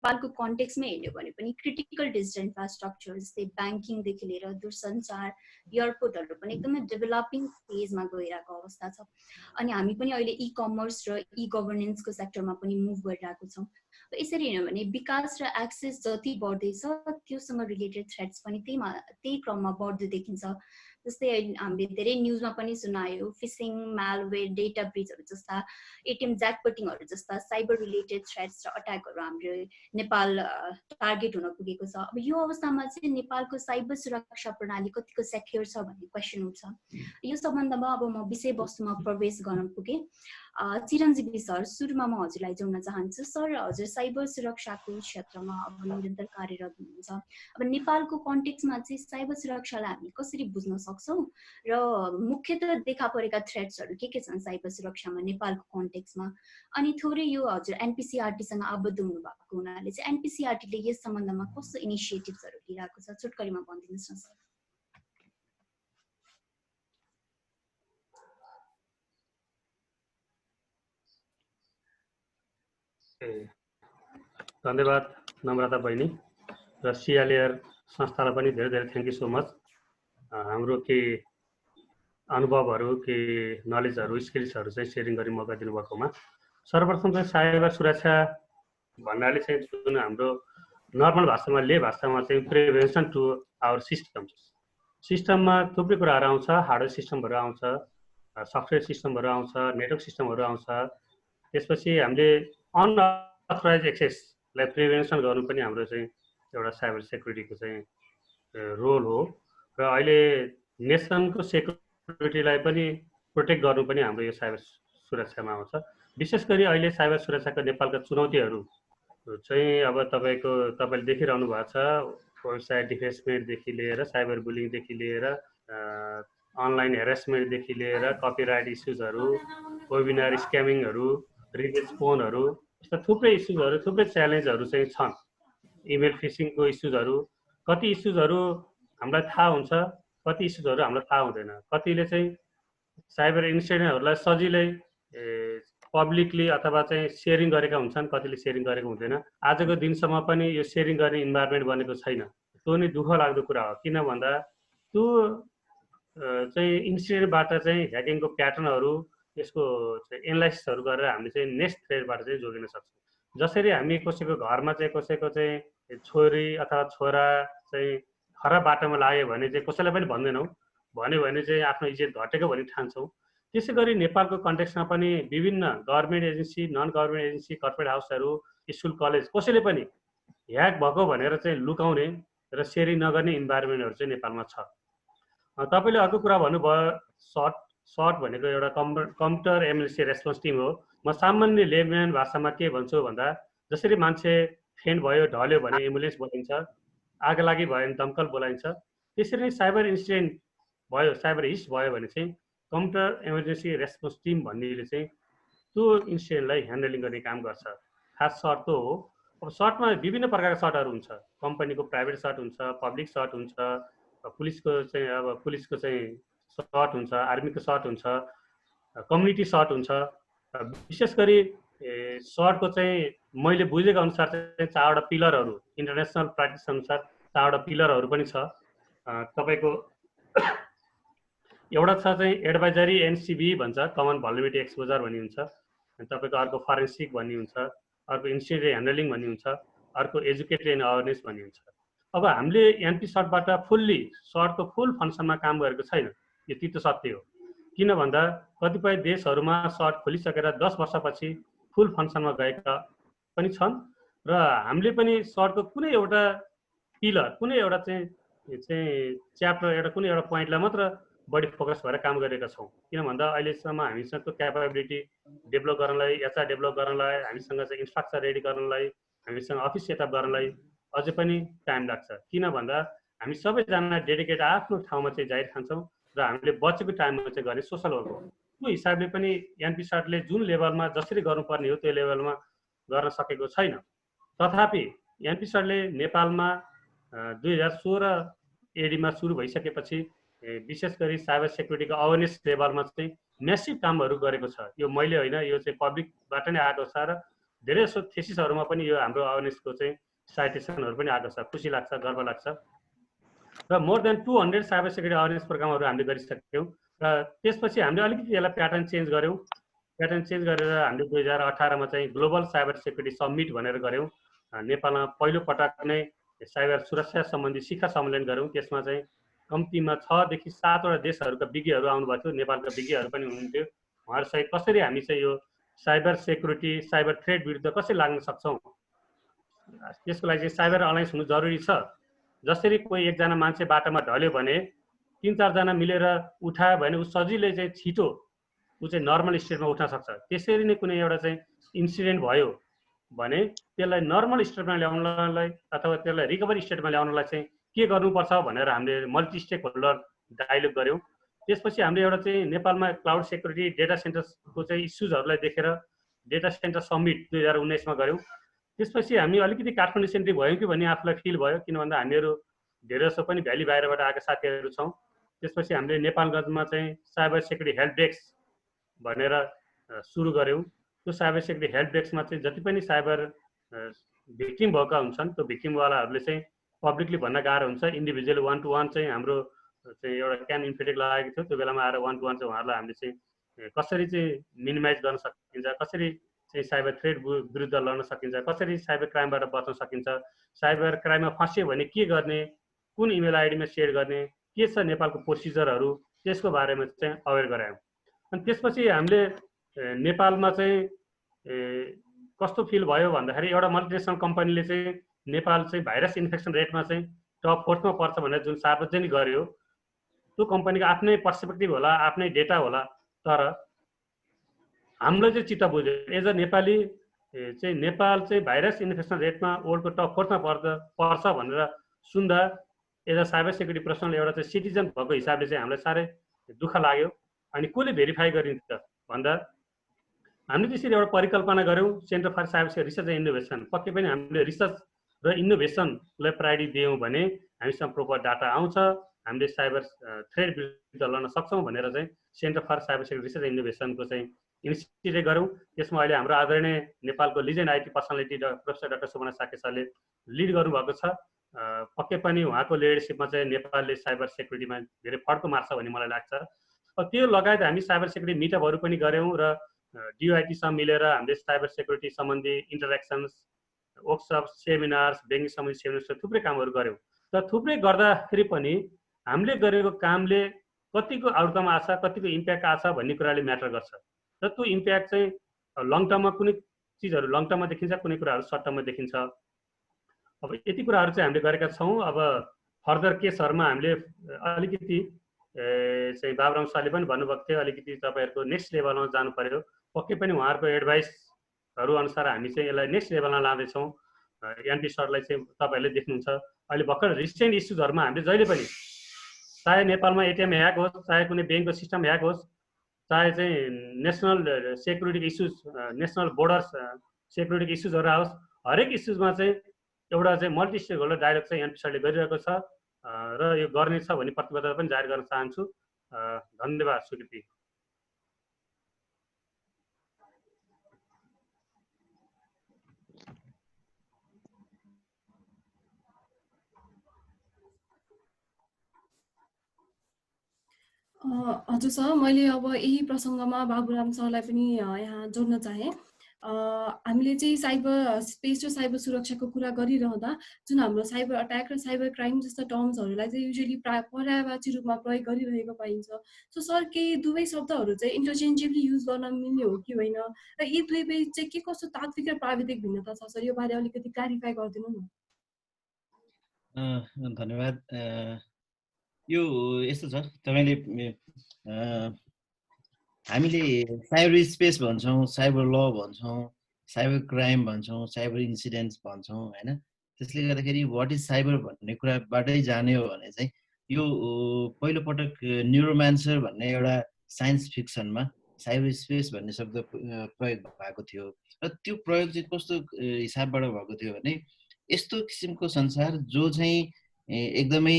नेपालको कन्टेक्स्टमा हेर्ने भने पनि क्रिटिकल डिजिटल इन्फ्रास्ट्रक्चर जस्तै ब्याङ्किङदेखि लिएर दूरसञ्चार एयरपोर्टहरू पनि एकदमै डेभलपिङ फेजमा गइरहेको अवस्था छ। अनि हामी पनि अहिले इ कमर्स र इ गभर्नेन्सको सेक्टरमा पनि मुभ गरिरहेको छौँ। यसरी हेर्यो भने विकास र एक्सेस जति बढ्दैछ त्योसँग रिलेटेड थ्रेट्स पनि त्यही क्रममा बढ्दै देखिन्छ। जस्तै हामीले धेरै न्युजमा पनि सुनायो फिसिङ, म्यालवेयर, डेटा ब्रिचहरू जस्ता, एटिएम ज्याकपटिङहरू जस्ता साइबर रिलेटेड थ्रेट्स र अट्याकहरू हाम्रो नेपाल टार्गेट हुन पुगेको छ। अब यो अवस्थामा चाहिँ नेपालको साइबर सुरक्षा प्रणाली कतिको सेक्योर छ भन्ने क्वेसन उठ्छ। यो सम्बन्धमा अब म विषयवस्तुमा प्रवेश गर्न पुगेँ। चिरञ्जीवी सर, सुरुमा म हजुरलाई जोड्न चाहन्छु। सर, हजुर साइबर सुरक्षाको क्षेत्रमा अब निरन्तर कार्यरत हुनुहुन्छ। अब नेपालको कन्टेक्स्टमा चाहिँ साइबर सुरक्षालाई हामी कसरी बुझ्न सक्छौँ र मुख्यतः देखा परेका थ्रेट्सहरू के छन् साइबर सुरक्षामा नेपालको कन्टेक्स्टमा? अनि थोरै यो हजुर एनपिसिआरटीसँग आबद्ध हुनुभएको हुनाले चाहिँ एनपिसिआरटीले यस सम्बन्धमा कस्तो इनिसिएटिभ्सहरू लिइरहेको छ, छोटकरीमा भनिदिनुहोस् न सर। धन्यवाद नम्रता बहिनी र सिएलएआर संस्थालाई पनि धेरै धेरै थ्याङ्क यू सो मच हाम्रो के अनुभवहरू के नलेजहरू स्किल्सहरू चाहिँ सेयरिङ गर्ने मौका दिनुभएकोमा। सर्वप्रथम चाहिँ साइबर सुरक्षा भन्नाले चाहिँ जुन हाम्रो नर्मल भाषामा भाषामा चाहिँ प्रिभेन्सन टु आवर सिस्टममा थुप्रै कुराहरू आउँछ। हार्डवेयर सिस्टमहरू आउँछ, सफ्टवेयर सिस्टमहरू आउँछ, नेटवर्क सिस्टमहरू आउँछ। त्यसपछि हामीले अनअथराइज एक्सेसलाई प्रिभेन्सन गर्नु पनि हाम्रो चाहिँ एउटा साइबर सेक्युरिटीको चाहिँ रोल हो। र अहिले नेसनको सेक्युरिटीलाई पनि प्रोटेक्ट गर्नु पनि हाम्रो यो साइबर सुरक्षामा आउँछ। विशेष गरी अहिले साइबर सुरक्षाको नेपालका चुनौतीहरू चाहिँ अब तपाईँले देखिरहनु भएको छ। वेबसाइट डिफेसमेन्टदेखि लिएर साइबर बुलिङदेखि लिएर अनलाइन हेरेसमेन्टदेखि लिएर कपिराइट इस्युजहरू, वेबिनार स्क्यामिङहरू, रिभेज फोनहरू, यस्ता थुप्रै इस्युजहरू, थुप्रै च्यालेन्जहरू चाहिँ छन्। इमेल फिसिङको इस्युजहरू, कति इस्युजहरू हामीलाई थाहा हुन्छ, कति इस्युजहरू हामीलाई थाहा हुँदैन। कतिले चाहिँ साइबर इन्सिडेन्टहरूलाई सजिलै पब्लिकली अथवा चाहिँ सेयरिङ गरेका हुन्छन्, कतिले सेयरिङ गरेको हुँदैन। आजको दिनसम्म पनि यो सेयरिङ गर्ने इन्भाइरोमेन्ट बनेको छैन। त्यो नै दुःख लाग्दो कुरा हो। किन भन्दा त्यो चाहिँ इन्सिडेन्टबाट चाहिँ ह्याकिङको प्याटर्नहरू, यसको चाहिँ एनालाइसिसहरू गरेर हामीले चाहिँ नेक्स्ट थ्रेडबाट चाहिँ जोगिन सक्छौँ। जसरी हामी कसैको घरमा चाहिँ कसैको चाहिँ छोरी अथवा छोरा चाहिँ खराब बाटोमा लाग्यो भने चाहिँ कसैलाई पनि भन्दैनौँ, भन्यो भने चाहिँ आफ्नो इज्जत घटेको भनी ठान्छौँ। त्यसै गरी नेपालको कन्टेक्स्टमा पनि विभिन्न government agency, non government agency, corporate हाउसहरू, स्कुल कलेज कसैले पनि ह्याक भएको भनेर चाहिँ लुकाउने र सेयरिङ नगर्ने इन्भाइरोमेन्टहरू चाहिँ नेपालमा छ। तपाईँले अर्को कुरा भन्नुभयो सर्ट भनेको एउटा कम्प्युटर एमएलसी रेस्पोन्स टिम हो। म सामान्य लेमन भाषामा के भन्छु भन्दा जसरी मान्छे फेन्ट भयो, ढल्यो भने एम्बुलेन्स बोलाइन्छ, आगो लागि भयो भने दमकल बोलाइन्छ, त्यसरी नै साइबर इन्सिडेन्ट भयो, साइबर हिट भयो भने चाहिँ कम्प्युटर इमर्जेन्सी रेस्पोन्स टिम भन्नेले चाहिँ त्यो इन्सिडेन्टलाई ह्यान्डलिङ गर्ने काम गर्छ। खास सर्ट त्यो हो। अब सर्टमा विभिन्न प्रकारका सर्टहरू हुन्छ। कम्पनीको प्राइभेट सर्ट हुन्छ, पब्लिक सर्ट हुन्छ, पुलिसको चाहिँ सर्ट हुन्छ, आर्मीको सर्ट हुन्छ, कम्युनिटी सर्ट हुन्छ। विशेष गरी सर्टको चाहिँ मैले बुझेको अनुसार चाहिँ 4वटा पिलरहरू, इन्टरनेसनल प्र्याक्टिस अनुसार 4वटा पिलरहरू पनि छ। तपाईँको एउटा छ चाहिँ एडभाइजरी एनसिबी भन्छ, कमन भल्नरेबिलिटी एक्सपोजर भन्ने हुन्छ। तपाईँको अर्को फरेन्सिक भन्ने हुन्छ, अर्को इन्सिडेन्ट ह्यान्डलिङ भन्ने हुन्छ, अर्को एजुकेटेड एन्ड अवेरनेस भन्ने हुन्छ। अब हामीले एनपी सर्टबाट सर्टको फुल फङ्सनमा काम गरेको छैन, यो तितो सत्य हो। किन भन्दा कतिपय देशहरूमा सर्ट खोलिसकेर 10 वर्षपछि फुल फङ्सनमा गएका पनि छन् र हामीले पनि सर्टको कुनै एउटा पिलर, कुनै एउटा चाहिँ च्याप्टर, एउटा कुनै एउटा पोइन्टलाई मात्र बढी फोकस भएर काम गरेका छौँ। किन भन्दा अहिलेसम्म हामीसँग क्यापेबिलिटी डेभलप गर्नलाई, एचआर डेभलप गर्नलाई, हामीसँग चाहिँ इन्फ्रास्ट्रक्चर रेडी गर्नलाई, हामीसँग अफिस सेटअप गर्नलाई अझै पनि टाइम लाग्छ। किन भन्दा हामी सबैजना डेडिकेट आफ्नो ठाउँमा चाहिँ जाहिर खान्छौँ र हामीले बचेको टाइममा चाहिँ गर्ने सोसल वर्क हो। त्यो हिसाबले पनि एनपी सर्टले जुन लेभलमा जसरी गर्नुपर्ने हो त्यो लेभलमा गर्न सकेको छैन। तथापि एनपी सर्टले नेपालमा 2016 एडीमा सुरु भइसकेपछि विशेष गरी साइबर सेक्युरिटीको अवेरनेस लेभलमा चाहिँ म्यासिभ कामहरू गरेको छ। यो मैले होइन, यो चाहिँ पब्लिकबाट नै आएको छ र धेरै जसो थेसिसहरूमा पनि यो हाम्रो अवेरनेसको चाहिँ साइटेसनहरू पनि आएको छ, खुसी लाग्छ, गर्व लाग्छ। र more than 200 cyber security awareness प्रोग्रामहरू हामीले गरिसक्यौँ र त्यसपछि हामीले अलिकति यसलाई प्याटर्न चेन्ज गऱ्यौँ। प्याटर्न चेन्ज गरेर हामीले 2018मा चाहिँ ग्लोबल साइबर सेक्युरिटी समिट भनेर गऱ्यौँ। नेपालमा पहिलो पटक नै साइबर सुरक्षा सम्बन्धी शिखर सम्मेलन गऱ्यौँ। त्यसमा चाहिँ कम्तीमा 6 देखि 7 वटा देशहरूका विज्ञहरू आउनुभएको थियो, नेपालका विज्ञहरू पनि हुनुहुन्थ्यो। उहाँहरूसहित कसरी हामी चाहिँ यो साइबर सेक्युरिटी, साइबर थ्रेट विरुद्ध कसरी लाग्न सक्छौँ, त्यसको लागि चाहिँ साइबर अलायन्स हुनु जरुरी छ। जसरी कोही एकजना मान्छे बाटोमा ढल्यो भने 3-4 जना मिलेर उठायो भने उ सजिलै चाहिँ छिटो उ चाहिँ नर्मल स्टेटमा उठ्न सक्छ। त्यसरी नै कुनै एउटा चाहिँ इन्सिडेन्ट भयो भने त्यसलाई नर्मल स्टेटमा ल्याउनलाई अथवा त्यसलाई रिकभरी स्टेटमा ल्याउनलाई चाहिँ के गर्नुपर्छ भनेर हामीले मल्टी स्टेक होल्डर डायलग गऱ्यौँ। त्यसपछि हामीले एउटा चाहिँ नेपालमा क्लाउड सेक्युरिटी डेटा सेन्टरको चाहिँ इस्युजहरूलाई देखेर डेटा सेन्टर समिट 2019मा गऱ्यौँ। त्यसपछि हामी अलिकति काठमाडौँ सेन्ट्रिक भयौँ कि भन्ने आफूलाई फिल भयो, किन भन्दा हामीहरू धेरै जसो पनि भ्याली बाहिरबाट आएका साथीहरू छौँ। त्यसपछि हामीले नेपालगञ्जमा चाहिँ साइबर सेक्युरिटी हेल्प डेस्क भनेर सुरु गऱ्यौँ। त्यो साइबर सेक्युरिटी हेल्प डेस्कमा चाहिँ जति पनि साइबर भिक्टिम भएका हुन्छन् त्यो भिक्टिमवालाहरूले चाहिँ पब्लिकली भन्न गाह्रो हुन्छ। इन्डिभिजुअल 1 to 1 चाहिँ हाम्रो चाहिँ एउटा क्यान इन्फेक्टेड लागेको थियो, त्यो बेलामा आएर 1 to 1 चाहिँ उहाँहरूलाई हामीले चाहिँ कसरी चाहिँ मिनिमाइज गर्न सकिन्छ, कसरी चाहिँ साइबर थ्रेट विरुद्ध लड्न सकिन्छ, कसरी साइबर क्राइमबाट बच्न सकिन्छ, साइबर क्राइममा फँस्यो भने के गर्ने, कुन इमेल आइडीमा सेयर गर्ने, के छ नेपालको प्रोसिजरहरू, त्यसको बारेमा चाहिँ अवेर गरायौँ। अनि त्यसपछि हामीले नेपालमा चाहिँ कस्तो फिल भयो भन्दाखेरि एउटा मल्टिनेसनल कम्पनीले चाहिँ नेपाल चाहिँ भाइरस इन्फेक्सन रेटमा चाहिँ टप 4मा पर्छ भनेर जुन सार्वजनिक गर्यो, त्यो कम्पनीको आफ्नै पर्सपेक्टिभ होला, आफ्नै डेटा होला, तर हामीलाई चाहिँ चित्त बुझ्यो। एज अ नेपाली चाहिँ नेपाल चाहिँ भाइरस इन्फेक्सन रेटमा वर्ल्डको टप 4मा पर्छ भनेर सुन्दा as a cyber security professional एउटा चाहिँ सिटिजन भएको हिसाबले चाहिँ हामीलाई साह्रै दुःख लाग्यो। अनि कसले भेरिफाई गरिन्छ भन्दा हामीले त्यसरी एउटा परिकल्पना गऱ्यौँ, centre for cyber security research and innovation. पक्कै पनि हामीले रिसर्च र इनोभेसनलाई प्रायोरिटी दियौँ भने हामीसँग प्रोपर डाटा आउँछ, हामीले साइबर थ्रेट विरुद्ध लड्न सक्छौँ भनेर चाहिँ centre for cyber security research and इनोभेसनको चाहिँ इनिसिएटिभ गऱ्यौँ। त्यसमा अहिले हाम्रो आदरणीय नेपालको legend IT personality professor doctor Sumana Sake सरले लिड गर्नुभएको छ। पक्कै पनि उहाँको लिडरसिपमा चाहिँ नेपालले साइबर सेक्युरिटीमा धेरै फड्को मार्छ भन्ने मलाई लाग्छ। त्यो लगायत हामी साइबर सेक्युरिटी मिटअपहरू पनि गऱ्यौँ र डिआइटीसँग मिलेर हामीले साइबर सेक्युरिटी सम्बन्धी इन्टरेक्सन्स, वर्कसप, सेमिनार्स, ब्याङ्किङ सम्बन्धी सेमिनार्स थुप्रै कामहरू गऱ्यौँ। तर थुप्रै गर्दाखेरि पनि हामीले गरेको कामले कतिको आउटकम आछ, कतिको इम्प्याक्ट आछ भन्ने कुराले म्याटर गर्छ। र त्यो इम्प्याक्ट चाहिँ लङ टर्ममा कुनै चिजहरू लङ टर्ममा देखिन्छ, कुनै कुराहरू सर्ट टर्ममा देखिन्छ। अब यति कुराहरू चाहिँ हामीले गरेका छौँ। अब फर्दर केसहरूमा हामीले अलिकति चाहिँ बाबुराम सरले पनि भन्नुभएको थियो, अलिकति तपाईँहरूको नेक्स्ट लेभलमा जानु पर्यो। पक्कै पनि उहाँहरूको एडभाइसहरू अनुसार हामी चाहिँ यसलाई नेक्स्ट लेभलमा लाँदैछौँ। एनपी सरलाई चाहिँ तपाईँहरूले देख्नुहुन्छ। अहिले भर्खर रिसेन्ट इस्युजहरूमा हामीले जहिले पनि चाहे नेपालमा एटिएम ह्याक होस्, चाहे कुनै ब्याङ्कको सिस्टम ह्याक होस्, चाहे चाहिँ national security issues, national border security इस्युजहरू आओस्, हरेक इस्युजमा चाहिँ एउटा चाहिँ मल्टी स्टेक होल्डर डायलग चाहिँ एनपी सरले गरिरहेको छ र यो गर्नेछ भन्ने प्रतिबद्धता पनि जाहेर गर्न चाहन्छु। धन्यवाद। स्वीकृति। हजुर सर, मैले अब यही प्रसङ्गमा बाबुराम सरलाई पनि यहाँ जोड्न चाहेँ। हामीले चाहिँ साइबर स्पेस र साइबर सुरक्षाको कुरा गरिरहँदा जुन हाम्रो साइबर अट्याक र साइबर क्राइम जस्ता टर्म्सहरूलाई चाहिँ युजुअली पर्यायवाची रूपमा प्रयोग गरिरहेको पाइन्छ। सो सर, केही दुवै शब्दहरू चाहिँ इन्टरचेन्जेबली युज गर्न मिल्ने हो कि होइन, र यी दुवै बिच चाहिँ के कस्तो तात्विक र प्राविधिक भिन्नता छ सर, यो बारे अलिकति क्ल्यारिफाई गरिदिनु न। धन्यवाद। यो यस्तो छ, तपाईँले हामीले साइबर स्पेस भन्छौँ, साइबर ल भन्छौँ, साइबर क्राइम भन्छौँ, साइबर इन्सिडेन्ट्स भन्छौँ हैन। त्यसले गर्दाखेरि वाट इज साइबर भन्ने कुराबाटै जाने हो भने चाहिँ यो पहिलो पटक न्युरोमान्सर भन्ने एउटा साइन्स फिक्सनमा साइबर स्पेस भन्ने शब्द प्रयोग भएको थियो। र त्यो प्रयोग चाहिँ कस्तो हिसाबबाट भएको थियो भने यस्तो किसिमको संसार जो चाहिँ एकदमै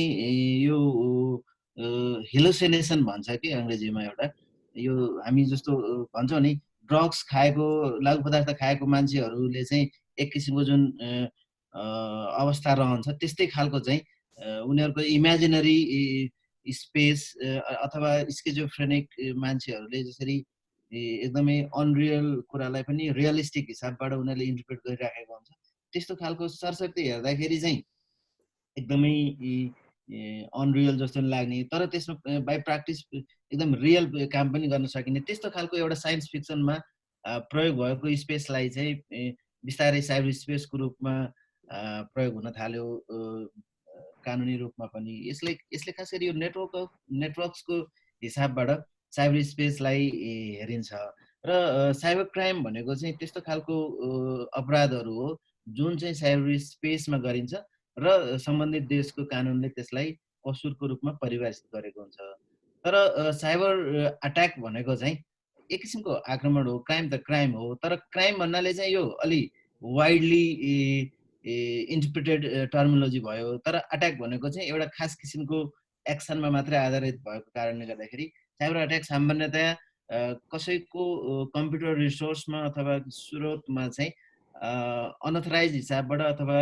यो हेलोसिनेसन भन्छ कि अङ्ग्रेजीमा, एउटा यो हामी जस्तो भन्छौँ नि ड्रग्स खाएको लागु पदार्थ खाएको मान्छेहरूले चाहिँ एक किसिमको जुन अवस्था रहन्छ त्यस्तै खालको चाहिँ उनीहरूको इमेजिनरी स्पेस अथवा स्किजोफ्रेनिक मान्छेहरूले जसरी एकदमै अनरियल कुरालाई पनि रियलिस्टिक हिसाबबाट उनीहरूले इन्टरप्रेट गरिराखेको हुन्छ त्यस्तो खालको सरसर्ती हेर्दाखेरि चाहिँ एकदमै अनरियल जस्तो लाग्ने तर त्यसमा बाई प्र्याक्टिस एकदम रियल काम पनि गर्न सकिने त्यस्तो खालको एउटा साइन्स फिक्सनमा प्रयोग भएको स्पेसलाई चाहिँ बिस्तारै साइबर स्पेसको रूपमा प्रयोग हुन थाल्यो कानुनी रूपमा पनि यसले खास गरी यो नेटवर्क्सको हिसाबबाट साइबर स्पेसलाई हेरिन्छ र साइबर क्राइम भनेको चाहिँ त्यस्तो खालको अपराधहरू हो जुन चाहिँ साइबर स्पेसमा गरिन्छ र सम्बन्धित देशको कानुनले त्यसलाई कसुरको रूपमा परिभाषित गरेको हुन्छ तर साइबर अट्याक भनेको चाहिँ एक किसिमको आक्रमण हो क्राइम त क्राइम हो तर क्राइम भन्नाले चाहिँ यो अलि वाइडली इन्टरप्रिटेड टर्मिनोलोजी भयो तर अट्याक भनेको चाहिँ एउटा खास किसिमको एक्सनमा मात्रै आधारित भएको कारणले गर्दाखेरि साइबर अट्याक सामान्यतया कसैको कम्प्युटर रिसोर्समा अथवा स्रोतमा चाहिँ अनअथराइज हिसाबबाट अथवा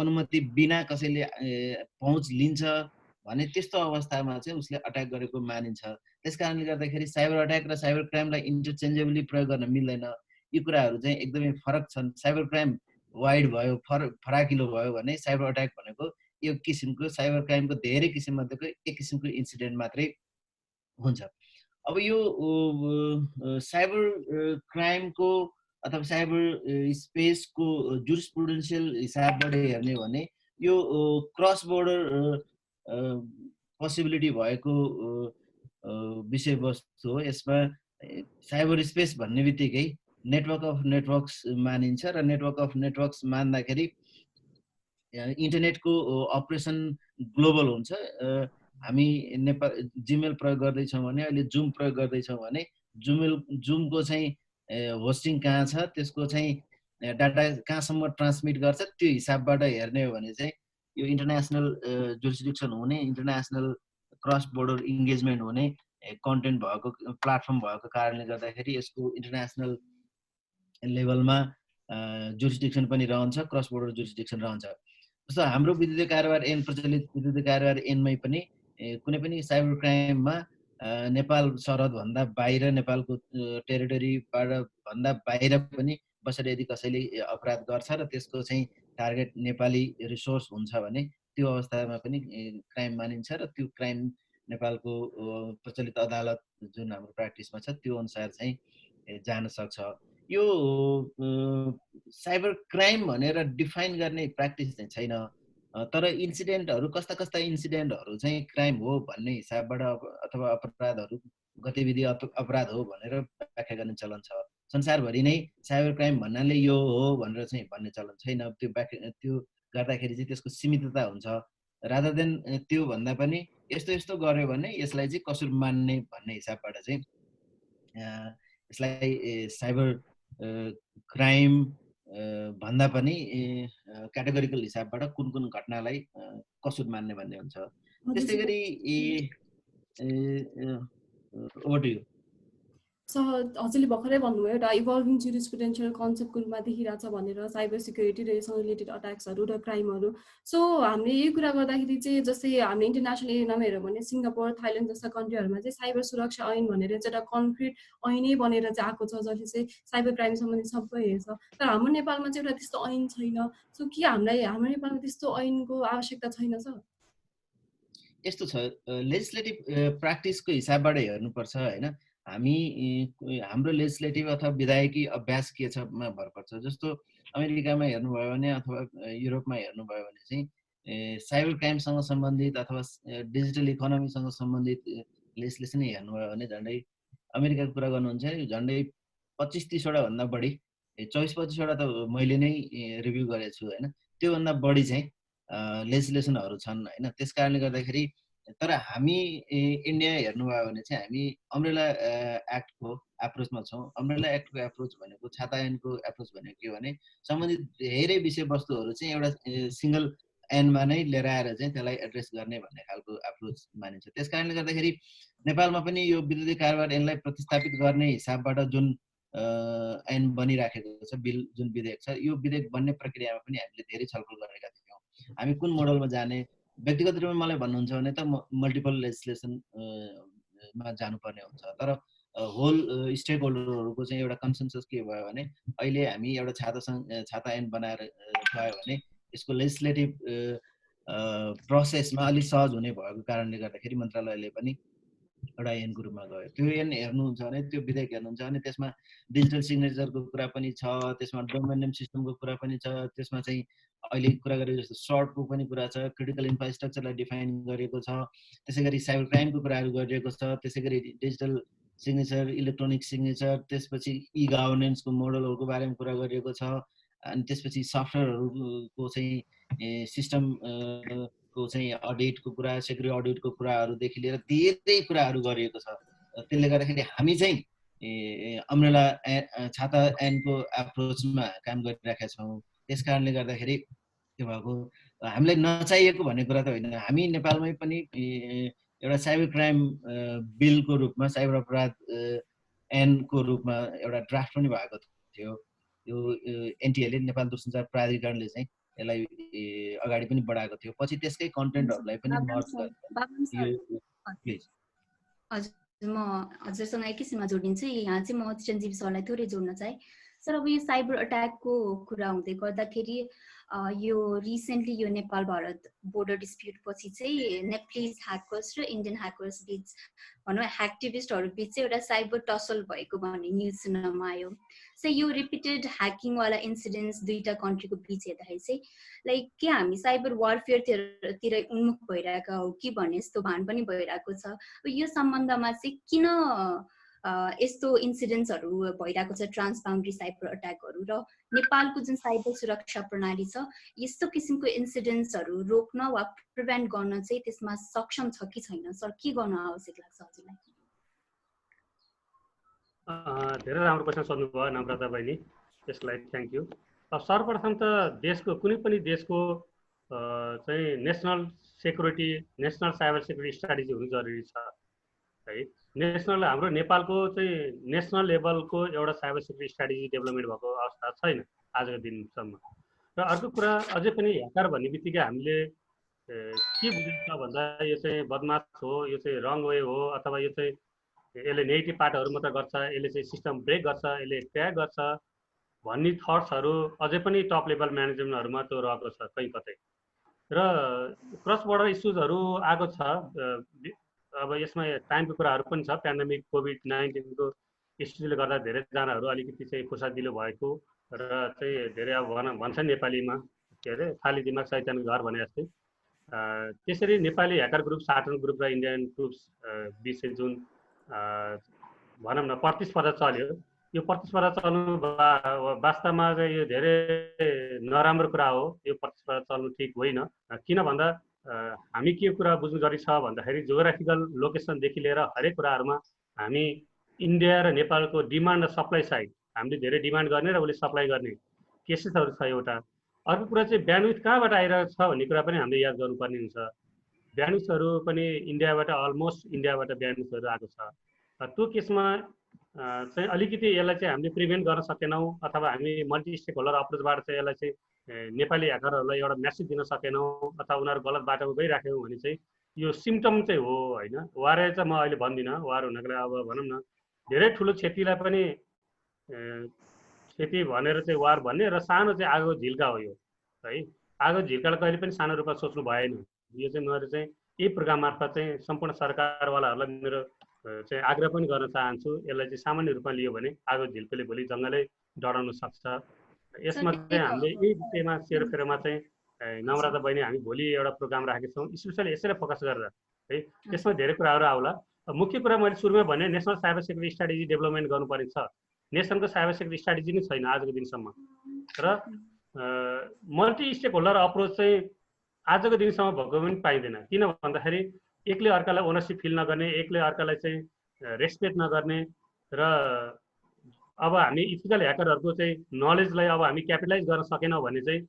अनुमति बिना कसैले पहुँच लिन्छ भने त्यस्तो अवस्थामा चाहिँ उसले अट्याक गरेको मानिन्छ त्यस कारणले गर्दाखेरि साइबर अट्याक र साइबर क्राइमलाई इन्टरचेन्जेबली प्रयोग गर्न मिल्दैन यी कुराहरू चाहिँ एकदमै फरक छन् साइबर क्राइम वाइड भयो फराकिलो भयो भने साइबर अट्याक भनेको यो किसिमको साइबर क्राइमको धेरै किसिम मध्येको एक किसिमको इन्सिडेन्ट मात्रै हुन्छ अब यो साइबर क्राइमको अथवा साइबर स्पेसको जुरिस्प्रुडेन्सियल हिसाबबाट हेर्ने हो भने यो क्रस बोर्डर पोसिबिलिटी भएको विषयवस्तु हो यसमा साइबर स्पेस भन्ने बित्तिकै नेटवर्क अफ नेटवर्क्स मानिन्छ र नेटवर्क अफ नेटवर्क्स मान्दाखेरि इन्टरनेटको अपरेसन ग्लोबल हुन्छ हामी नेपाल जिमेल प्रयोग गर्दैछौँ भने अहिले जुम प्रयोग गर्दैछौँ भने जुमको चाहिँ होस्टिङ कहाँ छ त्यसको चाहिँ डाटा कहाँसम्म ट्रान्समिट गर्छ त्यो हिसाबबाट हेर्ने हो भने चाहिँ यो इन्टरनेसनल जुरिस्डिक्सन हुने इन्टरनेसनल क्रस बोर्डर इङ्गेजमेन्ट हुने कन्टेन्ट भएको प्लेटफर्म भएको कारणले गर्दाखेरि यसको इन्टरनेसनल लेभलमा जुरिस्डिक्सन पनि रहन्छ क्रस बोर्डर जुरिस्डिक्सन रहन्छ जस्तो हाम्रो विद्युतीय कारोबार ऐन प्रचलित विद्युतीय कारोबार ऐनमै पनि कुनै पनि साइबर क्राइममा नेपाल सरहदभन्दा बाहिर नेपालको टेरिटोरीबाट भन्दा बाहिर पनि बसेर यदि कसैले अपराध गर्छ र त्यसको चाहिँ टार्गेट नेपाली रिसोर्स हुन्छ भने त्यो अवस्थामा पनि क्राइम मानिन्छ र त्यो क्राइम नेपालको प्रचलित अदालत जुन हाम्रो प्र्याक्टिसमा छ त्यो अनुसार चाहिँ जान सक्छ यो साइबर क्राइम भनेर डिफाइन गर्ने प्र्याक्टिस चाहिँ छैन तर इन्सिडेन्टहरू कस्ता कस्ता इन्सिडेन्टहरू चाहिँ क्राइम हो भन्ने हिसाबबाट अथवा अपराधहरू गतिविधि अपराध हो भनेर व्याख्या गर्ने चलन छ संसारभरि नै साइबर क्राइम भन्नाले यो हो भनेर चाहिँ भन्ने चलन छैन त्यो गर्दाखेरि चाहिँ त्यसको सीमितता हुन्छ रादर देन त्यो भन्दा पनि यस्तो यस्तो गर्यो भने यसलाई चाहिँ कसुर मान्ने भन्ने हिसाबबाट चाहिँ यसलाई साइबर क्राइम भन्दा पनि क्याटेगोरिकल हिसाबबाट कुन कुन घटनालाई कसुर मान्ने भन्ने हुन्छ त्यस्तै गरी हजुरले भर्खरै भन्नुभयो एउटा इभल्भिङ जुरिस्प्रुडेन्शियल कन्सेप्टको रूपमा देखिरहेछ भनेर साइबर सिक्युरिटी र यससँग रिलेटेड अट्याक्सहरू र क्राइमहरू सो हामीले यही कुरा गर्दाखेरि चाहिँ जस्तै हामीले इन्टरनेसनल एरियामा हेऱ्यौँ भने सिङ्गापुर थाइल्यान्ड जस्ता कन्ट्रीहरूमा चाहिँ साइबर सुरक्षा ऐन भनेर चाहिँ एउटा कन्क्रिट ऐनै बनेर चाहिँ आएको छ जसले चाहिँ साइबर क्राइम सम्बन्धी सबै हेर्छ तर हाम्रो नेपालमा चाहिँ एउटा त्यस्तो ऐन छैन सो के हाम्रो नेपालमा त्यस्तो ऐनको आवश्यकता छैन सर यस्तो छ लेजिस्लेटिभ प्र्याक्टिसको हिसाबबाट हेर्नुपर्छ हैन हामी हाम्रो लेजिस्लेटिभ अथवा विधायकी अभ्यास के छ मा भर पर्छ जस्तो अमेरिकामा हेर्नुभयो भने अथवा युरोपमा हेर्नुभयो भने चाहिँ साइबर क्राइमसँग सम्बन्धित अथवा डिजिटल इकोनोमीसँग सम्बन्धित लेजिस्लेसन हेर्नुभयो भने झन्डै अमेरिकाको कुरा गर्नुहुन्छ भने झन्डै 25-30 वटा भन्दा बढी 24-25 वटा त मैले नै रिभ्यू गरेको छु हैन त्योभन्दा बढी चाहिँ लेजिस्लेसनहरू छन् हैन त्यसकारणले गर्दाखेरि तर हामी इन्डिया हेर्नुभयो भने चाहिँ हामी अम्ब्रेला एक्टको एप्रोचमा छौँ अम्ब्रेला एक्टको एप्रोच भनेको छाता ऐनको एप्रोच भनेको के भने सम्बन्धित धेरै विषयवस्तुहरू चाहिँ एउटा सिंगल एन्डमा नै लिएर आएर चाहिँ त्यसलाई एड्रेस गर्ने भन्ने खालको एप्रोच मानिन्छ। त्यस कारणले गर्दाखेरि नेपालमा पनि यो विद्युतीय कारोबार ऐनलाई प्रतिस्थापित गर्ने हिसाबबाट जुन ऐन बनिराखेको छ, बिल जुन विधेयक छ, यो विधेयक बन्ने प्रक्रियामा पनि हामीले धेरै छलफल गरेका थियौँ। हामी कुन मोडलमा जाने, व्यक्तिगत रूपमा मलाई भन्नुहुन्छ भने त मल्टिपल लेजिस्लेसनमा जानुपर्ने हुन्छ। तर होल स्टेक होल्डरहरूको चाहिँ एउटा कन्सेन्सस के भयो भने अहिले हामी एउटा छाता ऐन बनाएर गयो भने यसको लेजिस्लेटिभ प्रोसेसमा अलिक सहज हुने भएको कारणले गर्दाखेरि मन्त्रालयले पनि एउटा ऐनको रूपमा गयो। त्यो ऐन हेर्नुहुन्छ भने, त्यो विधेयक हेर्नुहुन्छ भने त्यसमा डिजिटल सिग्नेचरको कुरा पनि छ, त्यसमा डोमेन नेम सिस्टमको कुरा पनि छ, त्यसमा चाहिँ अहिले कुरा गरेको जस्तो सर्टको पनि कुरा छ, क्रिटिकल इन्फ्रास्ट्रक्चरलाई डिफाइन गरिएको छ, त्यसै गरी साइबर क्राइमको कुराहरू गरिएको छ, त्यसै गरी डिजिटल सिग्नेचर, इलेक्ट्रोनिक सिग्नेचर, त्यसपछि ई गभर्नेन्सको मोडलहरूको बारेमा कुरा गरिएको छ, अनि त्यसपछि सफ्टवेयरहरूको चाहिँ सिस्टमको चाहिँ अडिटको कुरा, सेक्युरिटी अडिटको कुराहरूदेखि लिएर धेरै कुराहरू गरिएको छ। त्यसले गर्दाखेरि हामी चाहिँ अम्ब्रेला छाता ऐनको एप्रोचमा काम गरिरहेका छौँ। त्यस कारणले गर्दाखेरि के भएको, हामीलाई नचाहिएको भन्ने कुरा त होइन। हामी नेपालमै पनि एउटा साइबर क्राइम बिलको रूपमा, साइबर अपराध ऐनको रूपमा एउटा ड्राफ्ट पनि भएको थियो। यो एनटिएले, नेपाल दूरसञ्चार प्राधिकरणले चाहिँ यसलाई अगाडि पनि बढाएको थियो। पछि त्यसकै कन्टेन्टहरूलाई पनि मर्ज गरेर हजुर, म हजुरसँग एकैछिनमा जोडिन्छु। यहाँ चाहिँ म चिरञ्जीवी सरलाई थोरै जोड्न चाहे। सर, अब यो साइबर अट्याकको कुरा हुँदै गर्दाखेरि यो रिसेन्टली यो नेपाल भारत बोर्डर डिस्प्युट पछि चाहिँ नेप्लिज ह्याकर्स र इन्डियन ह्याकर्स बीच, भनौँ ह्याक्टिभिस्टहरू बीच चाहिँ एउटा साइबर टसल भएको भन्ने न्युज सुन्नमा आयो। सो यो रिपिटेड ह्याकिङवाला इन्सिडेन्ट्स दुईटा कन्ट्रीको बीच हेर्दाखेरि चाहिँ लाइक के हामी साइबर वारफेयरतिर उन्मुख भइरहेका हो कि भन्ने यस्तो भान पनि भइरहेको छ। यो सम्बन्धमा चाहिँ किन यस्तो इन्सिडेन्ट्सहरू भइरहेको छ, ट्रान्सबाउन्ड्री साइबर अट्याकहरू, र नेपालको जुन साइबर सुरक्षा प्रणाली छ यस्तो किसिमको इन्सिडेन्ट्सहरू रोक्न वा प्रिभेन्ट गर्न चाहिँ त्यसमा सक्षम छ कि छैन? सर, के गर्न आवश्यक लाग्छ हजुरलाई? धेरै राम्रो क्वेसन सोध्नुभयो नम्रता बहिनी, त्यसलाई थ्याङ्क यू। सर्वप्रथम त देशको कुनै पनि देशको चाहिँ national security, national cyber security strategy हुनु जरुरी छ है। नेसनल, हाम्रो नेपालको चाहिँ नेसनल लेभलको एउटा साइबर सेक्युरिटी स्ट्राटेजी डेभलपमेन्ट भएको अवस्था छैन आजको दिनसम्म। र अर्को कुरा, अझै पनि ह्याकर भन्ने बित्तिकै हामीले के बुझिन्छ भन्दा यो चाहिँ बदमास हो, यो चाहिँ रङ वे हो, अथवा यो चाहिँ यसले नेगेटिभ पार्टहरू मात्र गर्छ, यसले चाहिँ सिस्टम ब्रेक गर्छ, यसले ट्र्याक गर्छ भन्ने थट्सहरू अझै पनि टप लेभल म्यानेजमेन्टहरूमा त्यो रहेको छ कहीँ कतै। र क्रस बोर्डर इस्युजहरू आएको छ। अब यसमा टाइमको कुराहरू पनि छ। पेन्डेमिक कोभिड-19को इस्युले गर्दा धेरैजनाहरू अलिकति चाहिँ फुर्सदिलो भएको र चाहिँ धेरै अब भन्छन् नेपालीमा के अरे खाली दिमाग शैतान घर भने जस्तै। त्यसरी Nepali hacker group, satin group र इन्डियन ग्रुप्स बिच जुन भनौँ न प्रतिस्पर्धा चल्यो, यो प्रतिस्पर्धा चल्नु वास्तवमा चाहिँ यो धेरै नराम्रो कुरा हो। यो प्रतिस्पर्धा चल्नु ठिक होइन। किन भन्दा हामी के कुरा बुझ्नु जरुरी छ भन्दाखेरि जियोग्राफिकल लोकेसनदेखि लिएर हरेक कुराहरूमा हामी इन्डिया र नेपालको डिमान्ड र सप्लाई साइड हामीले धेरै डिमान्ड गर्ने र उसले सप्लाई गर्ने केसेसहरू छ एउटा। अर्को कुरा चाहिँ ब्यान्डविथ कहाँबाट आइरहेको छ भन्ने कुरा पनि हामीले याद गर्नुपर्ने हुन्छ। ब्यान्डविथहरू पनि इन्डियाबाट, अलमोस्ट इन्डियाबाट ब्यान्डविथहरू आएको छ। त्यो केसमा चाहिँ अलिकति यसलाई चाहिँ हामीले प्रिभेन्ट गर्न सकेनौँ, अथवा हामी मल्टी स्टेक होल्डर अप्रोचबाट चाहिँ यसलाई चाहिँ नेपाली ह्याकरहरूलाई एउटा मेसेज दिन सकेनौँ, अथवा उनीहरू गलत बाटोमा गइराख्यौँ भने चाहिँ यो सिम्टम चाहिँ हो होइन। वार चाहिँ म अहिले भन्दिनँ, वार हुनको लागि अब भनौँ न धेरै ठुलो क्षतिलाई पनि क्षति भनेर चाहिँ वार भन्ने, र सानो चाहिँ आगो झिल्का हो यो है। आगो झिल्कालाई कहिले पनि सानो रूपमा सोच्नु भएन। यो चाहिँ मैले चाहिँ यही प्रोग्राम मार्फत चाहिँ सम्पूर्ण सरकारवालाहरूलाई मेरो चाहिँ आग्रह पनि गर्न चाहन्छु। यसलाई चाहिँ सामान्य रूपमा लियो भने आगो झिल्कोले भोलि जङ्गलै डढाउन सक्छ। यसमा चाहिँ हामीले यही विषयमा सेरोफेरोमा चाहिँ नम्रता बहिनी हामी भोलि एउटा प्रोग्राम राखेका छौँ स्पेसली यसैलाई फोकस गरेर है। त्यसमा धेरै कुराहरू आउला। मुख्य कुरा मैले सुरुमा भने national cyber security strategy development गर्नुपर्ने छ। नेसनको साइबर सेक्युरिटी स्ट्राटेजी नै छैन आजको दिनसम्म। र मल्टी स्टेक होल्डर अप्रोच चाहिँ आजको दिनसम्म भएको पनि पाइँदैन। किन भन्दाखेरि एकले अर्कालाई ओनरसिप फिल नगर्ने, एकले अर्कालाई चाहिँ रेस्पेक्ट नगर्ने, र अब हामी इथिकल ह्याकरहरूको चाहिँ नलेजलाई अब हामी क्यापिटलाइज गर्न सकेनौँ भने चाहिँ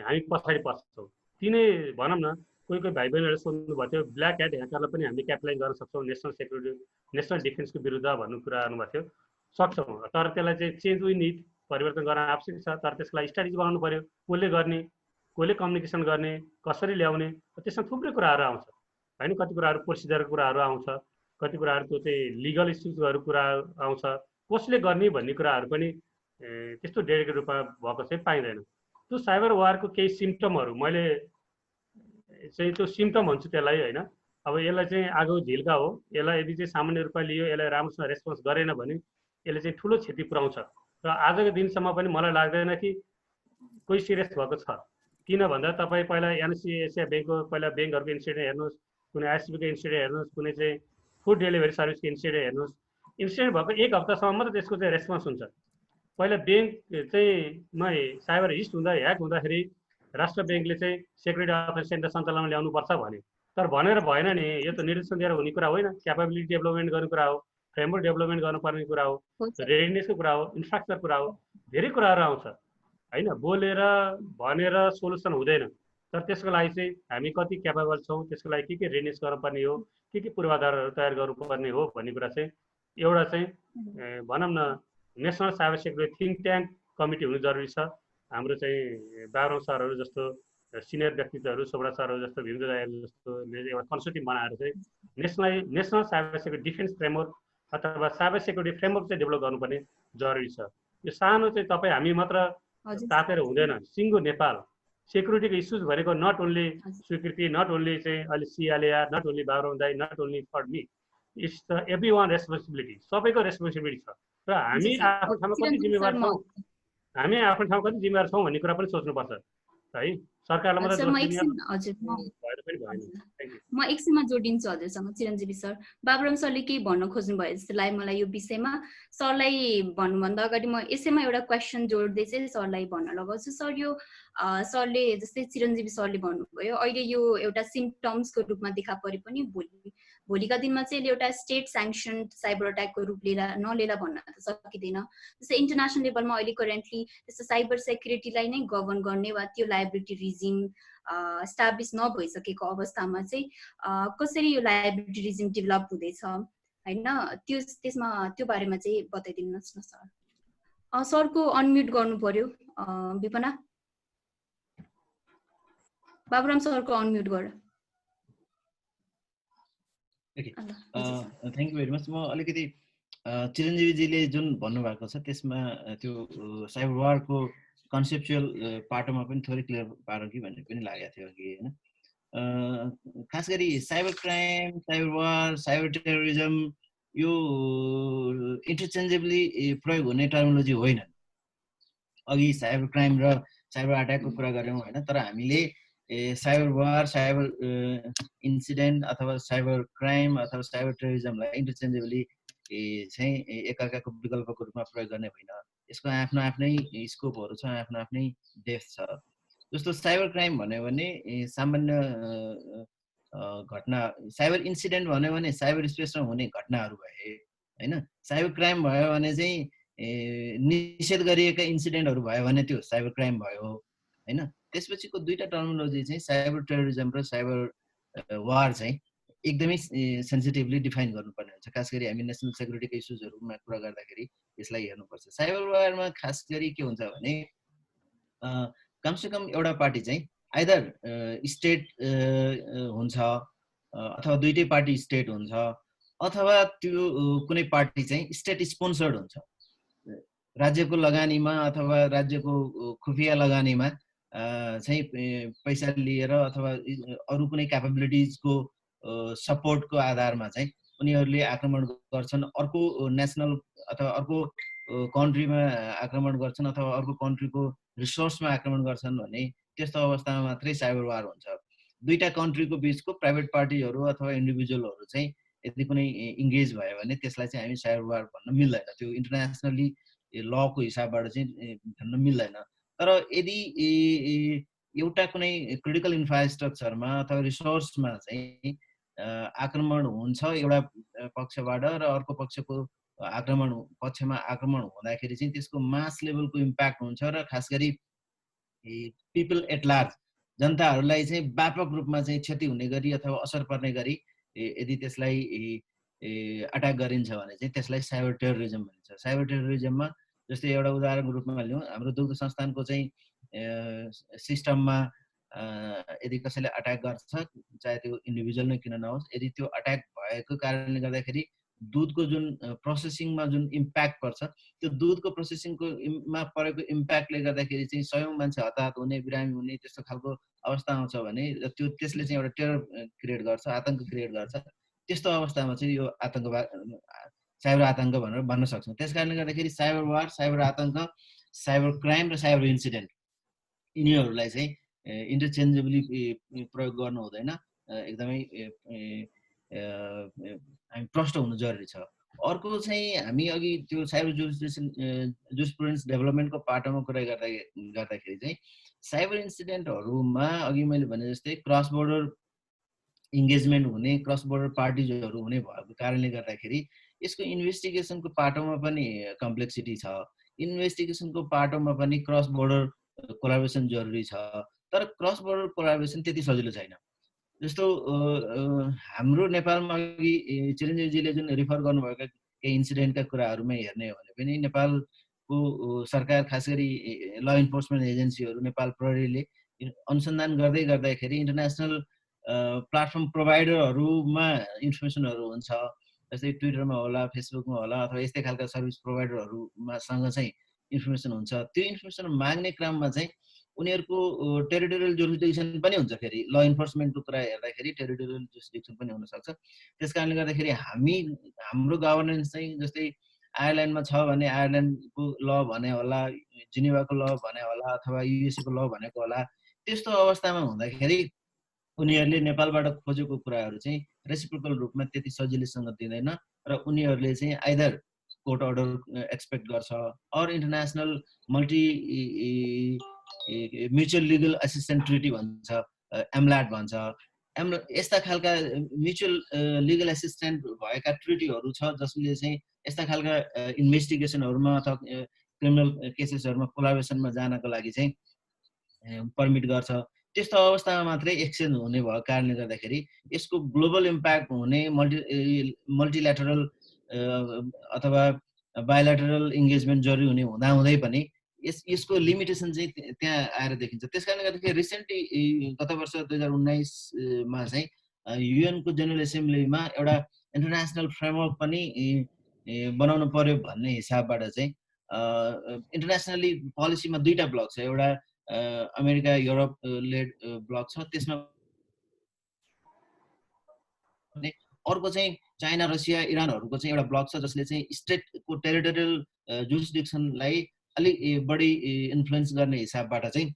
हामी पछाडि पर्छौँ। तिनै भनौँ न कोही कोही भाइ बहिनीहरूले सोध्नुभएको थियो ब्ल्याक ह्याट ह्याकरलाई पनि हामीले क्यापिटलाइज गर्न सक्छौँ नेसनल सेक्युरिटी नेसनल डिफेन्सको विरुद्ध भन्ने कुरा गर्नुभएको थियो। सक्छौँ, तर त्यसलाई चाहिँ चेन्ज विथ निड परिवर्तन गर्न आवश्यक छ। तर त्यसको लागि स्ट्राटेजी बनाउनु पर्यो, कसले गर्ने, कसले कम्युनिकेसन गर्ने, कसरी ल्याउने, त्यसमा थुप्रै कुराहरू आउँछ होइन। कति कुराहरू प्रोसिजरको कुराहरू आउँछ, कति कुराहरू त्यो चाहिँ लिगल इस्युजहरू कुरा आउँछ, कसले गर्ने भन्ने कुराहरू पनि त्यस्तो डेडिकेट रूपमा भएको चाहिँ पाइँदैन। त्यो साइबर वारको केही सिम्पटमहरू मैले चाहिँ त्यो सिम्पटम भन्छु त्यसलाई होइन। अब यसलाई चाहिँ आगो झिल्का हो, यसलाई यदि चाहिँ सामान्य रूपमा लियो, यसलाई राम्रोसँग रेस्पोन्स गरेन भने यसले चाहिँ ठुलो क्षति पुऱ्याउँछ। र आजको दिनसम्म पनि मलाई लाग्दैन कि कोही सिरियस भएको छ। किन भन्दा तपाईँ पहिला एनएससी एसिया ब्याङ्कको पहिला ब्याङ्कहरूको इन्सिडेन्ट हेर्नुहोस्, कुनै आइसिबीको इन्सिडेन्ट हेर्नुहोस्, कुनै चाहिँ फुड डेलिभरी सर्भिसको इन्सिडेन्ट हेर्नुहोस्, इन्सिडेन्ट भएको 1 हप्तासम्म मात्र त्यसको चाहिँ रेस्पोन्स हुन्छ। पहिला ब्याङ्क चाहिँ साइबर हिस्ट हुँदा ह्याक हुँदाखेरि राष्ट्र ब्याङ्कले चाहिँ सेक्युरिटी अफिस सेन्टर सञ्चालनमा ल्याउनुपर्छ भन्यो, तर भनेर भएन नि। यो त निर्देशन दिएर हुने कुरा होइन, क्यापेबिलिटी डेभलपमेन्ट गर्ने कुरा हो, फ्रेमवर्क डेभलपमेन्ट गर्नुपर्ने कुरा हो, रेडिनेसको कुरा हो, इन्फ्रास्ट्रक्चर कुरा हो, धेरै कुराहरू आउँछ होइन। बोलेर भनेर सोल्युसन हुँदैन। तर त्यसको लागि चाहिँ हामी कति क्यापेबल छौँ, त्यसको लागि के रेडिनेस गर्नुपर्ने हो, के पूर्वाधारहरू तयार गर्नुपर्ने हो भन्ने कुरा चाहिँ एउटा चाहिँ भनौँ न national cyber security think tank committee हुनु जरुरी छ। हाम्रो चाहिँ बाबुराम सरहरू जस्तो सिनियर व्यक्तित्वहरू, सोभा सरहरू जस्तो, भीमजो दाइहरू जस्तोले एउटा कन्सल्टिङ बनाएर चाहिँ national cyber security defence framework अथवा साइबर सेक्युरिटी फ्रेमवर्क चाहिँ डेभलप गर्नुपर्ने जरुरी छ। यो सानो चाहिँ तपाईँ हामी मात्र तातेर हुँदैन। सिङ्गो नेपाल सेक्युरिटीको इस्युज भनेको नट ओन्ली स्वीकृति, नट ओन्ली चाहिँ अहिले सिआलएआर, नट ओन्ली बाबुराम दाइ, not only for me, it's the every one responsibility, सबैको रेस्पोन्सिबिलिटी छ। र हामी आफ्नो ठाउँमा कति जिम्मेवार छौँ, हामी आफ्नो ठाउँमा कति जिम्मेवार छौँ भन्ने कुरा पनि सोच्नुपर्छ है। सरकारलाई मात्रै दोष दिने म एकछिनमा जोडिन्छु हजुरसँग चिरञ्जीवी सर। बाबुराम सरले केही भन्न खोज्नु भयो जस्तो लाग्यो मलाई यो विषयमा। सरलाई भन्नुभन्दा अगाडि म यसैमा एउटा क्वेसन जोड्दै चाहिँ सरलाई भन्न लगाउँछु। सर, यो सरले जस्तै चिरञ्जीवी सरले भन्नुभयो अहिले यो एउटा सिम्पटम्सको रूपमा देखा परे पनि भोलिका दिनमा चाहिँ यसले एउटा स्टेट स्याङ्सन साइबर अट्याकको रूप नलिएला भन्न त सकिँदैन। जस्तै इन्टरनेसनल लेभलमा अहिले करेन्टली त्यस्तो साइबर सेक्युरिटीलाई नै गभर्न गर्ने वा त्यो लायबिलिटी रिजिम स्टाब्लिस नभइसकेको अवस्थामा चाहिँ कसरी यो लायबिलिटी रिजिम डेभलप हुँदैछ होइन, त्यसमा त्यो बारेमा चाहिँ बताइदिनुहोस् न सर। सरको अनम्युट गर्नु पर्यो विपना, बाबुराम सरको अनम्युट गर। Thank you very much. म अलिकति चिरञ्जीवीजीले जुन भन्नुभएको छ त्यसमा त्यो साइबर वारको कन्सेप्चुअल पाटोमा पनि थोरै क्लियर पारौँ कि भन्ने पनि लागेको थियो कि होइन। खास गरी साइबर क्राइम, साइबर वार, साइबर टेरोरिजम यो इन्टरचेन्जेबली प्रयोग हुने टर्मिनोलोजी होइन। अघि साइबर क्राइम र साइबर अट्याकको कुरा गऱ्यौँ होइन, तर हामीले साइबर वार, साइबर इन्सिडेन्ट अथवा साइबर क्राइम अथवा साइबर टेरोरिजमलाई इन्टरचेन्जेबली चाहिँ एकअर्काको विकल्पको रूपमा प्रयोग गर्ने होइन। यसको आफ्नो आफ्नै स्कोपहरू छ, आफ्नो आफ्नै डेप्थ छ। जस्तो साइबर क्राइम भन्यो भने सामान्य घटना, साइबर इन्सिडेन्ट भन्यो भने साइबर स्पेसमा हुने घटनाहरू भए होइन। साइबर क्राइम भयो भने चाहिँ निषेध गरिएका इन्सिडेन्टहरू भयो भने त्यो साइबर क्राइम भयो होइन। त्यसपछिको दुईटा टर्मिनोलोजी चाहिँ साइबर टेरोरिजम र साइबर वार चाहिँ एकदमै सेन्सिटिभली डिफाइन गर्नुपर्ने हुन्छ। खास गरी हामी नेसनल सेक्युरिटीको इस्युजहरूमा कुरा गर्दाखेरि यसलाई हेर्नुपर्छ। साइबर वारमा खास गरी के हुन्छ भने कमसेकम एउटा पार्टी चाहिँ आइदर स्टेट हुन्छ अथवा दुईटै पार्टी स्टेट हुन्छ अथवा त्यो कुनै पार्टी चाहिँ स्टेट स्पोन्सर्ड हुन्छ। राज्यको लगानीमा अथवा राज्यको खुफिया लगानीमा चाहिँ पैसा लिएर अथवा अरू कुनै क्यापेबिलिटिजको सपोर्टको आधारमा चाहिँ उनीहरूले आक्रमण गर्छन्, अर्को नेसनल अथवा अर्को कन्ट्रीमा आक्रमण गर्छन् अथवा अर्को कन्ट्रीको रिसोर्समा आक्रमण गर्छन् भने त्यस्तो अवस्थामा मात्रै साइबर वार हुन्छ। दुईटा कन्ट्रीको बिचको प्राइभेट पार्टीहरू अथवा इन्डिभिजुअलहरू चाहिँ यदि कुनै इङ्गेज भयो भने त्यसलाई चाहिँ हामी साइबर वार भन्न मिल्दैन। त्यो इन्टरनेसनली लको हिसाबबाट चाहिँ भन्न मिल्दैन। तर यदि एउटा कुनै क्रिटिकल इन्फ्रास्ट्रक्चरमा अथवा रिसोर्समा चाहिँ आक्रमण हुन्छ एउटा पक्षबाट र अर्को पक्षको पक्षमा आक्रमण हुँदाखेरि चाहिँ त्यसको मास लेभलको इम्प्याक्ट हुन्छ र खास गरी पिपल एट लार्ज जनताहरूलाई चाहिँ व्यापक रूपमा चाहिँ क्षति हुने गरी अथवा असर पर्ने गरी यदि त्यसलाई अट्याक गरिन्छ भने चाहिँ त्यसलाई साइबर टेरोरिजम भनिन्छ। साइबर टेरोरिजममा जस्तै एउटा उदाहरणको रूपमा लिउँ, हाम्रो दुग्ध संस्थानको चाहिँ सिस्टममा यदि कसैले अट्याक गर्छ, चाहे त्यो इन्डिभिजुअल नै किन नहोस्, यदि त्यो अट्याक भएको कारणले गर्दाखेरि दुधको जुन प्रोसेसिङमा जुन इम्प्याक्ट पर्छ, त्यो दुधको प्रोसेसिङको मा परेको इम्प्याक्टले गर्दाखेरि चाहिँ सयौं मान्छे हताहत हुने, बिरामी हुने त्यस्तो खालको अवस्था आउँछ भने त्यो त्यसले चाहिँ एउटा टेरर क्रिएट गर्छ, आतंक क्रिएट गर्छ। त्यस्तो अवस्थामा चाहिँ यो आतंकवाद साइबर आतंक भनेर भन्न सक्छौँ। त्यसकारणले गर्दाखेरि साइबर वार, साइबर आतंक, साइबर क्राइम र साइबर इन्सिडेन्ट यिनीहरूलाई चाहिँ इन्टरचेन्जेबली प्रयोग गर्नु हुँदैन। एकदमै हामी प्रष्ट हुनु जरुरी छ। अर्को चाहिँ हामी अघि त्यो साइबर जुरिस्प्रुडेन्स डेभलपमेन्टको पाटोमा कुरा गर्दाखेरि चाहिँ साइबर इन्सिडेन्टहरूमा अघि मैले भने जस्तै क्रस बोर्डर इन्गेजमेन्ट हुने, क्रस बोर्डर पार्टिजहरू हुने भएको कारणले गर्दाखेरि यसको इन्भेस्टिगेसनको पाटोमा पनि कम्प्लेक्सिटी छ। इन्भेस्टिगेसनको पाटोमा पनि क्रस बोर्डर कोलाबोरेसन जरुरी छ। तर क्रस बोर्डर कोलाबोरेसन त्यति सजिलो छैन। जस्तो हाम्रो नेपालमा अघि चिरञ्जीवजीले जुन रिफर गर्नुभएका केही इन्सिडेन्टका कुराहरूमा हेर्ने हो भने पनि नेपालको सरकार, खास गरी ल इन्फोर्समेन्ट एजेन्सीहरू, नेपाल प्रहरीले अनुसन्धान गर्दाखेरि इन्टरनेसनल प्लेटफर्म प्रोभाइडरहरूमा इन्फर्मेसनहरू हुन्छ। जस्तै ट्विटरमा होला, फेसबुकमा होला, अथवा यस्तै खालका सर्भिस प्रोभाइडरहरूसँग चाहिँ इन्फर्मेसन हुन्छ। त्यो इन्फर्मेसन माग्ने क्रममा चाहिँ उनीहरूको टेरिटोरियल जुरिस्डिक्सन पनि हुन्छ। फेरि ल इन्फोर्समेन्टको कुरा हेर्दाखेरि टेरिटोरियल जुरिस्डिक्सन पनि हुनसक्छ। त्यस कारणले गर्दाखेरि हाम्रो गभर्नेन्स चाहिँ जस्तै आयरल्यान्डमा छ भने आयरल्यान्डको ल भने होला, जिनेभाको ल भने होला, अथवा युएसएको ल भनेको होला। त्यस्तो अवस्थामा हुँदाखेरि उनीहरूले नेपालबाट खोजेको कुराहरू चाहिँ रेसिप्रोकल रूपमा त्यति सजिलैसँग दिँदैन र उनीहरूले चाहिँ आइदर कोर्ट अर्डर एक्सपेक्ट गर्छ or international mutual legal assistant treaty भन्छ, एमल्याट भन्छ। यस्ता खालका म्युचुअल लिगल एसिस्टेन्ट भएका ट्रिटीहरू छ जसले चाहिँ यस्ता खालका इन्भेस्टिगेसनहरूमा अथवा क्रिमिनल केसेसहरूमा कोलाबोरेसनमा जानको लागि चाहिँ पर्मिट गर्छ। त्यस्तो अवस्थामा मात्रै एक्सचेन्ज हुने भएको कारणले गर्दाखेरि यसको ग्लोबल इम्प्याक्ट हुने मल्टिल्याटरल अथवा बायोल्याटरल इन्गेजमेन्ट जरुरी हुने हुँदाहुँदै पनि यसको लिमिटेसन चाहिँ त्यहाँ आएर देखिन्छ। त्यसकारणले गर्दाखेरि रिसेन्टली गत वर्ष 2019मा चाहिँ युएनको जेनरल एसेम्ब्लीमा एउटा इन्टरनेसनल फ्रेमवर्क पनि बनाउनु पर्यो भन्ने हिसाबबाट चाहिँ इन्टरनेसनली पोलिसीमा दुईटा ब्लक छ। एउटा अमेरिका युरोप लेड ब्लक छ, त्यसमा अर्को चाहिँ चाइना, रसिया, इरानहरूको चाहिँ एउटा ब्लक छ जसले चाहिँ स्टेटको टेरिटोरियल जुरिस्डिक्सनलाई अलिक बढी इन्फ्लुएन्स गर्ने हिसाबबाट चाहिँ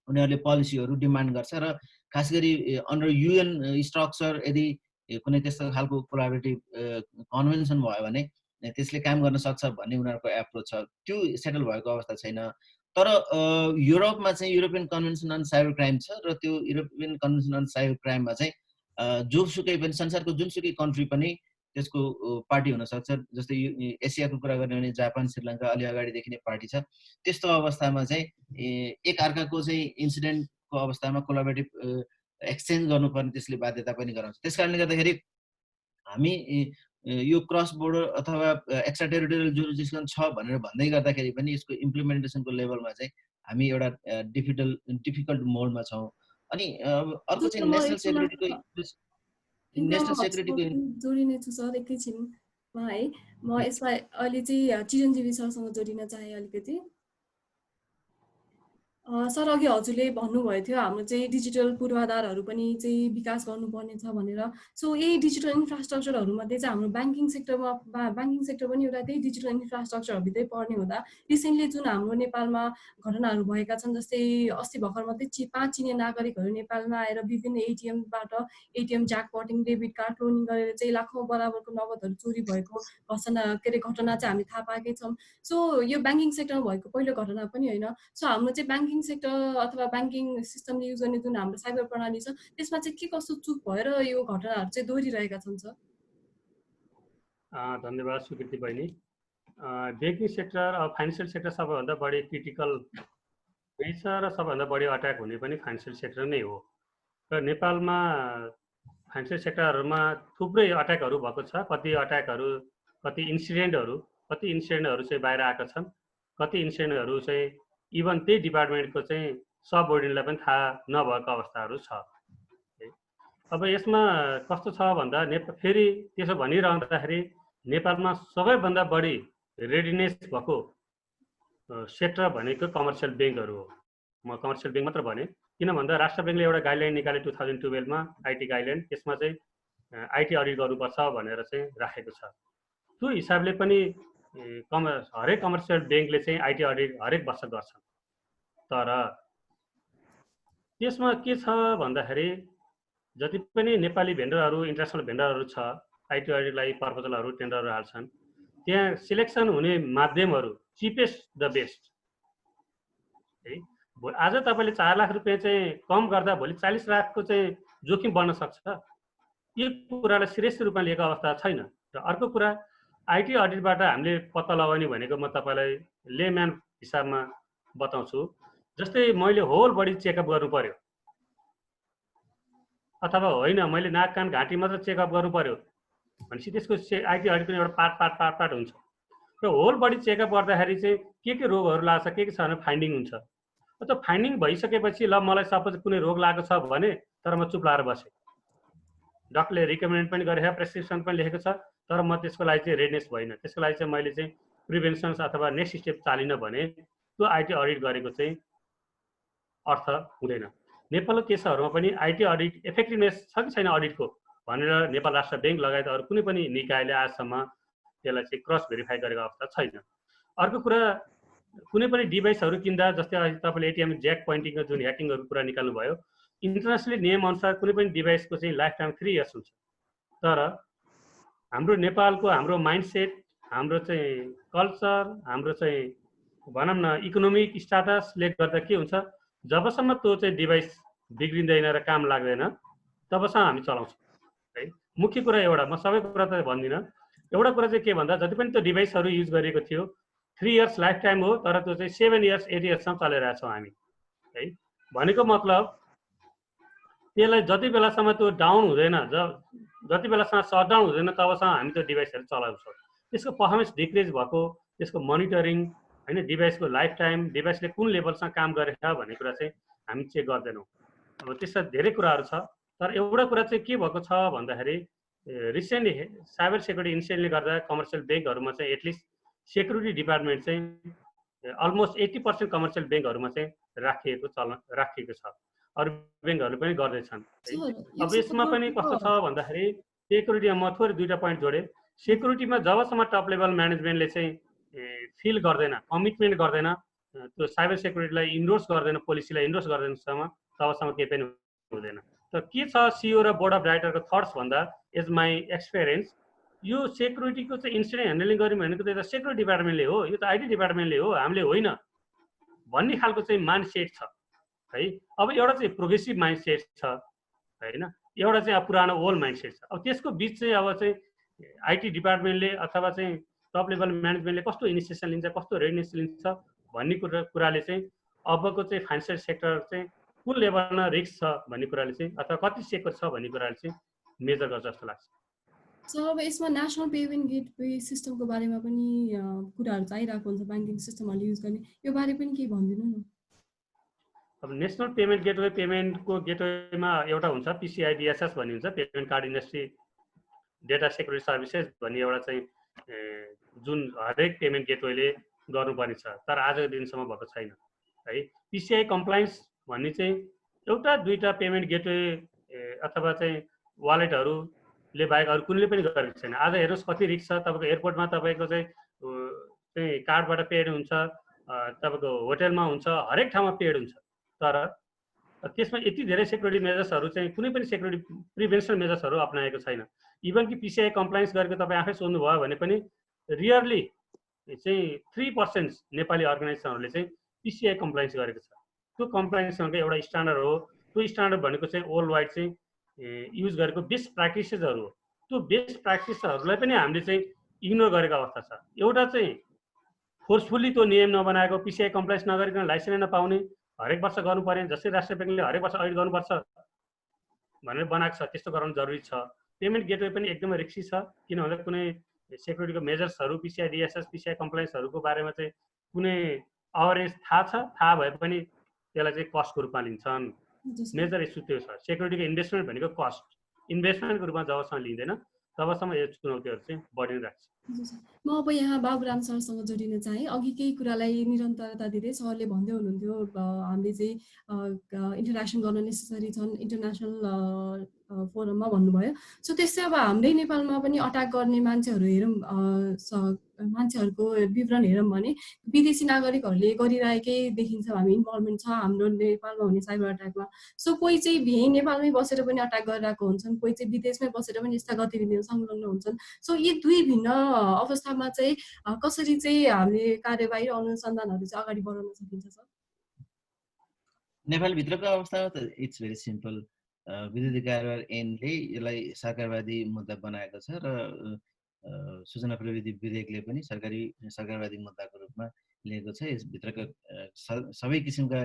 उनीहरूले पोलिसीहरू डिमान्ड गर्छ र खास गरी अन्डर युएन स्ट्रक्चर यदि कुनै त्यस्तो खालको कोलाबोरेटिभ कन्भेन्सन भयो भने त्यसले काम गर्न सक्छ भन्ने उनीहरूको एप्रोच छ। त्यो सेटल भएको अवस्था छैन। तर युरोपमा चाहिँ European convention on cyber crime छ र त्यो युरोपियन कन्भेन्सन अन साइबर क्राइममा चाहिँ जोसुकै पनि संसारको जुनसुकै कन्ट्री पनि त्यसको पार्टी हुन सक्छ। जस्तै एसियाको कुरा गर्ने भने जापान, श्रीलङ्का अलि अगाडिदेखि नै पार्टी छ। त्यस्तो अवस्थामा चाहिँ एक अर्काको चाहिँ इन्सिडेन्टको अवस्थामा कोलाबोरेटिभ एक्सचेन्ज गर्नुपर्ने त्यसले बाध्यता पनि गराउँछ। त्यसकारणले गर्दाखेरि हामी यो क्रस बोर्डर अथवा एक्स्ट्रा टेरिटोरियल जुरिस्डिक्सन छ भनेर भन्दै गर्दाखेरि पनि यसको इम्प्लिमेन्टेसनको लेभलमा चाहिँ हामी एउटा डिफिकल्ट मोडमा छौँ। अनि अर्को चाहिँ नेसनल सेक्युरिटीको जोडिने छु सर एकैछिनमा है। म यसलाई अहिले चाहिँ चिरञ्जीवी सरसँग जोडिन चाहे अलिकति। सर अघि हजुरले भन्नुभएको थियो हाम्रो चाहिँ डिजिटल पूर्वाधारहरू पनि चाहिँ विकास गर्नुपर्ने छ भनेर। सो यही डिजिटल इन्फ्रास्ट्रक्चरहरूमध्ये चाहिँ हाम्रो ब्याङ्किङ सेक्टर पनि एउटा त्यही डिजिटल इन्फ्रास्ट्रक्चरभित्रै पर्ने हुँदा रिसेन्टली जुन हाम्रो नेपालमा घटनाहरू भएका छन्, जस्तै अस्ति भर्खर मात्रै 5 चिनिया नागरिकहरू नेपालमा आएर विभिन्न एटिएम ज्याकपटिङ, डेबिट कार्ड क्लोनिङ गरेर चाहिँ लाखौँ बराबरको नगदहरू चोरी भएको घटना चाहिँ हामी थाहा पाएकै छौँ। सो यो ब्याङ्किङ सेक्टरमा भएको पहिलो घटना पनि होइन। सो हाम्रो चाहिँ ब्याङ्किङ सेक्टर अथवा ब्याङ्किङ सिस्टमले युज गर्ने जुन हाम्रो साइबर प्रणाली छ त्यसमा चाहिँ के कस्तो चुक भएर यो घटनाहरू चाहिँ दोहोरिरहेका छन् सर? धन्यवाद सुकृति बहिनी। ब्याङ्किङ सेक्टर फाइनेन्सियल सेक्टर सबैभन्दा बढी क्रिटिकल छ र सबभन्दा बढी अट्याक हुने पनि फाइनेन्सियल सेक्टर नै हो र नेपालमा फाइनेन्सियल सेक्टरहरूमा थुप्रै अट्याकहरू भएको छ। कति अट्याकहरू, कति इन्सिडेन्टहरू चाहिँ बाहिर आएका छन्, कति इन्सिडेन्टहरू चाहिँ इभन त्यही डिपार्टमेन्टको चाहिँ सबअर्डिनेटलाई पनि थाहा नभएको अवस्थाहरू छ। अब यसमा कस्तो छ भन्दा फेरि त्यसो भनिरहँदाखेरि नेपालमा सबैभन्दा बढी रेडिनेस भएको सेक्टर भनेको कमर्सियल ब्याङ्कहरू हो। म कमर्सियल ब्याङ्क मात्र भने, किन भन्दा राष्ट्र ब्याङ्कले एउटा गाइडलाइन निकाले 2012 मा आइटी गाइडलाइन, त्यसमा चाहिँ आइटी अडिट गर्नुपर्छ भनेर चाहिँ राखेको छ। त्यो हिसाबले पनि हरेक कमर्सियल ब्याङ्कले चाहिँ आइटी अडिट हरेक वर्ष गर्छन्। तर त्यसमा के छ भन्दाखेरि जति पनि नेपाली भेन्डरहरू, इन्टरनेसनल भेन्डरहरू छ, आइटी अडिटलाई प्रपोजलहरू, टेन्डरहरू हाल्छन्, त्यहाँ सिलेक्सन हुने माध्यमहरू चिपेस्ट द बेस्ट है। आज तपाईँले 4 लाख रुपियाँ चाहिँ कम गर्दा भोलि 40 लाखको चाहिँ जोखिम बढ्न सक्छ। यो कुरालाई सिरियस रूपमा लिएको अवस्था छैन। र अर्को कुरा, आइटी अडिटबाट हामीले पत्ता लगाउने भनेको म तपाईँलाई लेम्यान हिसाबमा बताउँछु। जस्तै मैले होल बडी चेकअप गर्नु पर्यो, अथवा होइन मैले नाक कान घाँटी मात्र चेकअप गर्नु पर्यो भनेपछि त्यसको आइटी अडिट पनि एउटा पार्ट हुन्छ। र होल बडी चेकअप गर्दाखेरि चाहिँ के रोगहरू लाग्छ, के छ भने फाइन्डिङ हुन्छ। त्यो फाइन्डिङ भइसकेपछि ल मलाई सपोज कुनै रोग लागेको छ भने, तर म चुप लाएर बसेँ, डक्टरले रिकमेन्ड पनि गरेको, प्रेस्क्रिप्सन पनि लेखेको छ, तर म त्यसको लागि चाहिँ रेडनेस भएन, त्यसको लागि चाहिँ मैले चाहिँ प्रिभेन्सन अथवा नेक्स्ट स्टेप चालिनँ भने त्यो आइटी अडिट गरेको चाहिँ अर्थ हुँदैन। नेपालको केसहरूमा पनि आइटी अडिट इफेक्टिभनेस छ कि छैन अडिटको भनेर नेपाल राष्ट्र ब्याङ्क लगायत अरू कुनै पनि निकायले आजसम्म त्यसलाई चाहिँ क्रस भेरिफाई गरेको अवस्था छैन। अर्को कुरा, कुनै पनि डिभाइसहरू किन्दा, जस्तै तपाईँले एटिएम ज्याक पोइन्टिङको जुन ह्याकिङहरू कुरा निकाल्नु भयो, इन्टरनेसनली नियम अनुसार कुनै पनि डिभाइसको चाहिँ लाइफ टाइम 3 इयर्स हुन्छ। तर हाम्रो नेपालको हाम्रो माइन्डसेट, हाम्रो चाहिँ कल्चर, हाम्रो चाहिँ भनौँ न इकोनोमिक स्टाटसले गर्दा के हुन्छ, जबसम्म त्यो चाहिँ डिभाइस बिग्रिँदैन र काम लाग्दैन तबसम्म हामी चलाउँछौँ है। मुख्य कुरा एउटा, म सबै कुरा त भन्दिनँ, एउटा कुरा चाहिँ के भन्दा जति पनि त्यो डिभाइसहरू युज गरिएको थियो 3 इयर्स लाइफ टाइम हो, तर त्यो चाहिँ 7 इयर्स 8 इयर्ससम्म चलाइरहेछौँ हामी है। भनेको मतलब त्यसलाई जति बेलासम्म त्यो डाउन हुँदैन, जति बेलासम्म सटडाउन हुँदैन तबसम्म हामी त्यो डिभाइसहरू चलाउँछौँ। त्यसको पर्फर्मेन्स डिक्रिज भएको, त्यसको मोनिटरिङ होइन, डिभाइसको लाइफ टाइम, डिभाइसले कुन लेभलसँग काम गरेछ भन्ने कुरा चाहिँ हामी चेक गर्दैनौँ। अब त्यस्ता धेरै कुराहरू छ। तर एउटा कुरा चाहिँ के भएको छ भन्दाखेरि रिसेन्टली साइबर सेक्युरिटी इन्सिडेन्टले गर्दा कमर्सियल ब्याङ्कहरूमा चाहिँ एटलिस्ट सेक्युरिटी डिपार्टमेन्ट चाहिँ अलमोस्ट 80% कमर्सियल ब्याङ्कहरूमा चाहिँ राखिएको छ। अरू ब्याङ्कहरूले पनि गर्दैछन्। अब यसमा पनि कस्तो छ भन्दाखेरि सेक्युरिटीमा म थोरै 2टा पोइन्ट जोडेँ। सेक्युरिटीमा जबसम्म टप लेभल म्यानेजमेन्टले चाहिँ फिल गर्दैन, कमिटमेन्ट गर्दैन, त्यो साइबर सेक्युरिटीलाई इन्डोर्स गर्दैन, पोलिसीलाई इन्डोर्स गर्दैनसम्म तबसम्म केही पनि हुँदैन। तर के छ, सिओ र बोर्ड अफ डाइरेक्टरको थट्स भन्दा एज माई एक्सपिरियन्स, यो सेक्युरिटीको चाहिँ इन्सिडेन्ट ह्यान्डलिङ गर्यो भनेको त सेक्युरिटी डिपार्टमेन्टले हो, यो त आइटी डिपार्टमेन्टले हो, हामीले होइन भन्ने खालको चाहिँ माइन्डसेट छ है। अब एउटा चाहिँ प्रोग्रेसिभ माइन्डसेट छ होइन, एउटा चाहिँ अब पुरानो ओल्ड माइन्डसेट छ। अब त्यसको बिच चाहिँ अब चाहिँ आइटी डिपार्टमेन्टले अथवा चाहिँ टप लेभल म्यानेजमेन्टले कस्तो इनिसिएसन लिन्छ, कस्तो रेडनेस लिन्छ भन्ने कुराले चाहिँ अबको चाहिँ फाइनेन्सियल सेक्टर चाहिँ कुन लेभलमा रिस्क छ भन्ने कुराले चाहिँ, अथवा कति सेक्युर छ भन्ने कुराले चाहिँ मेजर गर्छ जस्तो लाग्छ। सर अब यसमा नेसनल पेमेन्ट गेटवे सिस्टमको बारेमा पनि कुराहरू चाहिरहेको हुन्छ, ब्याङ्किङ सिस्टमहरू युज गर्ने, यो बारे पनि केही भनिदिनु न। अब नेसनल पेमेन्ट गेटवे, पेमेन्टको गेटवेमा एउटा हुन्छ PCI-DSS भन्ने हुन्छ, payment card industry data security services भन्ने एउटा चाहिँ जुन हरेक पेमेन्ट गेटवेले गर्नुपर्ने छ, तर आजको दिनसम्म भएको छैन है। PCI कम्प्लायन्स भन्ने चाहिँ एउटा 2टा पेमेन्ट गेटवे अथवा चाहिँ वालेटहरूले बाहेक अरू कुनैले पनि गरेको छैन। आज हेर्नुहोस् कति रिस्क छ, तपाईँको एयरपोर्टमा तपाईँको चाहिँ कार्डबाट पेड हुन्छ, तपाईँको होटेलमा हुन्छ, हरेक ठाउँमा पेड हुन्छ। तर त्यसमा यति धेरै सेक्युरिटी मेजर्सहरू चाहिँ कुनै पनि सेक्युरिटी प्रिभेन्सन मेजर्सहरू अप्नाएको छैन। इभन कि PCI कम्प्लायन्स गरेको तपाईँ आफै सोध्नुभयो भने पनि रियरली चाहिँ 3% नेपाली अर्गनाइजेसनहरूले चाहिँ PCI कम्प्लायन्स गरेको छ। त्यो कम्प्लायन्सको एउटा स्ट्यान्डर्ड हो। त्यो स्ट्यान्डर्ड भनेको चाहिँ वर्ल्ड वाइड चाहिँ युज गरेको बेस्ट प्र्याक्टिसेसहरू हो। त्यो बेस्ट प्र्याक्टिसहरूलाई पनि हामीले चाहिँ इग्नोर गरेको अवस्था छ। एउटा चाहिँ फोर्सफुल्ली त्यो नियम नबनाएको, PCI कम्प्लायन्स नगरिकन लाइसेन्स नपाउने, हरेक वर्ष गर्नु पर्ने, जस्तै राष्ट्रिय ब्याङ्कले हरेक वर्ष अडिट गर्नुपर्छ भनेर बनाएको छ, त्यस्तो गराउनु जरुरी छ। पेमेन्ट गेटवे पनि एकदमै रिस्की छ, किनभने कुनै सेक्युरिटीको मेजर्सहरू, पिसिआई डिएसएस, पिसिआई कम्प्लायन्सहरूको बारेमा चाहिँ कुनै अवेरेज थाहा छ, थाहा भए पनि त्यसलाई चाहिँ कस्टको रूपमा लिन्छन्। मेजर इस्यु त्यो छ। सेक्युरिटीको इन्भेस्टमेन्ट भनेको कस्ट, इन्भेस्टमेन्टको रूपमा जबसम्म लिँदैन तबसम्म यो चुनौतीहरू चाहिँ बढी नै राख्छ। म अब यहाँ बाबुराम सरसँग जोडिन चाहे। अघि केही कुरालाई निरन्तरता दिँदै सरले भन्दै हुनुहुन्थ्यो हामीले चाहिँ इन्टरेक्सन गर्न नेसेसरी छन् इन्टरनेसनल फोरममा भन्नुभयो। सो त्यस्तै अब हाम्रै नेपालमा पनि अट्याक गर्ने मान्छेहरू हेरौँ, मान्छेहरूको विवरण हेरौँ भने विदेशी नागरिकहरूले गरिरहेकै देखिन्छ। हामी इन्भल्भमेन्ट छ हाम्रो नेपालमा हुने साइबर अट्याकमा। सो कोही चाहिँ यहीँ नेपालमै बसेर पनि अट्याक गरिरहेको हुन्छन्, कोही चाहिँ विदेशमै बसेर पनि यस्ता गतिविधिमा संलग्न हुन्छन्। सो यी दुई भिन्न अवस्थामा चाहिँ कसरी चाहिँ हामीले कार्यवाही र अनुसन्धानहरू चाहिँ अगाडि बढाउन सकिन्छ सर? नेपालभित्रको अवस्थामा त इट्स भेरी सिम्पल। विद्युतीय कारोबार ऐनले यसलाई सरकारवादी मुद्दा बनाएको छ र सूचना प्रविधि विधेयकले पनि सरकारवादी मुद्दाको रूपमा लिएको छ। यसभित्रका सबै किसिमका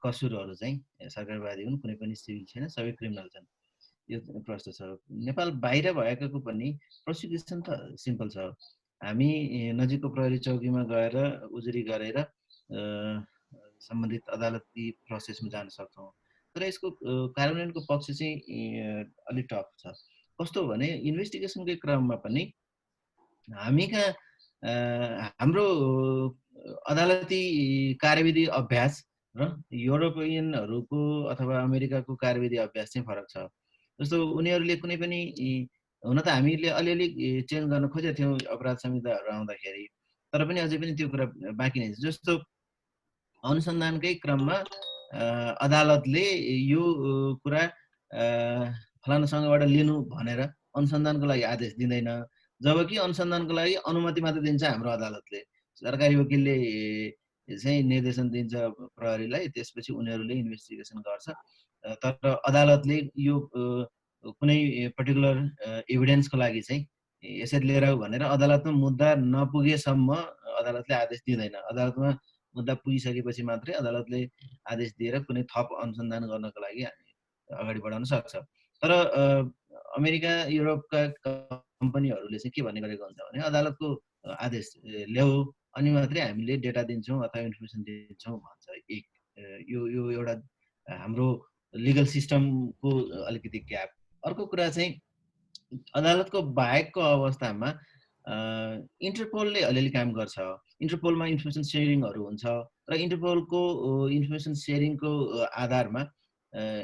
कसुरहरू चाहिँ सरकारवादी हुन्, कुनै पनि सिभिल छैन, सबै क्रिमिनल छन्। यो प्रश्न छ। नेपाल बाहिर भएकाको पनि प्रोसिक्युसन त सिम्पल छ। हामी नजिकको प्रहरी चौकीमा गएर उजुरी गरेर सम्बन्धित अदालती प्रोसेसमा जान सक्छौँ। तर यसको कार्यान्वयनको पक्ष चाहिँ अलिक टफ छ। कस्तो भने इन्भेस्टिगेसनकै क्रममा पनि हामी कहाँ हाम्रो अदालती कार्यविधि अभ्यास र युरोपियनहरूको अथवा अमेरिकाको कार्यविधि अभ्यास चाहिँ फरक छ। जस्तो उनीहरूले कुनै पनि, हुन त हामीले अलिअलि चेन्ज गर्न खोजेको थियौँ अपराध संहिताहरू आउँदाखेरि, तर पनि अझै पनि त्यो कुरा बाँकी नै छ। जस्तो अनुसन्धानकै क्रममा अदालतले यो कुरा फलानासँगबाट लिनु भनेर अनुसन्धानको लागि आदेश दिँदैन, जबकि अनुसन्धानको लागि अनुमति मात्र दिन्छ हाम्रो अदालतले। सरकारी वकिलले चाहिँ निर्देशन दिन्छ प्रहरीलाई, त्यसपछि उनीहरूले इन्भेस्टिगेसन गर्छ। तर अदालतले यो कुनै पर्टिकुलर एभिडेन्सको लागि चाहिँ यसरी लिएर आऊ भनेर अदालतमा मुद्दा नपुगेसम्म अदालतले आदेश दिँदैन। अदालतमा मुद्दा पुगिसकेपछि मात्रै अदालतले आदेश दिएर कुनै थप अनुसन्धान गर्नको लागि अगाडि बढाउन सक्छ। तर अमेरिका युरोपका कम्पनीहरूले चाहिँ के भन्ने गरेको हुन्छ भने अदालतको आदेश ल्याऊ अनि मात्रै हामीले डेटा दिन्छौँ अथवा इन्फर्मेसन दिन्छौँ भन्छ। यो एउटा हाम्रो लिगल सिस्टमको अलिकति ग्याप। अर्को कुरा चाहिँ अदालतको बाहेकको अवस्थामा इन्टरपोलले अलिअलि काम गर्छ। इन्टरपोलमा इन्फर्मेसन सेयरिङहरू हुन्छ र इन्टरपोलको इन्फर्मेसन सेयरिङको आधारमा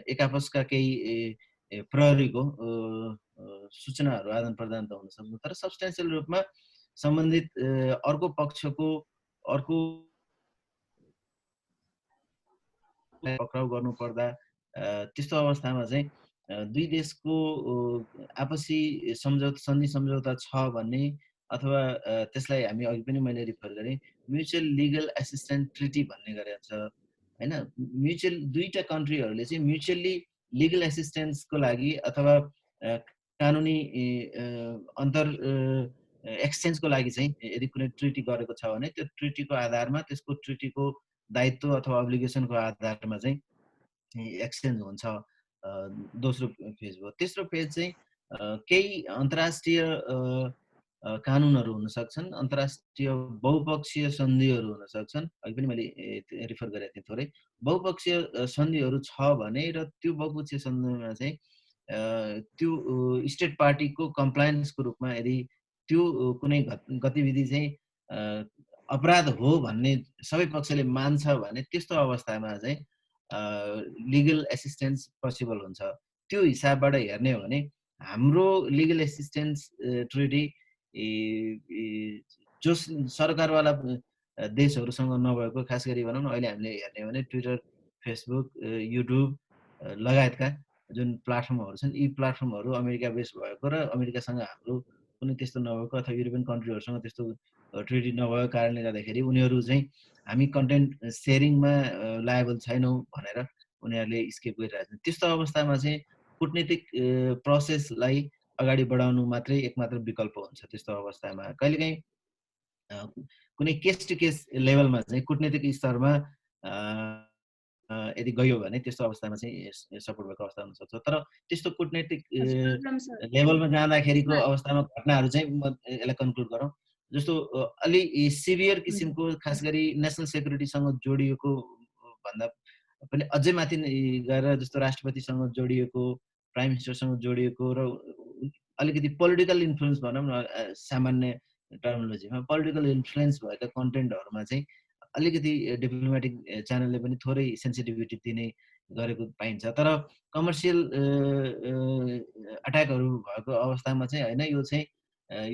एक आपसका केही प्रहरीको सूचनाहरू आदान प्रदान त हुन सक्छ, तर सब्सटेन्सियल रूपमा सम्बन्धित अर्को पक्षको अर्को पक्राउ गर्नुपर्दा त्यस्तो अवस्थामा चाहिँ दुई देशको आपसी सन्धि सम्झौता छ भन्ने अथवा त्यसलाई हामी अघि पनि मैले रिफर गरेँ म्युचुअल लिगल एसिस्टेन्स ट्रिटी भन्ने गरेको छ हैन। म्युचुअल दुईटा कन्ट्रीहरूले चाहिँ म्युचुअली लिगल एसिस्टेन्सको लागि अथवा कानुनी अन्तर एक्सचेन्जको लागि चाहिँ यदि कुनै ट्रिटी गरेको छ भने त्यो ट्रिटीको आधारमा त्यसको ट्रिटीको दायित्व अथवा अब्लिगेसनको आधारमा चाहिँ एक्सचेन्ज हुन्छ। दोस्रो फेज भयो। तेस्रो फेज चाहिँ केही अन्तर्राष्ट्रिय कानुनहरू हुन सक्छन्, अन्तर्राष्ट्रिय बहुपक्षीय सन्धिहरू हुन सक्छन्। अघि पनि मैले रिफर गरेको थिएँ थोरै। बहुपक्षीय सन्धिहरू छ भने र त्यो बहुपक्षीय सन्धिमा चाहिँ त्यो स्टेट पार्टीको कम्प्लायन्सको रूपमा यदि त्यो कुनै गतिविधि चाहिँ अपराध हो भन्ने सबै पक्षले मान्छ भने त्यस्तो अवस्थामा चाहिँ लिगल एसिस्टेन्स पोसिबल हुन्छ। त्यो हिसाबबाट हेर्ने हो भने हाम्रो लिगल एसिस्टेन्स ट्रिटी जो सरकारवाला देशहरूसँग नभएको, खास गरी भनौँ न अहिले हामीले हेर्ने हो भने ट्विटर, फेसबुक, युट्युब लगायतका जुन प्लाटफर्महरू छन् यी प्लाटफर्महरू अमेरिका बेस भएको र अमेरिकासँग हाम्रो कुनै त्यस्तो नभएको अथवा युरोपियन कन्ट्रीहरूसँग त्यस्तो ट्रिटी नभएको कारणले गर्दाखेरि उनीहरू चाहिँ हामी कन्टेन्ट सेयरिङमा लायबल छैनौँ भनेर उनीहरूले स्केप गरिरहेछन्। त्यस्तो अवस्थामा चाहिँ कूटनीतिक प्रोसेसलाई अगाडि बढाउनु मात्रै एकमात्र विकल्प हुन्छ। त्यस्तो अवस्थामा कहिलेकाहीँ कुनै केस टु केस लेभलमा चाहिँ कूटनीतिक स्तरमा यदि गयो भने त्यस्तो अवस्थामा चाहिँ सपोर्ट भएको अवस्था हुनसक्छ। तर त्यस्तो कुटनैतिक लेभलमा जाँदाखेरिको अवस्थामा घटनाहरू चाहिँ म यसलाई कन्क्लुड गरौँ, जस्तो अलि सिभियर किसिमको खास गरी नेसनल सेक्युरिटीसँग जोडिएको भन्दा पनि अझै माथि गएर जस्तो राष्ट्रपतिसँग जोडिएको, प्राइम मिनिस्टरसँग जोडिएको र अलिकति पोलिटिकल इन्फ्लुएन्स भनौँ न सामान्य टर्मिनोलोजीमा पोलिटिकल इन्फ्लुएन्स भएका कन्टेन्टहरूमा चाहिँ अलिकति डिप्लोमेटिक च्यानलले पनि थोरै सेन्सिटिभिटी दिने गरेको पाइन्छ। तर कमर्सियल अट्याकहरू भएको अवस्थामा चाहिँ होइन, यो चाहिँ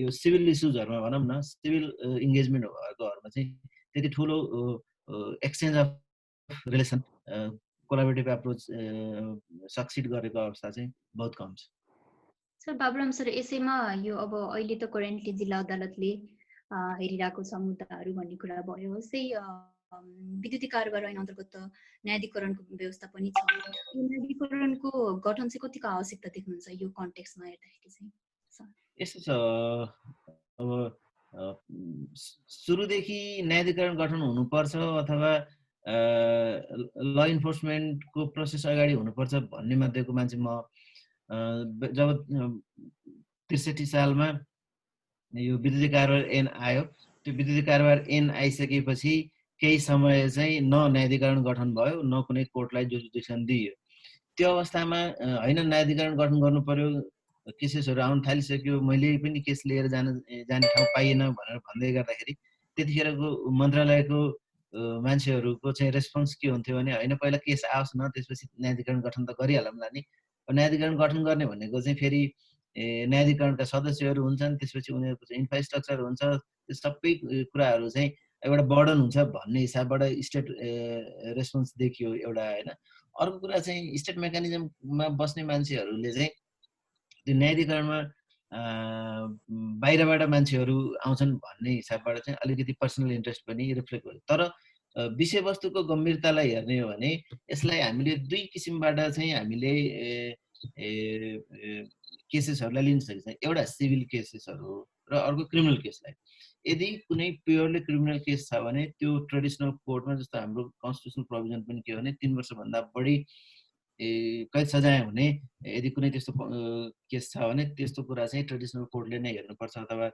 यो सिभिल इस्युजहरूमा भनौँ न सिभिल इङ्गेजमेन्ट भएकोहरूमा चाहिँ त्यति ठुलो exchange of relation collaborative approach succeed गरेको अवस्था चाहिँ बहुत कम छ। सर बाबुराम सर, यसैमा यो अब अहिले त करेन्टली जिल्ला अदालतले हेरिरहेको छ मुद्दाहरू भन्ने कुरा भयो। यसै विद्युतीय कारोबार ऐन अन्तर्गत त न्यायाधिकरणको व्यवस्था पनि छ। यो न्यायाधिकरणको गठन चाहिँ कतिको आवश्यकता देख्नुहुन्छ यो कन्टेक्स्टमा हेर्दाखेरि चाहिँ? यस्तो छ, अब सुरुदेखि न्यायाधिकरण गठन हुनुपर्छ अथवा ल इन्फोर्समेन्टको प्रोसेस अगाडि हुनुपर्छ भन्ने मध्येको मान्छे म। जब ६३ सालमा यो विद्युतीय कारोबार ऐन आयो, त्यो विद्युतीय कारोबार ऐन आइसकेपछि केही समय चाहिँ न न्यायाधिकरण गठन भयो, न कुनै कोर्टलाई जुरिडिक्सन दिइयो। त्यो अवस्थामा होइन न्यायाधिकरण गठन गर्नु पर्यो, केसेसहरू आउन थालिसक्यो, मैले पनि केस लिएर जाने ठाउँ पाइएन भनेर भन्दै गर्दाखेरि त्यतिखेरको मन्त्रालयको मान्छेहरूको चाहिँ रेस्पोन्स के हुन्थ्यो भने होइन पहिला केस आओस् न, त्यसपछि न्यायाधिकरण गठन त गरिहालौँला नि। न्यायाधिकरण गठन गर्ने भनेको चाहिँ फेरि न्यायाधिकरणका सदस्यहरू हुन्छन्, त्यसपछि उनीहरूको चाहिँ इन्फ्रास्ट्रक्चर हुन्छ, त्यो सबै कुराहरू चाहिँ एउटा बर्डन हुन्छ भन्ने हिसाबबाट स्टेट रेस्पोन्स देखियो एउटा होइन। अर्को कुरा चाहिँ स्टेट मेकानिजममा बस्ने मान्छेहरूले चाहिँ त्यो न्यायाधिकरणमा बाहिरबाट मान्छेहरू आउँछन् भन्ने हिसाबबाट चाहिँ अलिकति पर्सनल इन्ट्रेस्ट पनि रिफ्लेक्ट भयो। तर विषयवस्तुको गम्भीरतालाई हेर्ने हो भने यसलाई हामीले दुई किसिमबाट चाहिँ हामीले केसेसहरूलाई लिन सकिन्छ। एउटा सिभिल केसेसहरू र अर्को क्रिमिनल केसलाई। यदि कुनै प्योरली क्रिमिनल केस छ भने त्यो ट्रेडिसनल कोर्टमा, जस्तो हाम्रो कन्स्टिट्युसनल प्रोभिजन पनि के हो भने 3 वर्षभन्दा बढी कैद सजाय हुने यदि कुनै त्यस्तो केस छ भने त्यस्तो कुरा चाहिँ ट्रेडिसनल कोर्टले नै हेर्नुपर्छ अथवा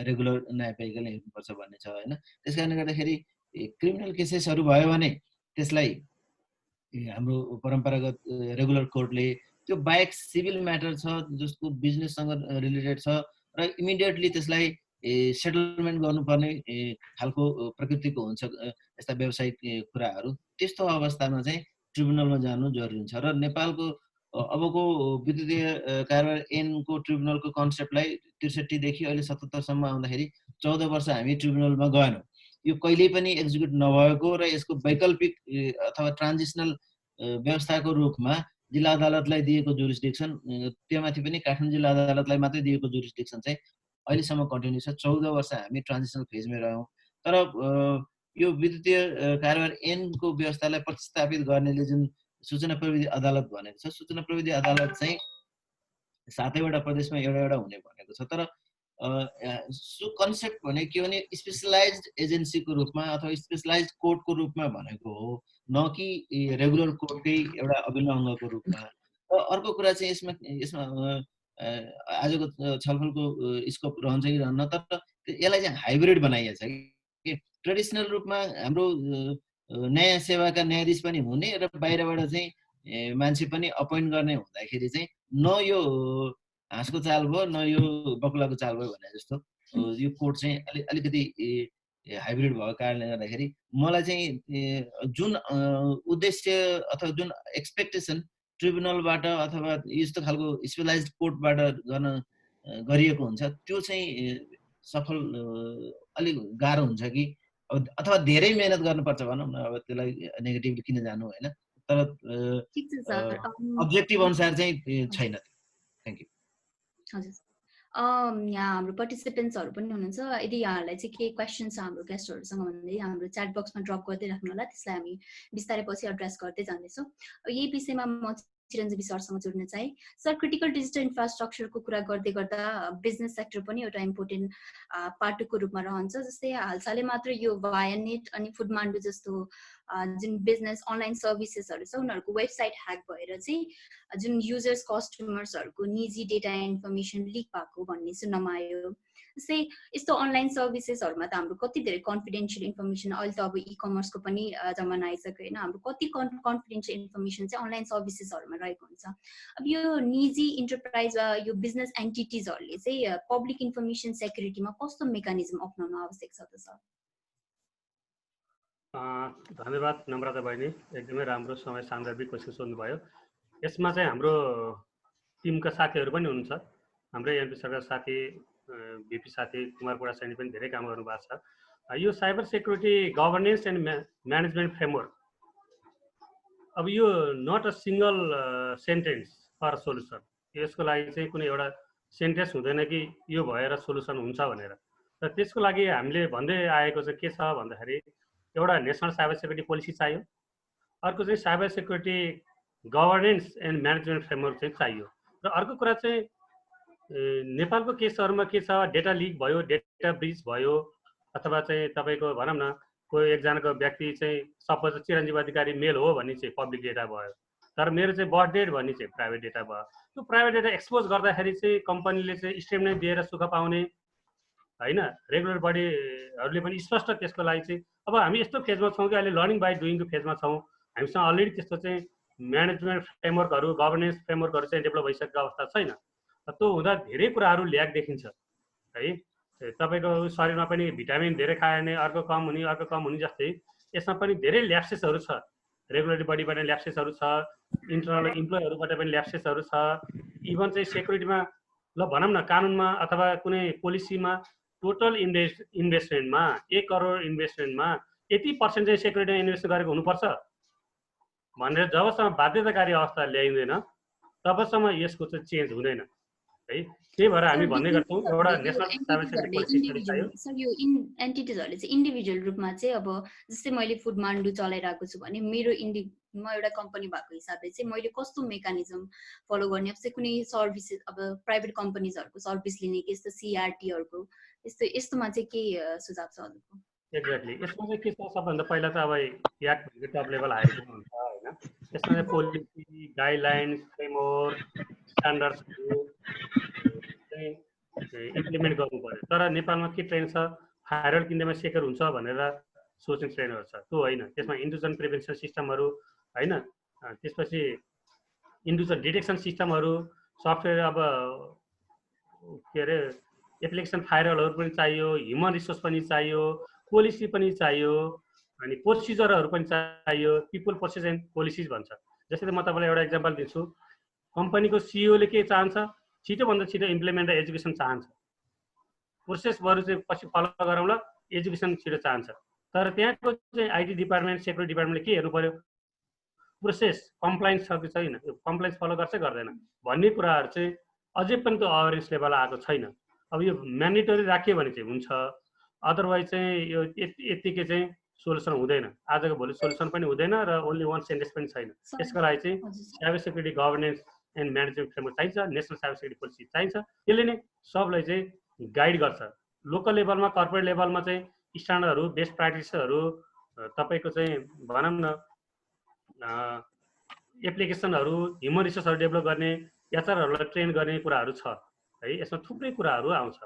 रेगुलर न्यायपालिकाले हेर्नुपर्छ भन्ने छ होइन। त्यस कारणले गर्दाखेरि क्रिमिनल केसेसहरू भयो भने त्यसलाई हाम्रो परम्परागत रेगुलर कोर्टले, त्यो बाहेक सिभिल म्याटर छ जसको बिजनेससँग रिलेटेड छ र इमिडिएटली त्यसलाई सेटलमेन्ट गर्नुपर्ने खालको प्रकृतिको हुन्छ यस्ता व्यावसायिक कुराहरू, त्यस्तो अवस्थामा चाहिँ ट्रिब्युनलमा जानु जरुरी हुन्छ। र नेपालको अबको विद्युतीय कारोबार ऐनको ट्रिब्युनलको कन्सेप्टलाई ६३ देखि अहिले ७७ सम्म आउँदाखेरि 14 वर्ष हामी ट्रिब्युनलमा गएनौँ। यो कहिल्यै पनि एक्जिक्युट नभएको र यसको वैकल्पिक अथवा ट्रान्जिसनल व्यवस्थाको रूपमा जिल्ला अदालतलाई दिएको जुरिस्डिक्सन, त्योमाथि पनि काठमाडौँ जिल्ला अदालतलाई मात्रै दिएको जुरिस्डिक्सन चाहिँ अहिलेसम्म कन्टिन्यू छ। 14 वर्ष हामी ट्रान्जिसनल फेजमा रह्यौँ। तर यो विद्युतीय कारोबार ऐनको व्यवस्थालाई प्रतिस्थापित गर्नेले जुन सूचना प्रविधि अदालत भनेको छ, सूचना प्रविधि अदालत चाहिँ 7वटा प्रदेशमा एउटा हुने भनेको छ। तर कन्सेप्ट भने के भने स्पेसलाइज्ड एजेन्सीको रूपमा अथवा स्पेसलाइज्ड कोर्टको रूपमा भनेको हो, न कि रेगुलर कोर्टकै एउटा अभिन्न अङ्गको रूपमा। र अर्को कुरा चाहिँ यसमा आजको छलफलको स्कोप रहन्छ कि रहन्न, तर यसलाई चाहिँ हाइब्रिड बनाइएको छ कि ट्रेडिसनल रूपमा हाम्रो न्याय सेवाका न्यायाधीश पनि हुने र बाहिरबाट चाहिँ मान्छे पनि अपोइन्ट गर्ने हुँदाखेरि चाहिँ न यो हाँसको चाल भयो न यो बकुलाको चाल भयो भने जस्तो यो कोर्ट चाहिँ अलिकति हाइब्रिड भएको कारणले गर्दाखेरि मलाई चाहिँ जुन उद्देश्य अथवा जुन एक्सपेक्टेसन ट्रिब्युनलबाट अथवा यस्तो खालको स्पेसलाइज्ड कोर्टबाट गरिएको हुन्छ त्यो चाहिँ सफल अलिक गाह्रो हुन्छ कि अथवा धेरै मेहनत गर्नुपर्छ भनौँ न। अब त्यसलाई नेगेटिभली किन जानु होइन, तर अब्जेक्टिभ अनुसार चाहिँ छैन। Thank you. हजुर, यहाँ हाम्रो पार्टिसिपेन्ट्सहरू पनि हुनुहुन्छ। यदि यहाँहरूलाई चाहिँ के क्वेसन छ हाम्रो गेस्टहरूसँग भन्दै हाम्रो च्याट बक्समा ड्रप गर्दै राख्नु होला, त्यसलाई हामी बिस्तारै पछि एड्रेस गर्दै जाँदैछौँ। यही विषयमा म चिरञ्जीवी सरसँग जोड्न चाहे। सर, क्रिटिकल डिजिटल इन्फ्रास्ट्रक्चरको कुरा गर्दै गर्दा बिजनेस सेक्टर पनि एउटा इम्पोर्टेन्ट पार्टको रूपमा रहन्छ। जस्तै हालसालै मात्र यो वायानेट अनि फुडमान्डु जस्तो जुन बिजनेस अनलाइन सर्भिसेसहरू छ उनीहरूको वेबसाइट ह्याक भएर चाहिँ जुन युजर्स कस्टमर्सहरूको निजी डेटा इन्फर्मेसन लिक भएको भन्ने सुन्नमा आयो। जस्तै यस्तो अनलाइन सर्भिसेसहरूमा त हाम्रो कति धेरै कन्फिडेन्सियल इन्फर्मेसन, अहिले त अब इ कमर्सको पनि जमाना आइसक्यो होइन, हाम्रो कति कन्फिडेन्सियल इन्फर्मेसन चाहिँ अनलाइन सर्भिसेसहरूमा रहेको हुन्छ। अब यो निजी इन्टरप्राइज वा यो बिजनेस एन्टिटिजहरूले चाहिँ पब्लिक इन्फर्मेसन सेक्युरिटीमा कस्तो मेकानिजम अप्नाउन आवश्यक छ त सर? धन्यवाद नम्रता बहिनी, एकदमै राम्रो समय सान्दर्भिक क्वेसन सोध्नुभयो। यसमा चाहिँ हाम्रो टिमका साथीहरू पनि हुनुहुन्छ, हाम्रै एमपी सरकार साथी, भिपी साथी कुमार कोडा सैनी पनि धेरै काम गर्नुभएको छ। यो cyber security governance and management framework, अब यो not a single sentence for solution. यसको लागि चाहिँ कुनै एउटा सेन्टेन्स हुँदैन कि यो भएर सोल्युसन हुन्छ भनेर। र त्यसको लागि हामीले भन्दै आएको चाहिँ के छ भन्दाखेरि एउटा नेसनल साइबर सेक्युरिटी पोलिसी चाहियो, अर्को चाहिँ cyber security governance and management framework चाहिँ चाहियो। र अर्को कुरा चाहिँ नेपालको केसहरूमा के छ, डेटा लिक भयो, डेटा ब्रिच भयो, अथवा चाहिँ तपाईँको भनौँ न कोही एकजनाको व्यक्ति चाहिँ सपोज चिरञ्जीवी अधिकारी मेल हो भन्ने चाहिँ पब्लिक डेटा भयो, तर मेरो चाहिँ बर्थ डेट भन्ने चाहिँ प्राइभेट डेटा भयो। त्यो प्राइभेट डेटा एक्सपोज गर्दाखेरि चाहिँ कम्पनीले चाहिँ स्टेप नै दिएर सुख पाउने होइन, रेगुलर बडीहरूले पनि स्पष्ट त्यसको लागि चाहिँ अब हामी यस्तो फेजमा छौँ कि अहिले लर्निङ बाई डुइङको फेजमा छौँ। हामीसँग अलरेडी त्यस्तो चाहिँ म्यानेजमेन्ट फ्रेमवर्कहरू, गभर्नेन्स फ्रेमवर्कहरू चाहिँ डेभलप भइसकेको अवस्था छैन। त्यो हुँदा धेरै कुराहरू ल्याक देखिन्छ है। तपाईँको शरीरमा पनि भिटामिन धेरै खायो भने अर्को कम हुने जस्तै यसमा पनि धेरै ल्याप्सेसहरू छ। रेगुलेटरी बडीबाट ल्याप्सेसहरू छ, इन्टरनल इम्प्लोयहरूबाट पनि ल्याप्सेसहरू छ। इभन चाहिँ सेक्युरिटीमा ल भनौँ न कानुनमा अथवा कुनै पोलिसीमा टोटल इन्भेस्टमेन्टमा 1 करोड इन्भेस्टमेन्टमा यति % चाहिँ सेक्युरिटीमा इन्भेस्ट गरेको हुनुपर्छ भनेर जबसम्म बाध्यताकारी अवस्था ल्याइँदैन तबसम्म यसको चाहिँ चेन्ज हुँदैन है। त्यही भएर हामी भन्ने गर्छौँ एउटा नेसनल साइबर सेक्युरिटी पोलिसी चाहियो। सर, यो एन्टिटिजहरूले चाहिँ इन्डिभिजुअल रूपमा चाहिँ अब जस्तै मैले फुडमान्डु चलाइरहेको छु भने मेरो म एउटा कम्पनी भएको हिसाबले चाहिँ मैले कस्तो मेकानिजम फलो गर्ने, अब चाहिँ कुनै सर्भिसेस अब प्राइभेट कम्पनीजहरूको सर्भिस लिने कि यस्तो सिआरटीहरूको यस्तोमा चाहिँ के सुझाव छ हजुरको? एक्ज्याक्टली, यसमा चाहिँ के छ, सबभन्दा पहिला त अब याक टप लेभल हायर हुन्छ होइन। यसमा चाहिँ पोलिसी, गाइडलाइन्स, फ्रेमवर्क, स्ट्यान्डर्ड्सहरू चाहिँ इम्प्लिमेन्ट गर्नु पर्यो। तर नेपालमा के ट्रेन्ड छ, फायरवल किन्दैमा सेक्योर हुन्छ भनेर सोच्ने ट्रेन्डहरू छ, त्यो होइन। त्यसमा इन्ट्रुजन प्रिभेन्सन सिस्टमहरू होइन, त्यसपछि इन्ट्रुजन डिटेक्सन सिस्टमहरू, सफ्टवेयर अब के अरे एप्लिकेसन फायरवलहरू पनि चाहियो, ह्युमन रिसोर्स पनि चाहियो, पोलिसी पनि चाहियो, अनि प्रोसिजरहरू पनि चाहियो। पिपुल प्रोसेस एन्ड पोलिसिज भन्छ। जस्तै म तपाईँलाई एउटा इक्जाम्पल दिन्छु, कम्पनीको सिइओले के चाहन्छ, छिटोभन्दा छिटो इम्प्लिमेन्ट र एजुकेसन चाहन्छ। प्रोसेसहरू चाहिँ पछि फलो गरौँला, एजुकेसन छिटो चाहन्छ। तर त्यहाँको चाहिँ आइटी डिपार्टमेन्ट, सेक्युरिटी डिपार्टमेन्टले के हेर्नु पर्यो, प्रोसेस कम्प्लाइन्स छ कि छैन, कम्प्लाइन्स फलो गर्छ गर्दैन भन्ने कुराहरू चाहिँ अझै पनि त्यो अवेरनेस लेभल आएको छैन। अब यो म्यान्डेटरी राख्यो भने चाहिँ हुन्छ, अदरवाइज चाहिँ यो यतिकै चाहिँ सोल्युसन हुँदैन। आजको भोलि सोल्युसन पनि हुँदैन र ओन्ली वान सेन्टेन्स पनि छैन। त्यसको लागि चाहिँ cyber security governance and management framework चाहिन्छ, नेसनल साइबर सेक्युरिटी पोलिसी चाहिन्छ। त्यसले नै सबलाई चाहिँ गाइड गर्छ। लोकल लेभलमा, कर्पोरेट लेभलमा चाहिँ स्ट्यान्डर्डहरू, बेस्ट प्र्याक्टिसहरू, तपाईँको चाहिँ भनौँ न एप्लिकेसनहरू, ह्युमन रिसोर्सहरू डेभलप गर्ने, एचआरहरूलाई ट्रेन गर्ने कुराहरू छ है। यसमा थुप्रै कुराहरू आउँछ।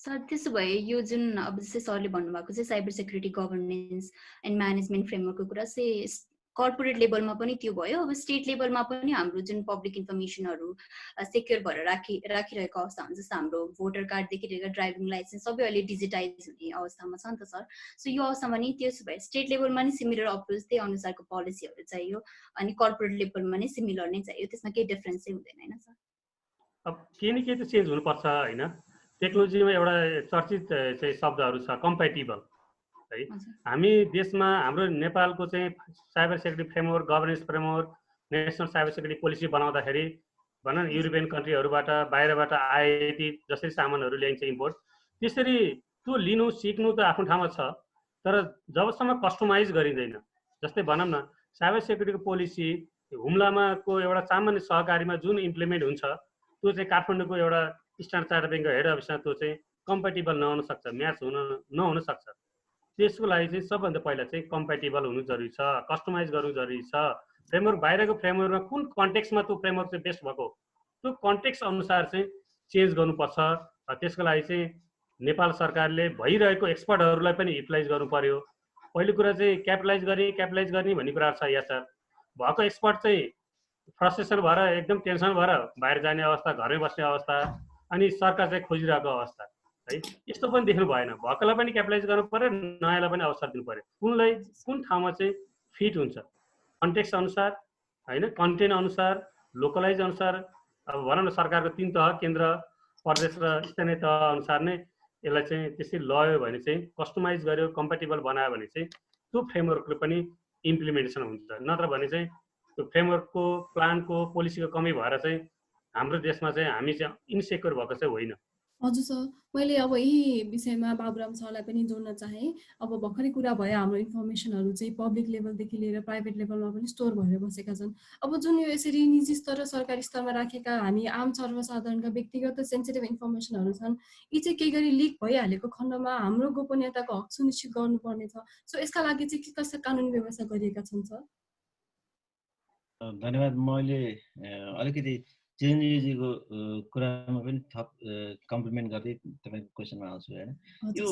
सर, त्यसो भए यो जुन अब जस्तै सरले भन्नुभएको चाहिँ cyber security governance and management फ्रेमवर्कको कुरा चाहिँ कर्पोरेट लेभलमा पनि त्यो भयो, अब स्टेट लेभलमा पनि हाम्रो जुन पब्लिक इन्फर्मेसनहरू सेक्योर भएर राखिरहेको अवस्था हुन्छ। जस्तो हाम्रो भोटर कार्डदेखि लिएर ड्राइभिङ लाइसेन्स सबै अहिले डिजिटाइज हुने अवस्थामा छ नि त सर। सो यो अवस्थामा नि त्यसो भए स्टेट लेभलमा नि सिमिलर अप्रोच, त्यही अनुसारको पोलिसीहरू चाहियो, अनि कर्पोरेट लेभलमा नि सिमिलर नै चाहियो, त्यसमा केही डिफरेन्स चाहिँ हुँदैन होइन सर? अब केही न केही त चेन्ज हुनुपर्छ होइन। टेक्नोलोजीमा एउटा चर्चित चाहिँ शब्दहरू छ कम्प्याटिबल है। हामी देशमा हाम्रो नेपालको चाहिँ cyber security framework, governance framework, national cyber security policy बनाउँदाखेरि भनौँ न युरोपियन कन्ट्रीहरूबाट बाहिरबाट आइआइटी जसरी सामानहरू ल्याइन्छ इम्पोर्ट, त्यसरी त्यो लिनु सिक्नु त आफ्नो ठाउँमा छ, तर जबसम्म कस्टमाइज गरिँदैन, जस्तै भनौँ न साइबर सेक्युरिटीको पोलिसी हुम्लामाको एउटा सामान्य सहकारीमा जुन इम्प्लिमेन्ट हुन्छ त्यो चाहिँ काठमाडौँको एउटा स्ट्यान्डर्ड चार्टर्ड ब्याङ्कको हेड अफिसमा त्यो चाहिँ कम्पेटिबल नहुन सक्छ, म्याच नहुन सक्छ। त्यसको लागि चाहिँ सबभन्दा पहिला चाहिँ कम्पेटिबल हुनु जरुरी छ, कस्टमाइज गर्नु जरुरी छ। फ्रेमवर्क बाहिरको फ्रेमवर्कमा कुन कन्टेक्स्टमा त्यो फ्रेमवर्क चाहिँ बेस्ट भएको त्यो कन्टेक्स्ट अनुसार चाहिँ चेन्ज गर्नुपर्छ। त्यसको लागि चाहिँ नेपाल सरकारले भइरहेको एक्सपर्टहरूलाई पनि युटिलाइज गर्नु पर्यो। पहिलो कुरा चाहिँ क्यापिटलाइज गर्ने भन्ने कुरा छ। यहाँ सर भएको एक्सपर्ट चाहिँ फ्रस्ट्रेसन भएर एकदम टेन्सन भएर बाहिर जाने अवस्था, घरमै बस्ने अवस्था, अनि सरकार चाहिँ खोजिरहेको अवस्था है, यस्तो पनि देख्नु भएन। भएकोलाई पनि क्यापिटलाइज गर्नु पर्यो, नयाँलाई पनि अवसर दिनु पर्यो। कुन ठाउँमा चाहिँ फिट हुन्छ कन्टेक्स्ट अनुसार होइन, कन्टेन्ट अनुसार, लोकलाइज अनुसार। अब भनौँ न सरकारको 3 तह केन्द्र, प्रदेश र स्थानीय तह अनुसार नै यसलाई चाहिँ त्यसरी लयो भने चाहिँ कस्टमाइज गर्यो, कम्पेटिबल बनायो भने चाहिँ त्यो फ्रेमवर्कले पनि इम्प्लिमेन्टेसन हुन्छ। नत्र भने चाहिँ त्यो फ्रेमवर्कको, प्लानको, पोलिसीको कमी भएर चाहिँ हाम्रो देशमा चाहिँ हामी चाहिँ इन्सेक्योर भएको चाहिँ होइन। हजुर सर, मैले अब यही विषयमा बाबुराम सरलाई पनि जोड्न चाहेँ। अब भर्खरै कुरा भयो, हाम्रो इन्फर्मेसनहरू चाहिँ पब्लिक लेभलदेखि लिएर प्राइभेट लेभलमा पनि स्टोर भएर बसेका छन्। अब जुन यो यसरी निजी स्तर र सरकारी स्तरमा राखेका हामी आम सर्वसाधारणका व्यक्तिगत सेन्सिटिभ इन्फर्मेसनहरू छन्, यी चाहिँ केही गरी लिक भइहालेको खण्डमा हाम्रो गोपनीयताको हक सुनिश्चित गर्नुपर्ने छ। सो यसका लागि चाहिँ के कस्ता कानुनी व्यवस्था गरिएका छन् सर? धन्यवाद। मैले अलिकति चिरञ्जीवीजीको कुरामा पनि थप कम्प्लिमेन्ट गर्दै तपाईँको क्वेसनमा आउँछु होइन। यो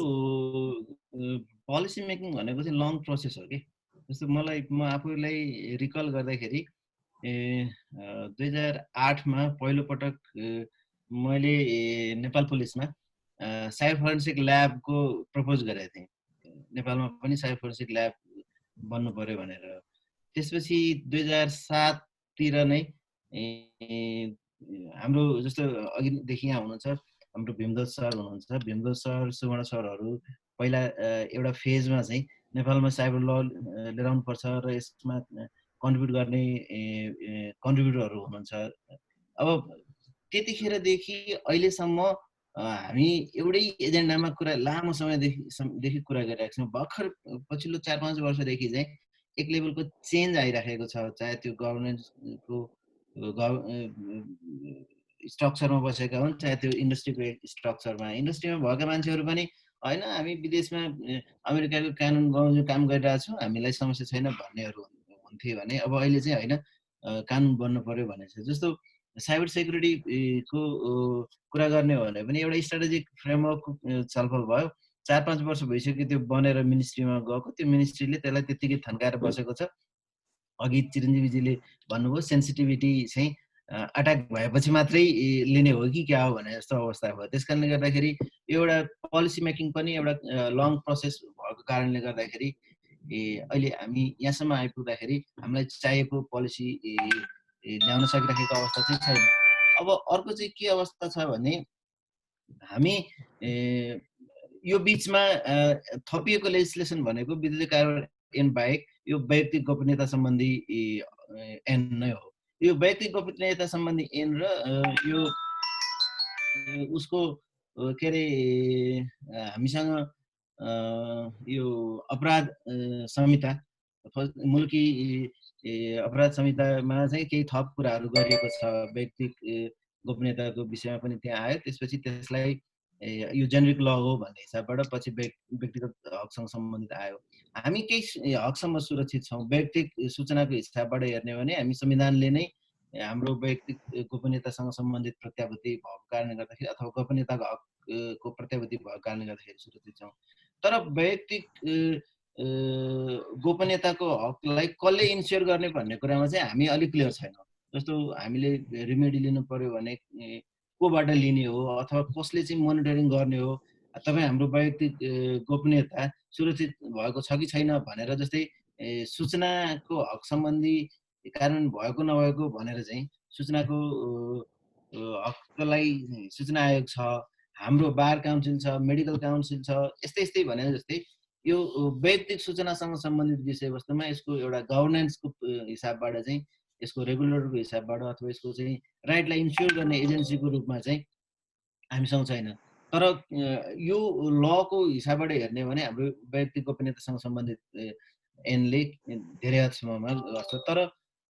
पोलिसी मेकिङ भनेको चाहिँ लङ प्रोसेस हो कि। जस्तो म आफूलाई रिकल गर्दाखेरि 2008मा पहिलोपटक मैले नेपाल पुलिसमा साइबर फोरेन्सिक ल्याबको प्रपोज गरेको थिएँ। नेपालमा पनि साइबर फोरेन्सिक ल्याब बन्नु पर्यो भनेर। त्यसपछि 2007तिर नै हाम्रो जस्तो अघिदेखि यहाँ हुनुहुन्छ हाम्रो भीमध्वज सर हुनुहुन्छ, भीमध्वज सर, सुवर्ण सरहरू पहिला एउटा फेजमा चाहिँ नेपालमा साइबर ल लिएर आउनुपर्छ र यसमा कन्ट्रिब्युट गर्ने कन्ट्रिब्युटरहरू हुनुहुन्छ। अब त्यतिखेरदेखि अहिलेसम्म हामी एउटै एजेन्डामा कुरा लामो समयदेखि कुरा गरिरहेको छौँ। भर्खर पछिल्लो 4-5 वर्षदेखि चाहिँ एक लेभलको चेन्ज आइराखेको छ, चाहे त्यो गभर्नेन्सको स्ट्रक्चरमा बसेका हुन्, चाहे त्यो इन्डस्ट्रीको स्ट्रक्चरमा। इन्डस्ट्रीमा भएका मान्छेहरू पनि होइन हामी विदेशमा अमेरिकाको कानुन बनाउने काम गरिरहेछौँ, हामीलाई समस्या छैन भन्नेहरू हुन्थे भने अब अहिले चाहिँ होइन कानुन बन्नु पर्यो भनेर छ। जस्तो साइबर सेक्युरिटीको कुरा गर्ने हो भने पनि एउटा स्ट्राटेजिक फ्रेमवर्क छलफल भयो। 4-5 वर्ष भइसक्यो त्यो बनेर मिनिस्ट्रीमा गएको। त्यो मिनिस्ट्रीले त्यसलाई त्यत्तिकै थन्काएर बसेको छ। अघि चिरञ्जीवीजीले भन्नुभयो सेन्सिटिभिटी चाहिँ अट्याक भएपछि मात्रै लिने हो कि क्या हो भने जस्तो अवस्था भयो। त्यस कारणले गर्दाखेरि एउटा पोलिसी मेकिङ पनि एउटा लङ प्रोसेस भएको कारणले गर्दाखेरि अहिले हामी यहाँसम्म आइपुग्दाखेरि हामीलाई चाहिएको पोलिसी ल्याउन सकिरहेको अवस्था चाहिँ छैन। अब अर्को चाहिँ के अवस्था छ भने हामी यो बिचमा थपिएको लेजिस्लेसन भनेको विद्युतीय कार्यान्वयन बाहेक यो वैयक्तिक गोपनीयता सम्बन्धी ऐन नै हो। यो वैयक्तिक गोपनीयता सम्बन्धी ऐन र यो उसको के अरे हामीसँग यो अपराध संहिता, मुलुकी अपराध संहितामा चाहिँ केही थप कुराहरू गरिएको छ। वैयक्तिक गोपनीयताको विषयमा पनि त्यहाँ आयो। त्यसपछि त्यसलाई यो जेनेरिक ल हो भन्ने हिसाबबाट पछि व्यक्तिगत हकसँग सम्बन्धित आयो। हामी केही हकसम्म सुरक्षित छौँ। वैयक्तिक सूचनाको हिसाबबाट हेर्ने हो भने हामी संविधानले नै हाम्रो वैयक्तिक गोपनीयतासँग सम्बन्धित प्रत्याभूति भएको कारणले गर्दाखेरि अथवा गोपनीयताको हकको प्रत्याभूति भएको कारणले गर्दाखेरि सुरक्षित छौँ। तर वैयक्तिक गोपनीयताको हकलाई कसले इन्स्योर गर्ने भन्ने कुरामा चाहिँ हामी अलिक क्लियर छैनौँ। जस्तो हामीले रिमेडी लिनु पर्यो भने कोबाट लिने हो अथवा कसले चाहिँ मोनिटरिङ गर्ने हो, तपाईँ हाम्रो वैयक्तिक गोपनीयता सुरक्षित भएको छ कि छैन भनेर, जस्तै सूचनाको हक सम्बन्धी कानुन भएको नभएको भनेर चाहिँ सूचनाको हकलाई सूचना आयोग छ, हाम्रो बार काउन्सिल छ, मेडिकल काउन्सिल छ, यस्तै भनेर जस्तै यो वैयक्तिक सूचनासँग सम्बन्धित विषयवस्तुमा यसको एउटा गभर्नेन्सको हिसाबबाट चाहिँ यसको रेगुलेटरको हिसाबबाट अथवा यसको चाहिँ राइटलाई इन्स्योर गर्ने एजेन्सीको रूपमा चाहिँ हामीसँग छैन। तर यो लको हिसाबबाट हेर्ने हो भने हाम्रो वैयक्तिक गोपनीयतासँग सम्बन्धित ऐनले धेरै हदसम्ममा गर्छ। तर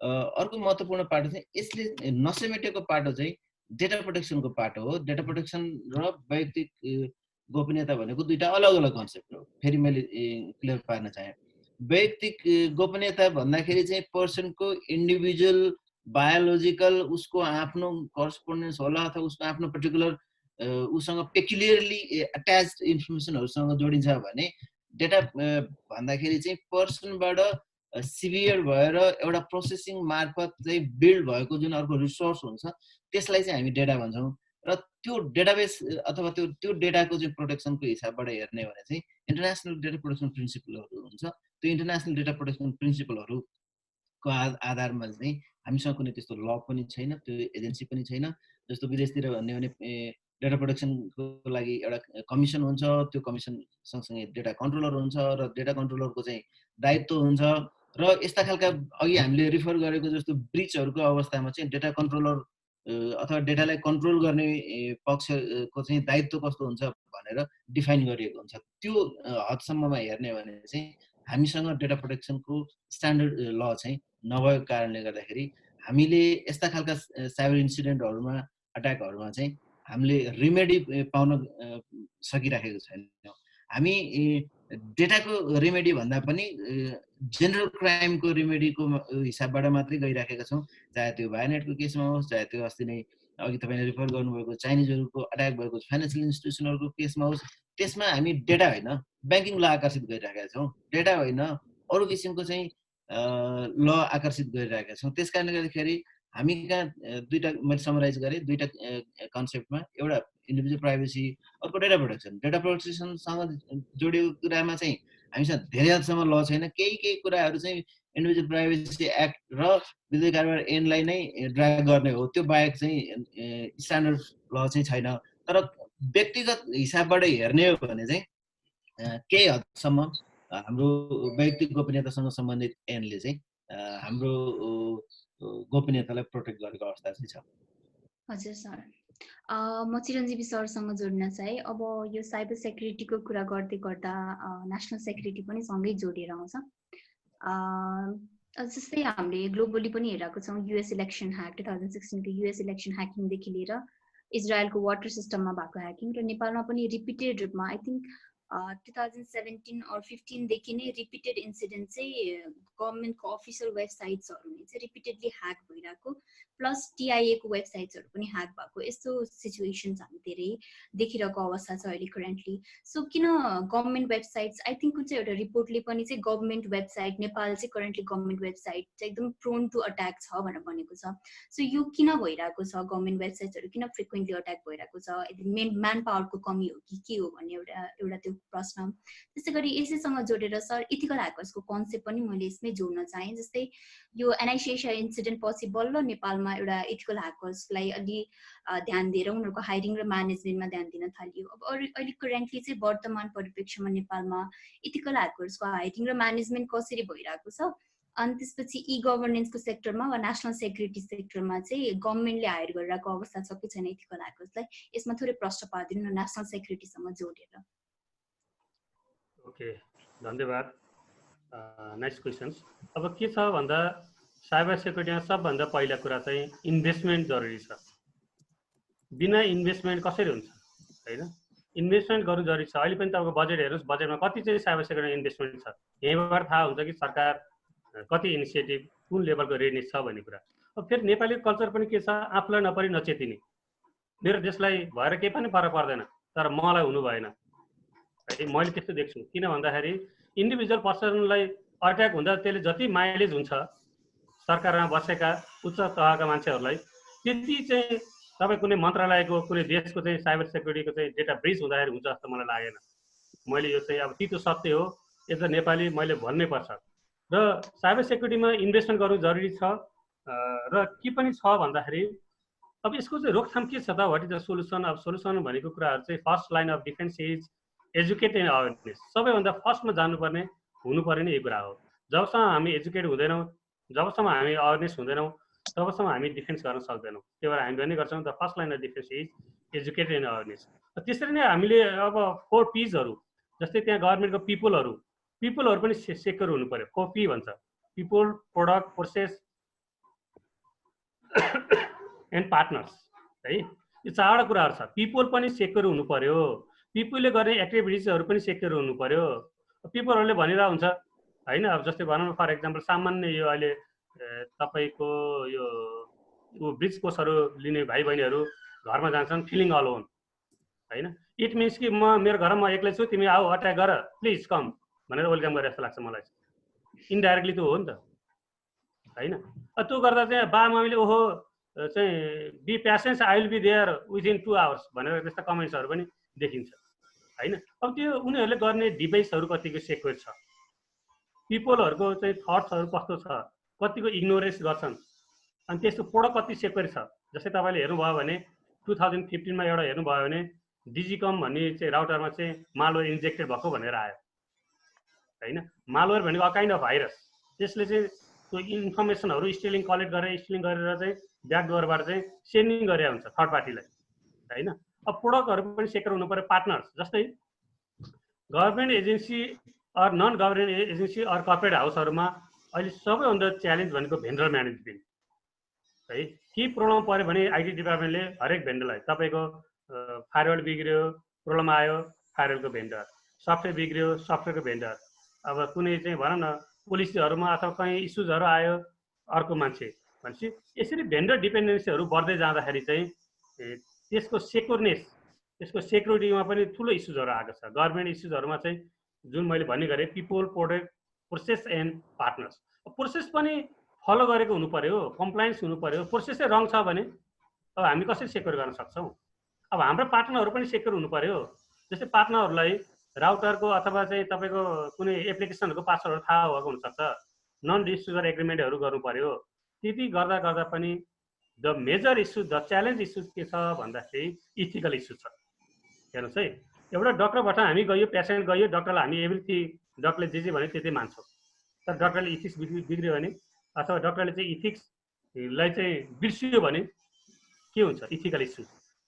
अर्को महत्त्वपूर्ण पाटो चाहिँ यसले नसमेटेको पाटो चाहिँ डेटा प्रोटेक्सनको पाटो हो। डेटा प्रोटेक्सन र वैयक्तिक गोपनीयता भनेको दुईटा अलग अलग कन्सेप्ट हो। फेरि मैले क्लियर पार्न चाहे, वैयक्तिक गोपनीयता भन्दाखेरि चाहिँ पर्सनको इन्डिभिजुअल बायोलोजिकल उसको आफ्नो करस्पोन्डेन्स होला अथवा उसको आफ्नो पर्टिकुलर उसँग पेक्युलियरली अट्याच्ड इन्फर्मेसनहरूसँग जोडिन्छ भने डेटा भन्दाखेरि चाहिँ पर्सनबाट सिभियर भएर एउटा प्रोसेसिङ मार्फत चाहिँ बिल्ड भएको जुन अर्को रिसोर्स हुन्छ त्यसलाई चाहिँ हामी डेटा भन्छौँ। र त्यो डेटाबेस अथवा त्यो डेटाको चाहिँ प्रोटेक्सनको हिसाबबाट हेर्ने भने चाहिँ इन्टरनेसनल डेटा प्रोटेक्सन प्रिन्सिपलहरू हुन्छ। त्यो इन्टरनेसनल डेटा प्रोटेक्सन प्रिन्सिपलहरूको आधारमा चाहिँ हामीसँग कुनै त्यस्तो ल पनि छैन, त्यो एजेन्सी पनि छैन। जस्तो विदेशतिर भन्ने भने डेटा प्रोटेक्सनको लागि एउटा कमिसन हुन्छ, त्यो कमिसन सँगसँगै डेटा कन्ट्रोलर हुन्छ र डेटा कन्ट्रोलरको चाहिँ दायित्व हुन्छ। र यस्ता खालका अघि हामीले रिफर गरेको जस्तो ब्रिचहरूको अवस्थामा चाहिँ डेटा कन्ट्रोलर अथवा डेटालाई कन्ट्रोल गर्ने पक्षको चाहिँ दायित्व कस्तो हुन्छ भनेर डिफाइन गरिएको हुन्छ। त्यो हदसम्ममा हेर्ने भने चाहिँ हामीसँग डेटा प्रोटेक्सनको स्ट्यान्डर्ड ल चाहिँ नभएको कारणले गर्दाखेरि हामीले यस्ता खालका साइबर इन्सिडेन्टहरूमा अट्याकहरूमा चाहिँ हामीले रेमेडी पाउन सकिराखेको छैनौँ। हामी डेटाको रेमेडी भन्दा पनि जेनरल क्राइमको रेमेडीको हिसाबबाट मात्रै गइराखेका छौँ। चाहे त्यो भायोनेटको केसमा होस्, चाहे त्यो अस्ति नै अघि तपाईँले रिफर गर्नुभएको चाइनिजहरूको अट्याक भएको फाइनेन्सियल इन्स्टिट्युसनहरूको केसमा होस्, त्यसमा हामी डेटा होइन ब्याङ्किङ ल आकर्षित गरिराखेका छौँ, डेटा होइन अरू किसिमको चाहिँ ल आकर्षित गरिरहेका छौँ। त्यस कारणले गर्दाखेरि हामी कहाँ दुईवटा मैले समराइज गरेँ, दुईवटा कन्सेप्टमा, एउटा इन्डिभिजुअल प्राइभेसी, अर्को डेटा प्रोटेक्सन। डेटा प्रोटेक्सनसँग जोडिएको कुरामा चाहिँ हामीसँग धेरै हदसम्म ल छैन। केही कुराहरू चाहिँ इन्डिभिजुअल प्राइभेसी एक्ट र विद्युत कारोबार ऐनलाई नै ड्राग गर्ने हो, त्यो बाहेक चाहिँ स्ट्यान्डर्ड ल चाहिँ छैन। तर व्यक्तिगत हिसाबबाट हेर्ने हो भने चाहिँ केही हदसम्म हाम्रो वैयक्तिक गोपनीयतासँग सम्बन्धित ऐनले चाहिँ हाम्रो गोपनीयतालाई प्रोटेक्ट गरेको अवस्था चाहिँ छ। हजुर सर, म चिरञ्जीवी सरसँग जोड्न चाहे। अब यो साइबर सेक्युरिटीको कुरा गर्दै गर्दा नेसनल सेक्युरिटी पनि सँगै जोडेर आउँछ। जस्तै हामीले ग्लोबली पनि हेरेको छौँ, युएस इलेक्सन ह्याक 2016 को युएस इलेक्सन ह्याकिङदेखि लिएर इजरायलको वाटर सिस्टममा भएको ह्याकिङ र नेपालमा पनि रिपिटेड रूपमा आई थिङ्क 2017 और 15 देखि नै रिपिटेड इन्सिडेन्ट चाहिँ गभर्मेन्टको अफिसियल वेबसाइट्सहरू नै चाहिँ रिपिटेडली ह्याक भइरहेको, प्लस टिआइए को वेबसाइट्सहरू पनि ह्याक भएको, यस्तो सिचुएसन्स हामी धेरै देखिरहेको अवस्था छ अहिले करेन्टली। सो किन गभर्मेन्ट वेबसाइट्स, आई थिङ्क कुन चाहिँ एउटा रिपोर्टले पनि चाहिँ गभर्मेन्ट वेबसाइट, नेपाल चाहिँ करेन्टली गभर्मेन्ट वेबसाइट चाहिँ एकदम प्रोन टु अट्याक छ भनेर भनेको छ। सो यो किन भइरहेको छ, गभर्मेन्ट वेबसाइट्सहरू किन फ्रिक्वेन्टली अट्याक भइरहेको छ? म्यान पावरको कमी हो कि के हो भन्ने एउटा त्यो प्रश्न। त्यसै गरी यसैसँग जोडेर सर इथिकल ह्याकर्सको कन्सेप्ट पनि मैले यसमै जोड्न चाहेँ। जस्तै यो एनआइसिएसिया इन्सिडेन्ट पछि बल्ल नेपालमा एउटा इथिकल ह्याकर्सलाई अलि ध्यान दिएर उनीहरूको हायरिङ र म्यानेजमेन्टमा ध्यान दिन थालियो। अब अहिले करेन्टली चाहिँ वर्तमान परिप्रेक्ष्यमा नेपालमा इथिकल ह्याकर्सको हायरिङ र म्यानेजमेन्ट कसरी भइरहेको छ? अनि त्यसपछि ई गभर्नेन्सको सेक्टरमा वा नेसनल सेक्युरिटी सेक्टरमा चाहिँ गभर्मेन्टले हायर गरिरहेको अवस्था छ कि छैन इथिकल ह्याकर्सलाई? यसमा थोरै प्रश्न पारिदिनु न नेसनल सेक्युरिटीसँग जोडेर। ओके, धन्यवाद। Nice questions. अब के छ भन्दा साइबर सेक्युरिटीमा सबभन्दा पहिला कुरा चाहिँ इन्भेस्टमेन्ट जरुरी छ। बिना इन्भेस्टमेन्ट कसरी हुन्छ, होइन? इन्भेस्टमेन्ट गर्नु जरुरी छ। अहिले पनि तपाईँको बजेट हेर्नुहोस्, बजेटमा कति चाहिँ साइबर सेक्युरिटी इन्भेस्टमेन्ट छ। यहीँबाट थाहा हुन्छ कि सरकार कति इनिसिएटिभ कुन लेभलको रेडनेस छ भन्ने कुरा। अब फेरि नेपाली कल्चर पनि के छ, आफूलाई नपरि नचेतिने। मेरो देशलाई भएर केही पनि फरक पर्दैन, तर मलाई हुनु भएन, मैले त्यस्तो देख्छु। किन भन्दाखेरि इन्डिभिजुअल पर्सनलाई अट्याक हुँदा त्यसले जति माइलेज हुन्छ सरकारमा बसेका उच्च तहका मान्छेहरूलाई, त्यति चाहिँ तपाईँ कुनै मन्त्रालयको कुनै देशको चाहिँ साइबर सेक्युरिटीको चाहिँ डेटा ब्रिच हुँदाखेरि हुन्छ जस्तो मलाई लागेन। मैले यो चाहिँ अब तितो सत्य हो, एज अ नेपाली मैले भन्नै पर्छ। र साइबर सेक्युरिटीमा इन्भेस्टमेन्ट गर्नु जरुरी छ। र के पनि छ भन्दाखेरि अब यसको चाहिँ रोकथाम के छ त, व्हाट इज द सोल्युसन? अब सोल्युसन भनेको कुराहरू चाहिँ first line of defence is educate and awareness. सबैभन्दा फर्स्टमा जानु पर्ने नै यही कुरा हो। जबसम्म हामी एजुकेट हुँदैनौँ, जबसम्म हामी अवेरनेस हुँदैनौँ, तबसम्म हामी डिफेन्स गर्न सक्दैनौँ। त्यही भएर हामी भन्ने गर्छौँ the first line of defence is educate and awareness. त्यसरी नै हामीले अब 4 P'हरू, जस्तै त्यहाँ गभर्मेन्टको पिपुलहरू पनि सेक्युर हुनु पर्यो। 4 P भन्छ, people, product, process and partners है। यो चारवटा कुराहरू छ। पिपल पनि सेक्योर हुनु पर्यो, पिपलले गर्ने एक्टिभिटिजहरू पनि सेक्योर हुनु पर्यो। पिपलहरूले भनिरहेको हुन्छ होइन, अब जस्तै भनौँ न फर एक्जाम्पल सामान्य यो अहिले तपाईँको यो ब्रिज कोर्सहरू लिने भाइ बहिनीहरू घरमा जान्छन् फिलिङ अलोन होइन। इट मिन्स कि म मेरो घरमा एक्लै छु, तिमी आऊ अट्याक गर प्लिज कम भनेर वेलकम गरे जस्तो लाग्छ मलाई। इन्डाइरेक्टली त्यो हो नि त होइन। त्यो गर्दा चाहिँ बाबामम्मीले ओहो चाहिँ be patience I will be there within 2 hours भनेर त्यस्ता कमेन्ट्सहरू पनि देखिन्छ होइन। अब त्यो उनीहरूले गर्ने डिभाइसहरू कतिको सेक्योर छ, पिपलहरूको चाहिँ थट्सहरू कस्तो छ, कतिको इग्नोरेन्स गर्छन्, अनि त्यसको प्रोडक्ट कति सेक्योर छ। जस्तै तपाईँले हेर्नुभयो भने 2015 मा एउटा हेर्नुभयो भने डिजिकम भन्ने चाहिँ राउटरमा चाहिँ मालवेयर इन्जेक्टेड भएको भनेर आयो होइन। मालवेयर भनेको अ काइन्ड अफ भाइरस, त्यसले चाहिँ त्यो इन्फर्मेसनहरू कलेक्ट गरेर चाहिँ ब्याकडोरबाट चाहिँ सेन्डिङ गरे हुन्छ थर्ड पार्टीलाई होइन। अब प्रोडक्टहरू पनि सेक्योर हुनु पर्यो। पार्टनर्स जस्तै government agency or non government agency or corporate हाउसहरूमा अहिले सबैभन्दा च्यालेन्ज भनेको भेन्डर म्यानेजमेन्ट है। के प्रब्लम पऱ्यो भने आइटी डिपार्टमेन्टले हरेक भेन्डरलाई तपाईँको फायरवल बिग्रियो प्रब्लम आयो फायरवलको भेन्डर, सफ्टवेयर बिग्रियो सफ्टवेयरको भेन्डर, अब कुनै चाहिँ भनौँ न पोलिसीहरूमा अथवा कहीँ इस्युजहरू आयो अर्को मान्छे भनेपछि यसरी भेन्डर डिपेन्डेन्सीहरू बढ्दै जाँदाखेरि चाहिँ त्यसको सेक्योरनेस त्यसको सेक्युरिटीमा पनि ठुलो इस्युजहरू आएको छ। गभर्मेन्ट इस्युजहरूमा चाहिँ जुन मैले भन्ने गरेँ people product process and partners, process पनि फलो गरेको हुनु पर्यो, कम्प्लायन्स हुनु पर्यो। प्रोसेसै रङ छ भने अब हामी कसरी सेक्योर गर्न सक्छौँ। अब हाम्रो पार्टनरहरू पनि सेक्योर हुनु पर्यो। जस्तै पार्टनरहरूलाई राउटरको अथवा चाहिँ तपाईँको कुनै एप्लिकेसनहरूको पासवर्डहरू थाहा भएको हुनसक्छ, नन डिस्क्लोजर एग्रिमेन्टहरू गर्नु पर्यो। त्यति गर्दा गर्दा पनि the major issue the challenge issue के छ भन्दाखेरि इथिकल इस्यु छ। हेर्नुहोस् है, एउटा डक्टरबाट हामी गयो, पेसेन्ट गयो, डक्टरलाई हामी एभ्रिथी डक्टरले जे भने त्यति मान्छौँ, तर डक्टरले इथिक्स बिग्रियो भने अथवा डक्टरले चाहिँ इथिक्सलाई चाहिँ बिर्सियो भने के हुन्छ, इथिकल इस्यु।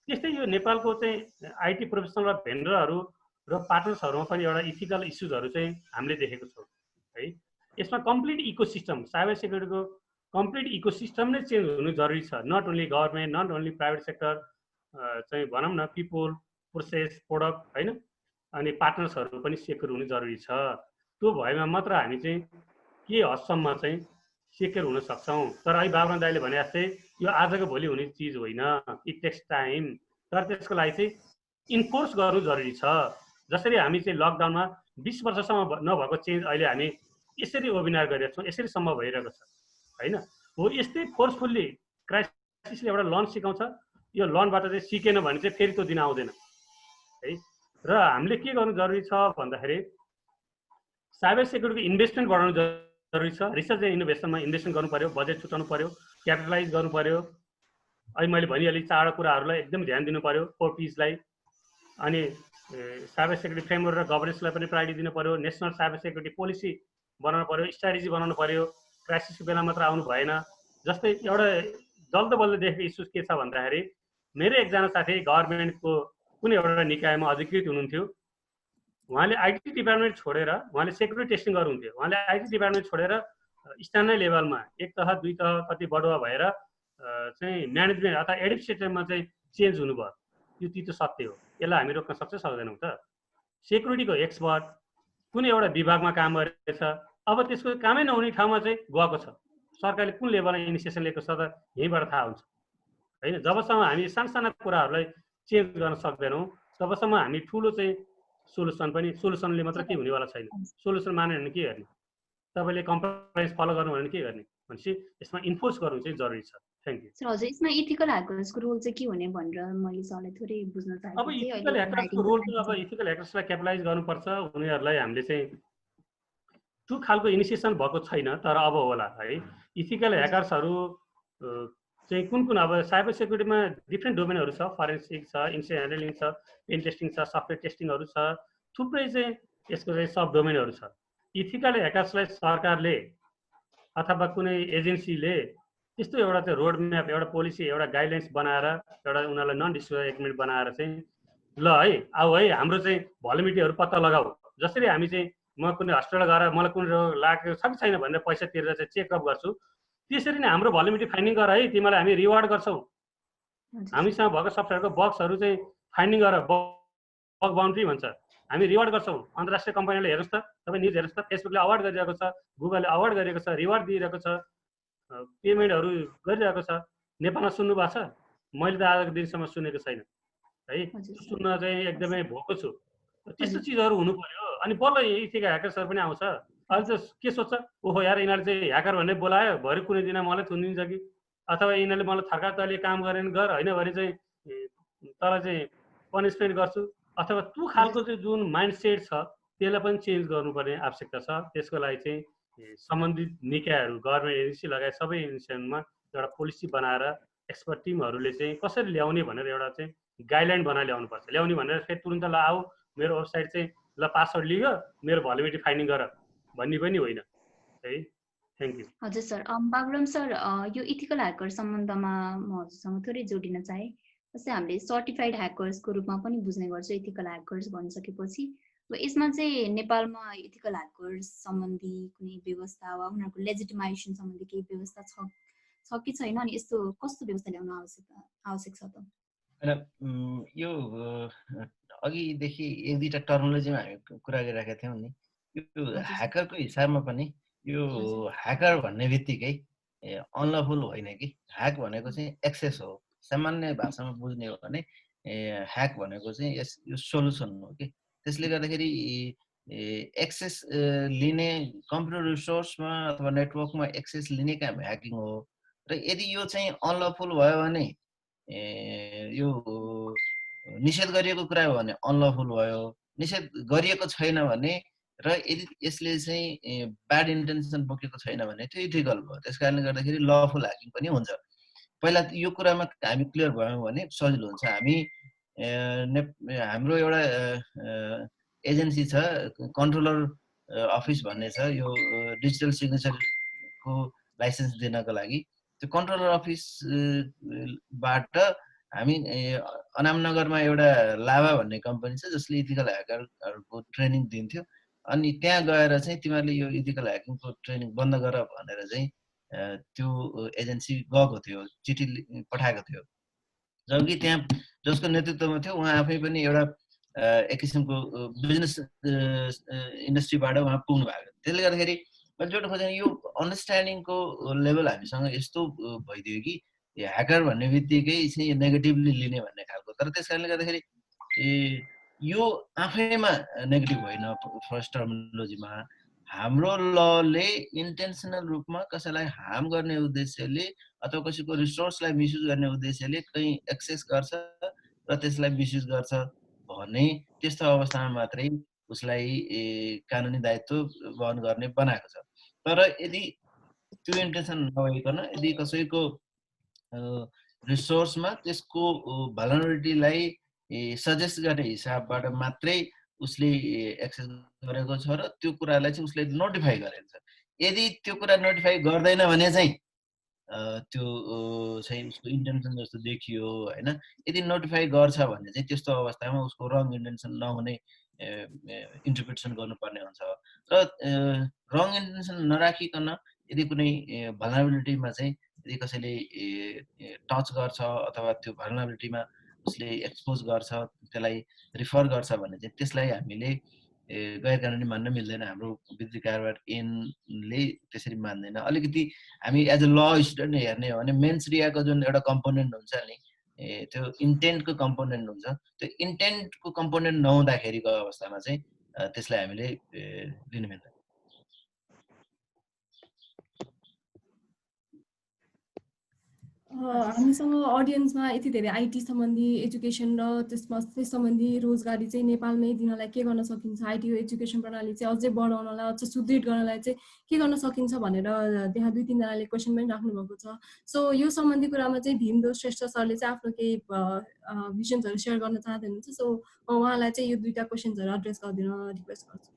त्यस्तै यो नेपालको चाहिँ आइटी प्रोफेसनल र भेन्डरहरू र पार्टनर्सहरूमा पनि एउटा इथिकल इस्युजहरू चाहिँ हामीले देखेको छौँ है। यसमा कम्प्लिट इकोसिस्टम, साइबर सेक्युरिटीको कम्प्लिट इकोसिस्टम नै चेन्ज हुनु जरुरी छ। Not only government, not only private sector, चाहिँ भनौँ न पिपल, प्रोसेस, प्रोडक्ट होइन, अनि पार्टनर्सहरू पनि सेक्युर हुनु जरुरी छ। त्यो भएमा मात्र हामी चाहिँ के हदसम्म चाहिँ सेक्युर हुन सक्छौँ। तर अहिले बाबुराम दाइले भने जस्तै यो आजको भोलि हुने चिज होइन, इट टेक्स टाइम। तर त्यसको लागि चाहिँ इन्फोर्स गर्नु जरुरी छ। जसरी हामी चाहिँ लकडाउनमा 20 वर्षसम्म नभएको चेन्ज अहिले हामी यसरी वेबिनार गरिरहेको छौँ, यसरी सम्भव भइरहेको छ होइन। हो यस्तै फोर्सफुल्ली क्राइसिसले एउटा लर्न सिकाउँछ, यो लर्नबाट चाहिँ सिकेन भने चाहिँ फेरि त्यो दिन आउँदैन है। र हामीले के गर्नु जरुरी छ भन्दाखेरि साइबर सेक्युरिटीको इन्भेस्टमेन्ट बढाउनु जरुरी छ। रिसर्च एन्ड इनोभेसनमा इन्भेस्टमेन्ट गर्नु पर्यो, बजेट छुटाउनु पर्यो, क्यापिटलाइज गर्नु पर्यो। अहिले मैले भनिहालेँ चारवटा कुराहरूलाई एकदम ध्यान दिनु पर्यो, 4 P'लाई। अनि साइबर सेक्युरिटी फ्रेमवर्क र गभर्नेन्सलाई पनि प्रायोरिटी दिनु पर्यो। नेसनल साइबर सेक्युरिटी पोलिसी बनाउनु पर्यो, स्ट्राटेजी बनाउनु पर्यो। क्राइसिसको बेला मात्र आउनु भएन। जस्तै एउटा जल्दो बल्दो देखेको इस्यु के छ भन्दाखेरि मेरो एकजना साथी गभर्मेन्टको कुनै एउटा निकायमा अधिकृत हुनुहुन्थ्यो। उहाँले आइटी डिपार्टमेन्ट छोडेर उहाँले सेक्युरिटी टेस्टिङ गर्नुहुन्थ्यो। उहाँले आइटी डिपार्टमेन्ट छोडेर स्थानीय लेभलमा 1 तह 2 तह कति बढुवा भएर चाहिँ म्यानेजमेन्ट अथवा एडमिनिस्ट्रेटरमा चाहिँ चेन्ज हुनुभयो। यो तितो सत्य हो। यसलाई हामी रोक्न सक्छ सक्दैनौँ त? सेक्युरिटीको एक्सपर्ट कुनै एउटा विभागमा काम गरेछ, अब त्यसको कामै नहुने ठाउँमा चाहिँ गएको छ। सरकारले कुन लेभलमा इनिसिएसन लिएको छ त यहीँबाट थाहा हुन्छ होइन। जबसम्म हामी साना कुराहरूलाई चेन्ज गर्न सक्दैनौँ तबसम्म हामी ठुलो चाहिँ सोलुसनले मात्र के हुनेवाला छैन। सोलुसन मान्यो भने के गर्ने, तपाईँले कम्प्लायन्स फलो गर्नु भने के गर्ने भनेपछि यसमा इन्फोर्स गर्नु चाहिँ जरुरी छ। Thank you sir. हजुर, यसमा इथिकल ह्याकर्सको रोल चाहिँ के हुने भनेर मैले सरलाई थोरै बुझ्न चाहेको थिएँ। अब इथिकल ह्याकर्सको रोल त अब इथिकल ह्याकर्सलाई क्यापिटलाइज गर्नुपर्छ। उनीहरूलाई हामीले चाहिँ त्यो खालको इनिसिएसन भएको छैन, तर अब होला है। इथिकल ह्याकर्सहरू चाहिँ कुन अब साइबर सेक्युरिटीमा डिफ्रेन्ट डोमेनहरू छ, फरेन्सिक छ, इन्सिडेन्ट ह्यान्डलिङ छ, पेन टेस्टिङ छ, सफ्टवेयर टेस्टिङहरू छ, थुप्रै चाहिँ यसको चाहिँ सब डोमेनहरू छ। इथिकल ह्याकर्सलाई सरकारले अथवा कुनै एजेन्सीले त्यस्तो एउटा चाहिँ रोड म्याप, एउटा पोलिसी, एउटा गाइडलाइन्स बनाएर एउटा उनीहरूलाई नन डिस्क्लोजर एग्रिमेन्ट बनाएर चाहिँ ल है आऊ है हाम्रो चाहिँ भलमिटीहरू पत्ता लगाऊ। जसरी हामी चाहिँ म कुनै हस्पिटल गएर मलाई कुनै रोग लागेको छ कि छैन भनेर पैसा तिरेर चाहिँ चेकअप गर्छु, त्यसरी नै हाम्रो भल्युमिटी फाइन्डिङ गर है, तिमीलाई हामी रिवार्ड गर्छौँ। हजुर हामीसँग भएको सफ्टवेयरको बग्सहरू चाहिँ फाइन्डिङ गर, बग बाउन्ड्री भन्छ, हामी रिवार्ड गर्छौँ। अन्तर्राष्ट्रिय कम्पनीले हेर्नुहोस् त, तपाईँ न्युज हेर्नुहोस् त, फेसबुकले अवार्ड गरिरहेको छ, गुगलले अवार्ड गरेको छ, रिवार्ड दिइरहेको छ, पेमेन्टहरू गरिरहेको छ। नेपालमा सुन्नु भएको छ? मैले त आजको दिनसम्म सुनेको छैन है। हजुर सर सुन्न चाहिँ एकदमै भोको छु। त्यस्तो हजुर चिजहरू हुनु पर्यो। अनि बल्ल यतिका ह्याकर्सहरू पनि आउँछ। अहिले त के सोध्छ, ओहो यार यिनीहरूले चाहिँ ह्याकर भन्ने बोलायो, भरे कुनै दिन मलाई थुनिदिन्छ कि, अथवा यिनीहरूले मलाई थर्का तैँले काम गरेन गर, होइन भने चाहिँ तँलाई चाहिँ पनिसमेन्ट गर्छु, अथवा त्यो खालको चाहिँ जुन माइन्ड सेट छ त्यसलाई पनि चेन्ज गर्नुपर्ने आवश्यकता छ। त्यसको लागि चाहिँ सम्बन्धित निकायहरू, गभर्मेन्ट एजेन्सी लगायत सबै इन्स्टिट्युसनमा एउटा पोलिसी बनाएर एक्सपर्ट टिमहरूले चाहिँ कसरी ल्याउने भनेर एउटा चाहिँ गाइडलाइन बनाएर ल्याउनुपर्छ। ल्याउने भनेर फेरि तुरुन्त ल आऊ मेरो वेबसाइट चाहिँ ल पासवर्ड लिग मेरो भल्युमिटी फाइन्डिङ गर भन्ने पनि होइन है। Thank you. हजुर सर बाबुराम सर यो इथिकल ह्याकर सम्बन्धमा म हजुरसँग थोरै जोडिन चाहे। जस्तै हामीले सर्टिफाइड ह्याकर्सको रूपमा पनि बुझ्ने गर्छौँ इथिकल ह्याकर्स भनिसकेपछि। यसमा चाहिँ नेपालमा इथिकल ह्याकर्स सम्बन्धी कुनै व्यवस्था वा उनीहरूको लेजिटिमाइजेसन सम्बन्धी केही व्यवस्था छ कि छैन, अनि यस्तो कस्तो व्यवस्था ल्याउन आवश्यक छ त? यो अघिदेखि एक दुईवटा टर्मिनोलोजीमा हामी कुरा गरिरहेका थियौँ नि, यो ह्याकरको हिसाबमा पनि यो ह्याकर भन्ने बित्तिकै अनलफुल होइन कि। ह्याक भनेको चाहिँ एक्सेस हो। सामान्य भाषामा बुझ्ने हो भने ह्याक भनेको चाहिँ यो सोल्युसन हो कि। त्यसले गर्दाखेरि एक्सेस लिने, कम्प्युटर रिसोर्समा अथवा नेटवर्कमा एक्सेस लिने काम ह्याकिङ हो। र यदि यो चाहिँ अनलफुल भयो भने, यो निषेध गरिएको कुरा हो भने अनलफुल भयो, निषेध गरिएको छैन भने र यदि यसले चाहिँ ब्याड इन्टेन्सन बोकेको छैन भने त्यो इथिकल भयो। त्यस कारणले गर्दाखेरि लफुल ह्याकिङ पनि हुन्छ। पहिला यो कुरामा हामी क्लियर भयौँ भने सजिलो हुन्छ। हाम्रो एउटा एजेन्सी छ, कन्ट्रोलर अफिस भन्ने छ, यो डिजिटल सिग्नेचरको लाइसेन्स दिनको लागि। त्यो कन्ट्रोलर अफिसबाट हामी अनामनगरमा एउटा लाभा भन्ने कम्पनी छ जसले इथिकल ह्याकरहरूको ट्रेनिङ दिन्थ्यो। अनि त्यहाँ गएर चाहिँ तिमीहरूले यो इथिकल ह्याकिङको ट्रेनिङ बन्द गर भनेर चाहिँ त्यो एजेन्सी गएको थियो, चिठी पठाएको थियो। जबकि त्यहाँ जसको नेतृत्वमा थियो उहाँ आफै पनि एउटा एक किसिमको बिजनेस इन्डस्ट्रीबाट उहाँ पुग्नु भएको। त्यसले गर्दाखेरि मैले जोड्न खोजेँ यो अन्डरस्ट्यान्डिङको लेभल हामीसँग यस्तो भइदियो कि ह्याकर भन्ने बित्तिकै चाहिँ नेगेटिभली लिने भन्ने खालको। तर त्यस कारणले गर्दाखेरि यो आफैमा नेगेटिभ होइन। फर्स्ट टर्मिनोलोजीमा हाम्रो लले इन्टेन्सनल रूपमा कसैलाई हार्म गर्ने उद्देश्यले अथवा कसैको रिसोर्सलाई मिसयुज गर्ने उद्देश्यले कहीँ एक्सेस गर्छ र त्यसलाई मिसयुज गर्छ भने त्यस्तो अवस्थामा मात्रै उसलाई कानुनी दायित्व वहन गर्ने बनाएको छ। तर यदि त्यो इन्टेन्सन नभइकन यदि कसैको रिसोर्समा त्यसको भलनरेबिलिटीलाई सजेस्ट गर्ने हिसाबबाट मात्रै उसले एक्सेस गरेको छ र त्यो कुरालाई चाहिँ उसले नोटिफाई गरेको छ। यदि त्यो कुरा नोटिफाई गर्दैन भने चाहिँ त्यो चाहिँ उसको इन्टेन्सन जस्तो देखियो होइन। यदि नोटिफाई गर्छ भने चाहिँ त्यस्तो अवस्थामा उसको रङ इन्टेन्सन नहुने इन्टरप्रिटेसन गर्नुपर्ने हुन्छ। र रङ इन्टेन्सन नराखिकन यदि कुनै भलनरेबिलिटीमा चाहिँ यदि कसैले टच गर्छ अथवा त्यो भलनरेबिलिटीमा उसले एक्सपोज गर्छ, त्यसलाई रिफर गर्छ भने चाहिँ त्यसलाई हामीले गैर कानुनी मान्न मिल्दैन। हाम्रो विद्युत कारोबार ऐनले त्यसरी मान्दैन। अलिकति हामी एज अ ल स्टुडेन्ट हेर्ने हो भने मेन्स रियाको जुन एउटा कम्पोनेन्ट हुन्छ नि, त्यो इन्टेन्टको कम्पोनेन्ट हुन्छ। त्यो इन्टेन्टको कम्पोनेन्ट नहुँदाखेरिको अवस्थामा चाहिँ त्यसलाई हामीले लिनु मिल्दैन। हामीसँग अडियन्समा यति धेरै आइटी सम्बन्धी एजुकेसन र त्यस सम्बन्धी रोजगारी चाहिँ नेपालमै दिनलाई के गर्न सकिन्छ, आइटी एजुकेसन प्रणाली चाहिँ अझै बढाउनलाई, अझ सुदृढ गर्नलाई चाहिँ के गर्न सकिन्छ भनेर त्यहाँ 2-3जनाले क्वेसन पनि राख्नु भएको छ। सो यो सम्बन्धी कुरामा चाहिँ भीमदेव श्रेष्ठ सरले चाहिँ आफ्नो केही भिजन्सहरू सेयर गर्न चाहँदै हुनुहुन्छ। सो उहाँलाई चाहिँ यो 2टा क्वेसन्सहरू एड्रेस गरिदिन रिक्वेस्ट गर्छु।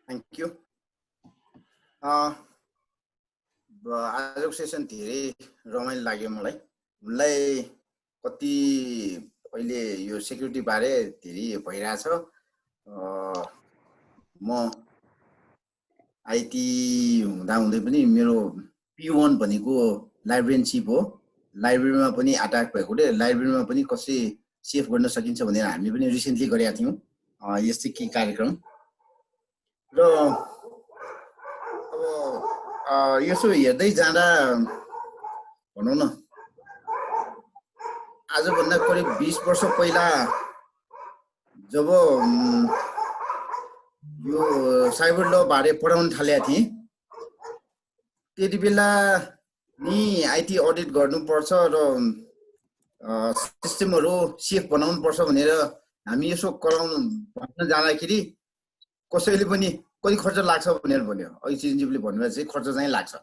Thank you. आजको सेसन धेरै रमाइलो लाग्यो मलाई। कति अहिले यो सेक्युरिटी बारे धेरै भइरहेछ। म आइटी हुँदाहुँदै पनि मेरो P1 भनेको लाइब्रेरियनसिप हो। लाइब्रेरीमा पनि अट्याक भएकोले लाइब्रेरीमा पनि कसरी सेफ गर्न सकिन्छ भनेर हामी पनि रिसेन्टली गरेका थियौँ यस्तै के कार्यक्रम। र अब यसो हेर्दै जाँदा भनौँ न आजभन्दा करिब 20 वर्ष पहिला जब यो साइबर ल बारे पढाउन थालेका थिएँ त्यति बेला नि आइटी अडिट गर्नुपर्छ र सिस्टमहरू सेफ बनाउनु पर्छ भनेर हामी यसो कराउन भन्न जाँदाखेरि कसैले पनि कति खर्च लाग्छ भनेर भन्यो। अघि चिरञ्जीवले भन्नुभएको चाहिँ खर्च चाहिँ लाग्छ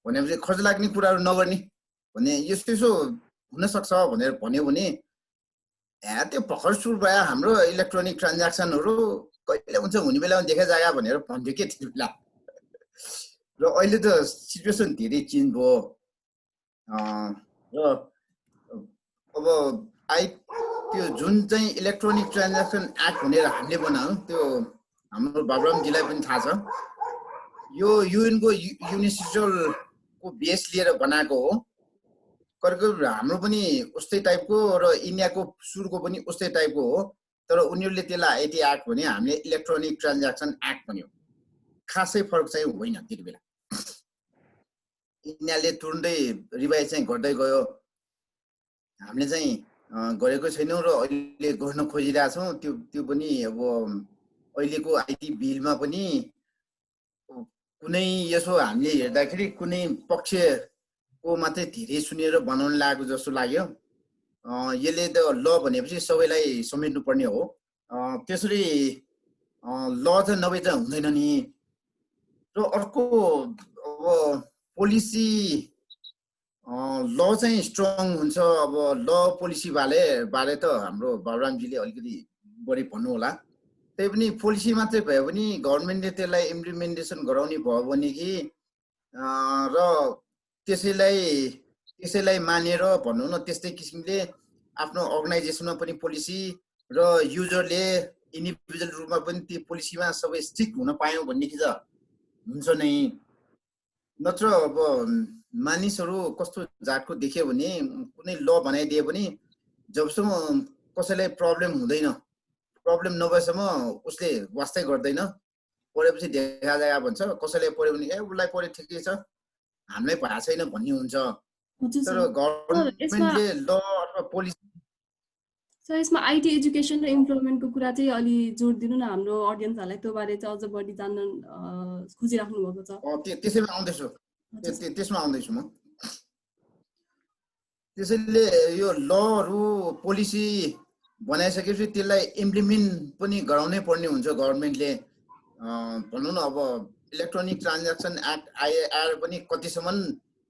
भनेपछि खर्च लाग्ने कुराहरू नगर्ने भने यस्तो यसो हुन सक्छ भनेर भन्यो भने त्यो भर्खर सुरु भयो हाम्रो इलेक्ट्रोनिक ट्रान्ज्याक्सनहरू कहिले हुन्छ हुने बेलामा देखा जागा भनेर भन्थ्यो के त्यति बेला। र अहिले त सिचुएसन धेरै चेन्ज भयो र अब त्यो जुन चाहिँ इलेक्ट्रोनिक ट्रान्ज्याक्सन एक्ट भनेर हामीले बनायौँ त्यो हाम्रो बाबुरामजीलाई पनि थाहा छ। यो युएनको युनिसिजलको बेस लिएर बनाएको हो। करिब हाम्रो पनि उस्तै टाइपको र इन्डियाको सुरुको पनि उस्तै टाइपको हो। तर उनीहरूले त्यसलाई आइटी एक्ट भन्यो, हामीले इलेक्ट्रोनिक ट्रान्ज्याक्सन एक्ट भन्यो। खासै फरक चाहिँ होइन त्यति बेला। इन्डियाले तुरुन्तै रिभाइज चाहिँ गर्दै गयो, हामीले चाहिँ गरेको छैनौँ र अहिले गर्न खोजिरहेछौँ। त्यो पनि अब अहिलेको आइटी बिलमा पनि कुनै यसो हामीले हेर्दाखेरि कुनै पक्षको मात्रै धेरै सुनेर बनाउन लागेको जस्तो लाग्यो। यसले त ल भनेपछि सबैलाई समेट्नु पर्ने हो। त्यसरी ल चाहिँ नभए चाहिँ हुँदैन नि। र अर्को अब पोलिसी ल चाहिँ स्ट्रङ हुन्छ। अब ल पोलिसी बारे त हाम्रो बाबुरामजीले अलिकति बढी भन्नु होला। त्यही पनि पोलिसी मात्रै भयो भने गभर्मेन्टले त्यसलाई इम्प्लिमेन्टेसन गराउने भयो भने कि र त्यसैलाई मानेर भनौँ न त्यस्तै किसिमले आफ्नो अर्गनाइजेसनमा पनि पोलिसी र युजरले इन्डिभिजुअल रूपमा पनि त्यो पोलिसीमा सबै स्ट्रिक्ट हुन पायौँ भनेदेखि त हुन्छ नै। नत्र अब मानिसहरू कस्तो जातको देख्यो भने कुनै ल बनाइदिए पनि जबसम्म कसैलाई प्रब्लम हुँदैन, प्रब्लम नभएसम्म उसले वास्तै गर्दैन। पढेपछि देखा जाएगा भन्छ। कसैलाई पढ्यो भने उसलाई पढ्यो ठिकै छ, हामीलाई भएको छैन भन्ने हुन्छ। तर गभर्मेन्टले ल अथवा पोलिसी सर यसमा आइटी एजुकेसन र इम्प्लोइमेन्टको कुरा चाहिँ अलि जोड दिनु न, हाम्रो अडियन्सहरूलाई त्यो बारे चाहिँ अझ बढी जान्न खोजिराख्नु भएको छ। त्यसैमा आउँदैछु, त्यसमा आउँदैछु म। त्यसैले यो लहरू पोलिसी बनाइसकेपछि त्यसलाई इम्प्लिमेन्ट पनि गराउनै पर्ने हुन्छ गभर्मेन्टले। भनौँ न अब इलेक्ट्रोनिक ट्रान्ज्याक्सन एक्ट आएर पनि कतिसम्म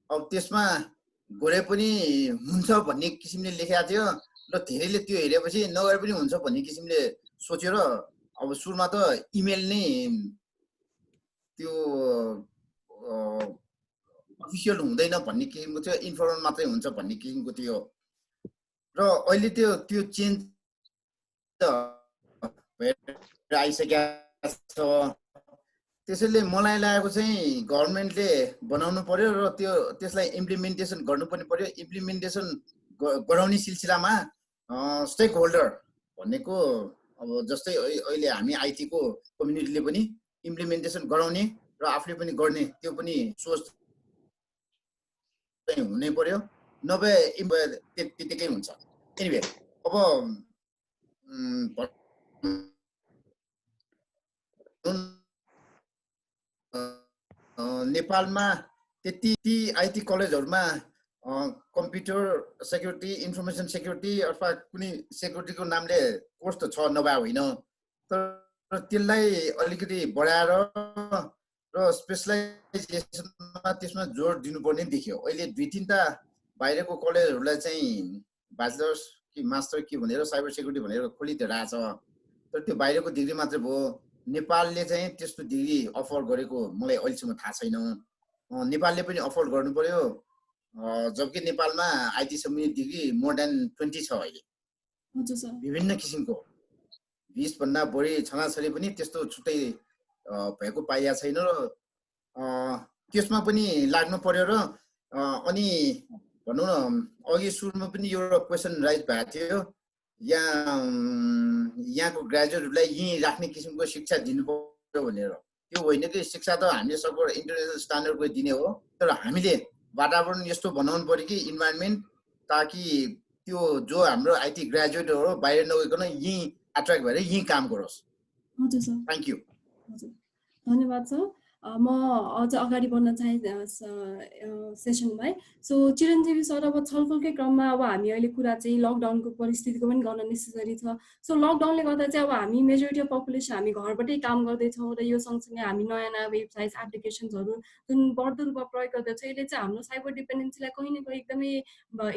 अब त्यसमा गरे पनि हुन्छ भन्ने किसिमले लेखेको थियो र धेरैले त्यो हेरेपछि नगरे पनि हुन्छ भन्ने किसिमले सोचेर अब सुरुमा त इमेल नै त्यो अफिसियल हुँदैन भन्ने किसिमको थियो, इन्फर्मल मात्रै हुन्छ भन्ने किसिमको थियो। र अहिले त्यो चेन्ज भएर आइसकेको छ। त्यसैले मलाई लागेको चाहिँ गभर्मेन्टले बनाउनु पर्यो र त्यसलाई इम्प्लिमेन्टेसन गर्नु पनि पर्यो। इम्प्लिमेन्टेसन गराउने सिलसिलामा स्टेक होल्डर भनेको अब जस्तै अहिले हामी आइटीको कम्युनिटीले पनि इम्प्लिमेन्टेसन गराउने र आफूले पनि गर्ने त्यो पनि सोच हुनै पर्यो। नभए त्यतिकै हुन्छ। एनिवे अब नेपालमा त्यति आइटी कलेजहरूमा कम्प्युटर सेक्युरिटी, इन्फर्मेसन सेक्युरिटी अथवा कुनै सेक्युरिटीको नामले कोर्स त छ नभए होइन। तर त्यसलाई अलिकति बढाएर र स्पेसलाइजेसनमा त्यसमा जोड दिनुपर्ने देखियो। अहिले 2-3टा बाहिरको कलेजहरूलाई चाहिँ ब्याचलर्स कि मास्टर कि भनेर साइबर सेक्युरिटी भनेर खोलिदिइरहेको छ। तर त्यो बाहिरको डिग्री मात्रै भयो। नेपालले चाहिँ त्यस्तो डिग्री अफर गरेको मलाई अहिलेसम्म थाहा छैन। नेपालले पनि अफर गर्नु पर्यो। जबकि नेपालमा आइटी सम्बन्धी डिग्री मोर देन 20 छ अहिले। विभिन्न किसिमको 20 भन्दा बढी छनाछरी पनि त्यस्तो छुट्टै भएको पाइएको छैन र त्यसमा पनि लाग्नु पर्यो र अनि भनौँ न अघि सुरुमा पनि एउटा क्वेसन राइज भएको थियो यहाँको ग्रेजुएटहरूलाई यहीँ राख्ने किसिमको शिक्षा दिनु पर्यो भनेर। त्यो होइन कि शिक्षा त हामीले सबैबाट इन्टरनेसनल स्ट्यान्डर्डको दिने हो, तर हामीले वातावरण यस्तो बनाउनु पर्यो कि इन्भाइरोमेन्ट, ताकि त्यो जो हाम्रो आइटी ग्रेजुएटहरू बाहिर नगइकन यहीँ एट्र्याक्ट भएर यहीँ काम गरोस्। हजुर सर, थ्याङ्क यू। हजुर धन्यवाद सर। म अझ अगाडि बढ्न चाहे सेसनमा है। सो चिरञ्जीवी सर, अब छलफलकै क्रममा अब हामी अहिले कुरा चाहिँ लकडाउनको परिस्थितिको पनि गर्न नेसेसरी छ। सो लकडाउनले गर्दा चाहिँ अब हामी मेजोरिटी अफ पपुलेसन हामी घरबाटै काम गर्दैछौँ र यो सँगसँगै हामी नयाँ नयाँ वेबसाइट्स एप्लिकेसन्सहरू जुन बढ्दो रूपमा प्रयोग गर्दैछौँ, यसले चाहिँ हाम्रो साइबर डिपेन्डेन्सीलाई कहीँ न कहीँ एकदमै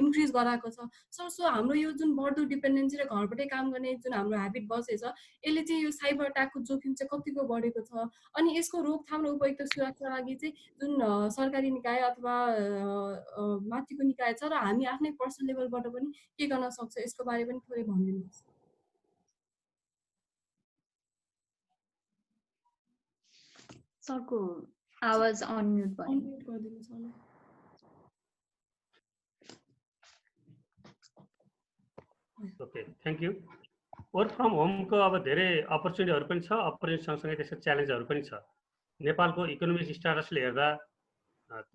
इन्क्रिज गराएको छ। सो हाम्रो यो जुन बढ्दो डिपेन्डेन्सी र घरबाटै काम गर्ने जुन हाम्रो ह्याबिट बसेछ, यसले चाहिँ यो साइबर अट्याकको जोखिम चाहिँ कतिको बढेको छ, अनि यसको रोकथाम र उपयुक्त सुरक्षाका लागि चाहिँ जुन सरकारी निकाय अथवा माथिको निकाय छ र हामी आफ्नै पर्सनल लेभलबाट पनि के गर्न सक्छ, यसको बारे पनि थोरै भनिदिनुहोस्। सरको आवाज अनम्युट भयो। अनम्युट गरिदिनुहोस् होला। Okay, thank you. Work from होमको अब धेरै अपर्च्युनिटीहरू पनि छ, अपर्च्युनिटी सँगसँगै त्यसको च्यालेन्जहरू पनि छ। नेपालको इकोनोमिक स्ट्याटसले हेर्दा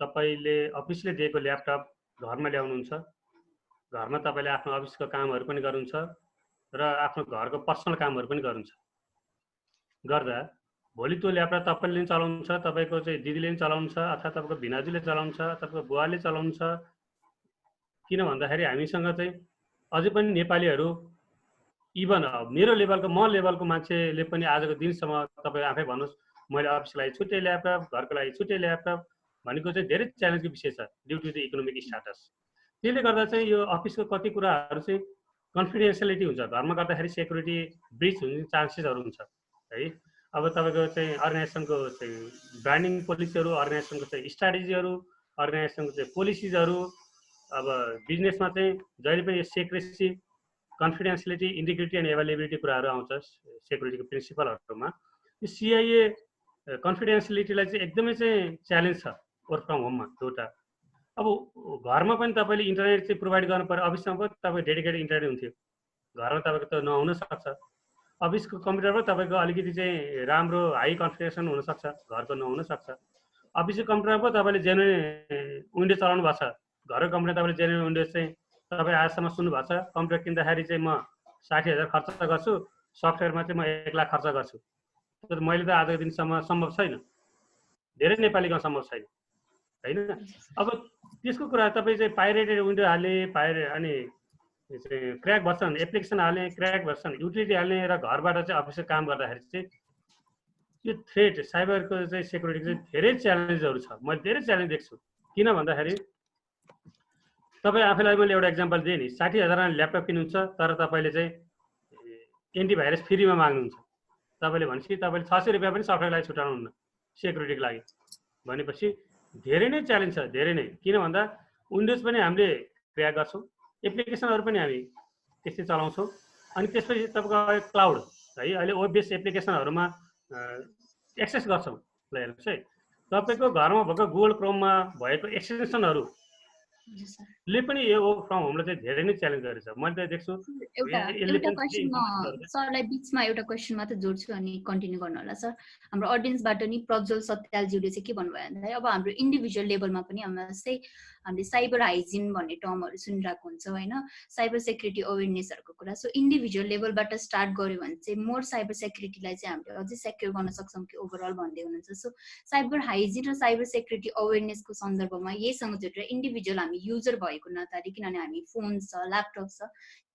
तपाईँले अफिसले दिएको ल्यापटप घरमा ल्याउनुहुन्छ, घरमा तपाईँले आफ्नो अफिसको कामहरू पनि गर्नुहुन्छ र आफ्नो घरको पर्सनल कामहरू पनि गर्नुहुन्छ। गर्दा भोलि त्यो ल्यापटप तपाईँले पनि चलाउनुहुन्छ, तपाईँको चाहिँ दिदीले पनि चलाउनुहुन्छ, अथवा तपाईँको भिनाजुले चलाउनुहुन्छ, तपाईँको बुवाले चलाउनुहुन्छ। किन भन्दाखेरि हामीसँग चाहिँ अझै पनि नेपालीहरू, इभन मेरो लेभलको म लेभलको मान्छेले पनि आजको दिनसम्म तपाईँ आफै भन्नुहोस्, मैले अफिसको लागि छुट्टै ल्यापटप, घरको लागि छुट्टै ल्यापटप भनेको चाहिँ धेरै च्यालेन्जको विषय छ due to the economic status. त्यसले गर्दा चाहिँ यो अफिसको कति कुराहरू चाहिँ कन्फिडेन्सियलिटी हुन्छ, घरमा गर्दाखेरि सेक्युरिटी ब्रिच हुने चान्सेसहरू हुन्छ है। अब तपाईँको चाहिँ अर्गनाइजेसनको चाहिँ ब्रान्डिङ पोलिसीहरू, अर्गनाइजेसनको चाहिँ स्ट्राटेजीहरू, अर्गनाइजेसनको चाहिँ पोलिसिजहरू, अब बिजनेसमा चाहिँ जहिले पनि secrecy, confidentiality, integrity and availability कुराहरू आउँछ सेक्युरिटीको प्रिन्सिपलहरूमा। यो सिआइए कन्फिडेन्सियलिटीलाई चाहिँ एकदमै चाहिँ च्यालेन्ज छ वर्क फ्रम होममा एउटा। अब घरमा पनि तपाईँले इन्टरनेट चाहिँ प्रोभाइड गर्नु पर्यो, अफिसमा पनि तपाईँको डेडिकेटेड इन्टरनेट हुन्थ्यो, घरमा तपाईँको त नहुन सक्छ। अफिसको कम्प्युटरमा तपाईँको अलिकति चाहिँ राम्रो हाई कन्फिगरेसन हुनसक्छ, घरको नहुन सक्छ। अफिसको कम्प्युटरमा पो तपाईँले जेन्युन विन्डोज चलाउनु भएको छ, घरको कम्प्युटर तपाईँले जेन्युन विन्डोज चाहिँ तपाईँ आजसम्म सुन्नु भएको छ। कम्प्युटर किन्दाखेरि चाहिँ म 60,000 खर्च गर्छु, सफ्टवेयरमा चाहिँ म 1 लाख खर्च गर्छु। तर मैले त आजको दिनसम्म सम्भव छैन, धेरै नेपालीमा सम्भव छैन होइन। अब त्यसको कुरा तपाईँ चाहिँ पाइरेटेड विन्डो हाल्ने, अनि क्र्याक भर्सन एप्लिकेसन हाल्ने, क्र्याक भर्सन युटिलिटी हाल्ने र घरबाट चाहिँ अफिसको काम गर्दाखेरि चाहिँ यो थ्रेट साइबरको चाहिँ सेक्युरिटीको चाहिँ धेरै च्यालेन्जहरू छ। मैले धेरै च्यालेन्ज देख्छु। किन भन्दाखेरि तपाईँ आफैलाई मैले एउटा इक्जाम्पल दिएँ नि, 60,000 ल्यापटप किन्नुहुन्छ तर तपाईँले चाहिँ एन्टिभाइरस फ्रीमा माग्नुहुन्छ। तपाईँले भनेपछि तपाईँले 600 रुपियाँ पनि सफ्टवेयरलाई छुटाउनुहुन्न सेक्युरिटीको लागि भनेपछि धेरै नै च्यालेन्ज छ, धेरै नै। किन भन्दा विन्डोज पनि हामीले क्र्याक गर्छौँ, एप्लिकेसनहरू पनि हामी त्यस्तै चलाउँछौँ। अनि त्यसपछि तपाईँको क्लाउड है, अहिले वेब बेस्ड एप्लिकेसनहरूमा एक्सेस गर्छौँ। ल हेर्नुहोस् है, तपाईँको घरमा भएको गुगल क्रोममा भएको एक्सटेन्सनहरू ले पनि यो वर्क फ्रम होमले चाहिँ धेरै नै च्यालेन्ज गरेछ। मैले त देख्छु। एउटा क्वेसन म सरलाई बिचमा एउटा क्वेसन मात्र जोड्छु अनि कन्टिन्यू गर्नु होला सर। हाम्रो अडियन्सबाट नि प्रज्वल सत्यालज्यूले चाहिँ के भन्नुभयो भन्दाखेरि अब हाम्रो इन्डिभिजुअल लेभलमा पनि जस्तै हामीले साइबर हाइजिन भन्ने टर्महरू सुनिरहेको हुन्छ होइन, साइबर सेक्युरिटी अवेरनेसहरूको कुरा। सो इन्डिभिजुअल लेभलबाट स्टार्ट गऱ्यो भने चाहिँ मोर साइबर सेक्युरिटीलाई चाहिँ हामीले अझै सेक्युर गर्न सक्छौँ कि ओभरअल भन्दै हुनुहुन्छ। सो साइबर हाइजिन र साइबर सेक्युरिटी अवेरनेसको सन्दर्भमा यहीसँग जोडेर इन्डिभिजुअल हामी युजर भएको नाताले, किनभने हामी फोन छ, ल्यापटप छ,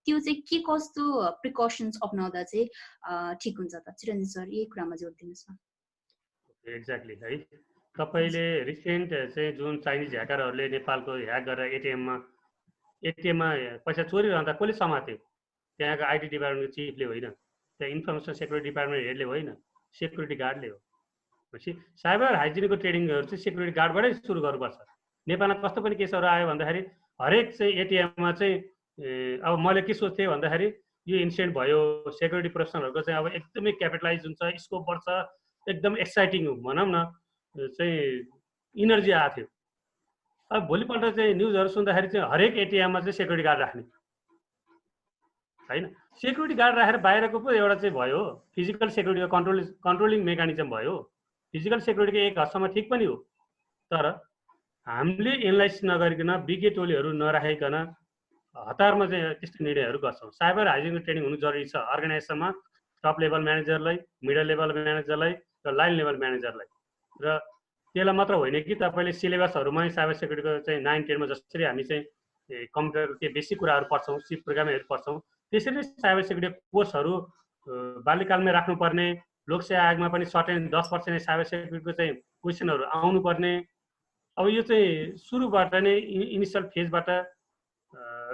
त्यो चाहिँ के कस्तो प्रिकसन्स अपनाउँदा चाहिँ ठिक हुन्छ त? चिरञ्जीव सर यही कुरामा जोड दिनुहोस् न। एक्ज्याक्टली है, तपाईँले रिसेन्ट चाहिँ जुन चाइनिज ह्याकरहरूले नेपालको ह्याक गरेर एटिएममा पैसा चोरिरहँदा कसले समात्यो? त्यहाँको आइटी डिपार्टमेन्टको चिफले होइन, त्यहाँ इन्फर्मेसन सेक्युरिटी डिपार्टमेन्ट हेडले होइन, सेक्युरिटी गार्डले हो। भनेपछि साइबर हाइजिनको ट्रेनिङहरू चाहिँ सेक्युरिटी गार्डबाटै सुरु गर्नुपर्छ। नेपालमा कस्तो पनि केसहरू आयो भन्दाखेरि हरेक चाहिँ एटिएममा चाहिँ अब मैले के सोच्थेँ भन्दाखेरि यो इन्सिडेन्ट भयो, सेक्युरिटी प्रोफेसनलहरूको चाहिँ अब एकदमै क्यापिटलाइज हुन्छ, स्कोप बढ्छ, एकदम एक्साइटिङ भनौँ न चाहिँ इनर्जी आएको थियो। अब भोलिपल्ट चाहिँ न्युजहरू सुन्दाखेरि चाहिँ हरेक एटिएममा चाहिँ सेक्युरिटी गार्ड राख्ने होइन। सेक्युरिटी गार्ड राखेर बाहिरको पो एउटा चाहिँ भयो, फिजिकल सेक्युरिटीको कन्ट्रोलिङ मेकानिजम भयो। फिजिकल सेक्युरिटीको एक हदसम्म ठिक पनि हो, तर हामीले एनालाइज नगरिकन बिगे टोलीहरू नराखिकन हतारमा चाहिँ त्यस्तो निर्णयहरू गर्छौँ। साइबर हाइजिनको ट्रेनिङ हुनु जरुरी छ अर्गनाइजेसनमा, टप लेभल म्यानेजरलाई, मिडल लेभल म्यानेजरलाई र लाइन लेभल म्यानेजरलाई। र त्यसलाई मात्र होइन कि तपाईँले सिलेबसहरूमै साइबर सेक्युरिटीको चाहिँ 9-10मा जसरी हामी चाहिँ कम्प्युटर त्यो बेसिक कुराहरू पढ्छौँ, सी प्रोग्रामिङहरू पढ्छौँ, त्यसरी नै साइबर सेक्युरिटी कोर्सहरू बाल्यकालमै राख्नुपर्ने। लोकसेवा आयोगमा पनि सर्टेन 10% साइबर सेक्युरिटीको चाहिँ क्वेसनहरू आउनुपर्ने। अब यो चाहिँ सुरुबाट नै इनिसियल फेजबाट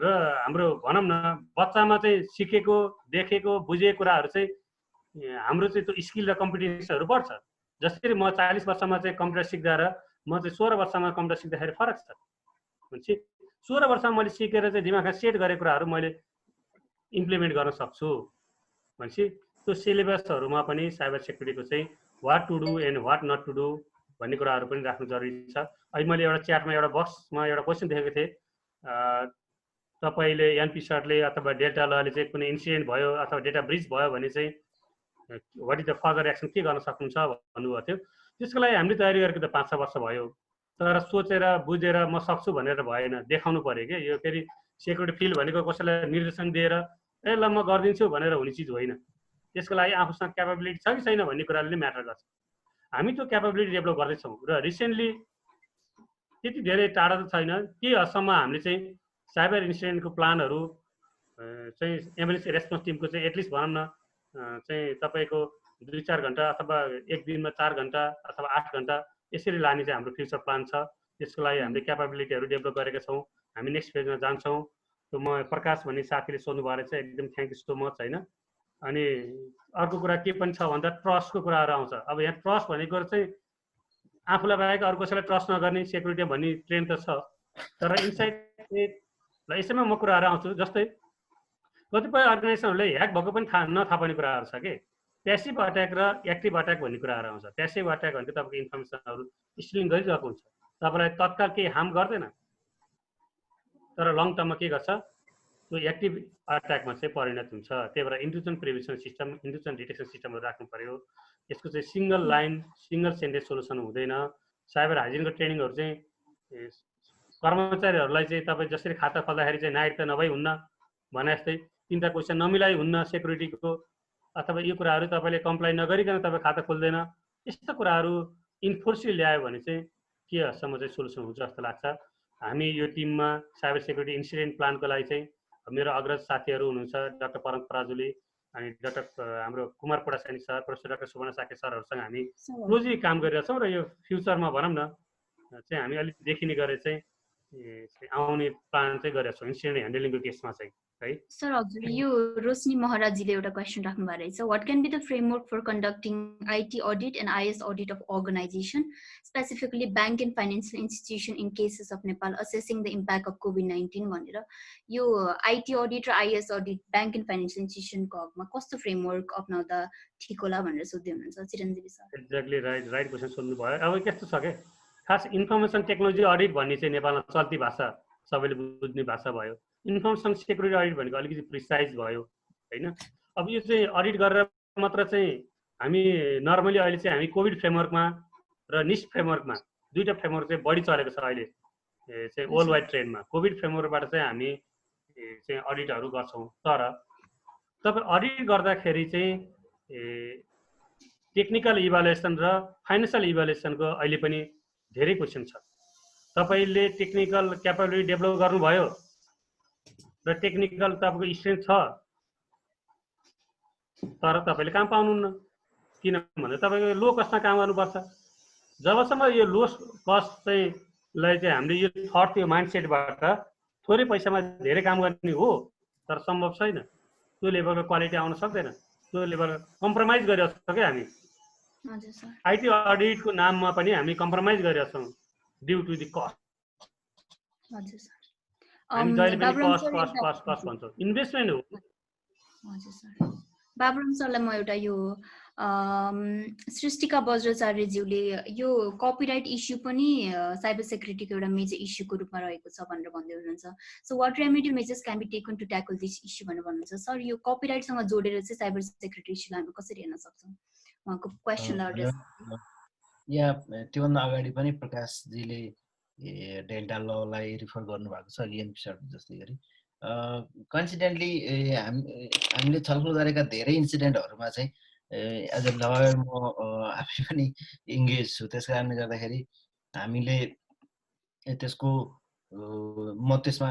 र हाम्रो भनौँ न बच्चामा चाहिँ सिकेको देखेको बुझेको कुराहरू चाहिँ हाम्रो चाहिँ त्यो स्किल र कम्पिटेन्सहरू बढ्छ। जसरी म 40 वर्षमा चाहिँ कम्प्युटर सिक्दा र म चाहिँ 16 वर्षमा कम्प्युटर सिक्दाखेरि फरक छ। भनेपछि 16 वर्षमा मैले सिकेर चाहिँ दिमागमा सेट गरेको कुराहरू मैले इम्प्लिमेन्ट गर्न सक्छु। भनेपछि त्यो सिलेबसहरूमा पनि साइबर सेक्युरिटीको चाहिँ what to do and what not to do भन्ने कुराहरू पनि राख्नु जरुरी छ। अहिले मैले एउटा च्याटमा एउटा बक्समा एउटा क्वेसन देखेको थिएँ, तपाईँले एनपी सर्टले अथवा डेल्टा लले चाहिँ कुनै इन्सिडेन्ट भयो अथवा डेटा ब्रिच भयो भने चाहिँ what is the further action के गर्न सक्नुहुन्छ भन्नुभएको थियो। त्यसको लागि हामीले तयारी गरेको त 5-6 वर्ष भयो, तर सोचेर बुझेर म सक्छु भनेर भएन, देखाउनु पर्यो कि यो फेरि सेक्युरिटी फिल्ड भनेको कसैलाई निर्देशन दिएर ए ल म गरिदिन्छु भनेर हुने चिज होइन। त्यसको लागि आफूसँग क्यापेबिलिटी छ कि छैन भन्ने कुराले नै म्याटर गर्छ। हामी त्यो क्यापेबिलिटी डेभलप गर्दैछौँ र रिसेन्टली त्यति धेरै टाढा त छैन, के हदसम्म हामीले चाहिँ साइबर इन्सिडेन्टको प्लानहरू चाहिँ एमएलसी रेस्पोन्स टिमको चाहिँ एटलिस्ट भनौँ न चाहिँ तपाईँको 2-4 घन्टा अथवा एक दिनमा 4 घन्टा अथवा 8 घन्टा यसरी लाने चाहिँ हाम्रो फ्युचर प्लान छ। त्यसको लागि हामीले क्यापेबिलिटीहरू डेभलप गरेका छौँ। हामी नेक्स्ट फेजमा जान्छौँ। त्यो म प्रकाश भन्ने साथीले सोध्नु भएर चाहिँ एकदम थ्याङ्क यू सो मच होइन। अनि अर्को कुरा के पनि छ भन्दा ट्रस्टको कुराहरू आउँछ। अब यहाँ ट्रस्ट भनेको चाहिँ आफूलाई बाहेक अरू कसैलाई ट्रस्ट नगर्ने सेक्युरिटी भन्ने ट्रेन्ड त छ, तर इनसाइड ल यसैमा म कुराहरू आउँछु। जस्तै कतिपय अर्गनाइजेसनहरूले ह्याक भएको पनि नथाहा पाउने कुराहरू छ कि प्यासिभ अट्याक र एक्टिभ अट्याक भन्ने कुराहरू आउँछ। प्यासिभ अट्याक भनेको तपाईँको इन्फर्मेसनहरू स्टिलिङ गरिरहेको हुन्छ, तपाईँलाई तत्काल केही हार्म गर्दैन, तर लङ टर्ममा के गर्छ त्यो एक्टिभ अट्याकमा चाहिँ परिणत हुन्छ। त्यही भएर intrusion prevention system, intrusion detection सिस्टमहरू राख्नु पर्यो। यसको चाहिँ single line single sentence solution हुँदैन। साइबर हाइजिनको ट्रेनिङहरू चाहिँ कर्मचारीहरूलाई चाहिँ तपाईँ जसरी खाता खोल्दाखेरि चाहिँ नाइट त नभई हुन्न भने जस्तै 3टा क्वेसन नमिलाई हुन्न सेक्युरिटीको, अथवा यो कुराहरू तपाईँले कम्प्लाई नगरिकन तपाईँ खाता खोल्दैन। यस्ता कुराहरू इन्फोर्सली ल्यायो भने चाहिँ के हदसम्म चाहिँ सोल्युसन हुन्छ जस्तो लाग्छ। हामी यो टिममा साइबर सेक्युरिटी इन्सिडेन्ट प्लानको लागि चाहिँ मेरो अग्रज साथीहरू हुनुहुन्छ डाक्टर परम पराजुली अनि डाक्टर हाम्रो कुमार पडासानी सर, प्रोफेसर डाक्टर सुवर्ण साके सरहरूसँग हामी क्लोजली काम गरिरहेछौँ र यो फ्युचरमा भनौँ न चाहिँ हामी अलिक देखिने गरेर चाहिँ आउने प्लान चाहिँ गरेका छौँ इन्सिडेन्ट ह्यान्डलिङको केसमा चाहिँ है। सर हजुर यो रोशनी महराजीले एउटा क्वेसन राख्नु भएको रहेछ, what can be the framework for conducting IT audit and IS audit of organisation specifically bank and financial institution in cases of Nepal assessing the impact of कोभिड-19 भनेर। यो आइटी अडिट र IS audit bank and financial इन्स्टिट्युसनको हकमा कस्तो framework अप्नाउँदा ठिक होला भनेर सोध्दै हुनुहुन्छ Chiranjeevi sir. Exactly right question सोध्नु भयो। अब कस्तो छ क्या खास इन्फर्मेसन टेक्नोलोजी अडिट भन्ने चाहिँ नेपालमा चल्ती भाषा सबैले बुझ्ने भाषा भयो। इन्फर्मेसन सेक्युरिटी अडिट भनेको अलिकति प्रिसाइज भयो होइन। अब यो चाहिँ अडिट गरेर मात्र चाहिँ हामी नर्मली अहिले चाहिँ हामी कोभिड फ्रेमवर्कमा र निस्ट फ्रेमवर्कमा 2टा फ्रेमवर्क चाहिँ बढी चलेको छ अहिले चाहिँ वर्ल्ड वाइड ट्रेन्डमा। कोभिड फ्रेमवर्कबाट चाहिँ हामी चाहिँ अडिटहरू गर्छौँ, तर तपाईँ अडिट गर्दाखेरि चाहिँ टेक्निकल इभ्यालुएसन र फाइनेन्सियल इभ्यालुएसनको अहिले पनि धेरै क्वेसन छ। तपाईँले टेक्निकल क्यापेबिलिटी डेभलप गर्नुभयो र टेक्निकल तपाईँको स्ट्रेन्थ छ, तर तपाईँले काम पाउनुहुन्न। किनभने तपाईँको लो कस्टमा काम गर्नुपर्छ। जबसम्म यो लो कस्ट चाहिँ हामीले यो थट त्यो माइन्डसेटबाट थोरै पैसामा धेरै काम गर्ने हो, तर सम्भव छैन। त्यो लेभलको क्वालिटी आउन सक्दैन, त्यो लेभल कम्प्रोमाइज गरिरहेको छ क्या हामी। आइटी अडिटको नाममा पनि हामी कम्प्रोमाइज गरिरहेको छौँ ड्यु टु दि कस्ट। हामी जहिले पनि कस्ट भन्छौँ, इन्भेस्टमेन्ट हो। हजुर सर। बाबुराम सरलाई म एउटा यो सृष्टिका वज्राचार्यज्यूले यो कपिराइट इस्यु पनि साइबर सेक्युरिटीको एउटा मेजर इस्युको रूपमा रहेको छ भनेर भन्दै हुनुहुन्छ। So what remedy measures can be taken to tackle this issue भनेर भन्नुहुन्छ। सर यो कपिराइटसँग जोडेर चाहिँ साइबर सेक्युरिटी इस्युलाई हामी कसरी हेर्न सक्छौँ? उहाँको क्वेसनलाई एड्रेस या त्योभन्दा अगाडि पनि प्रकाशजीले डेल्टा ललाई रिफर गर्नुभएको छ एनपिसड जस्तै गरी। कन्सिडेन्टली हामीले छलफल गरेका धेरै इन्सिडेन्टहरूमा चाहिँ एज अ लयर म आफै पनि इङ्गेज छु। त्यस कारणले गर्दाखेरि हामीले त्यसको म त्यसमा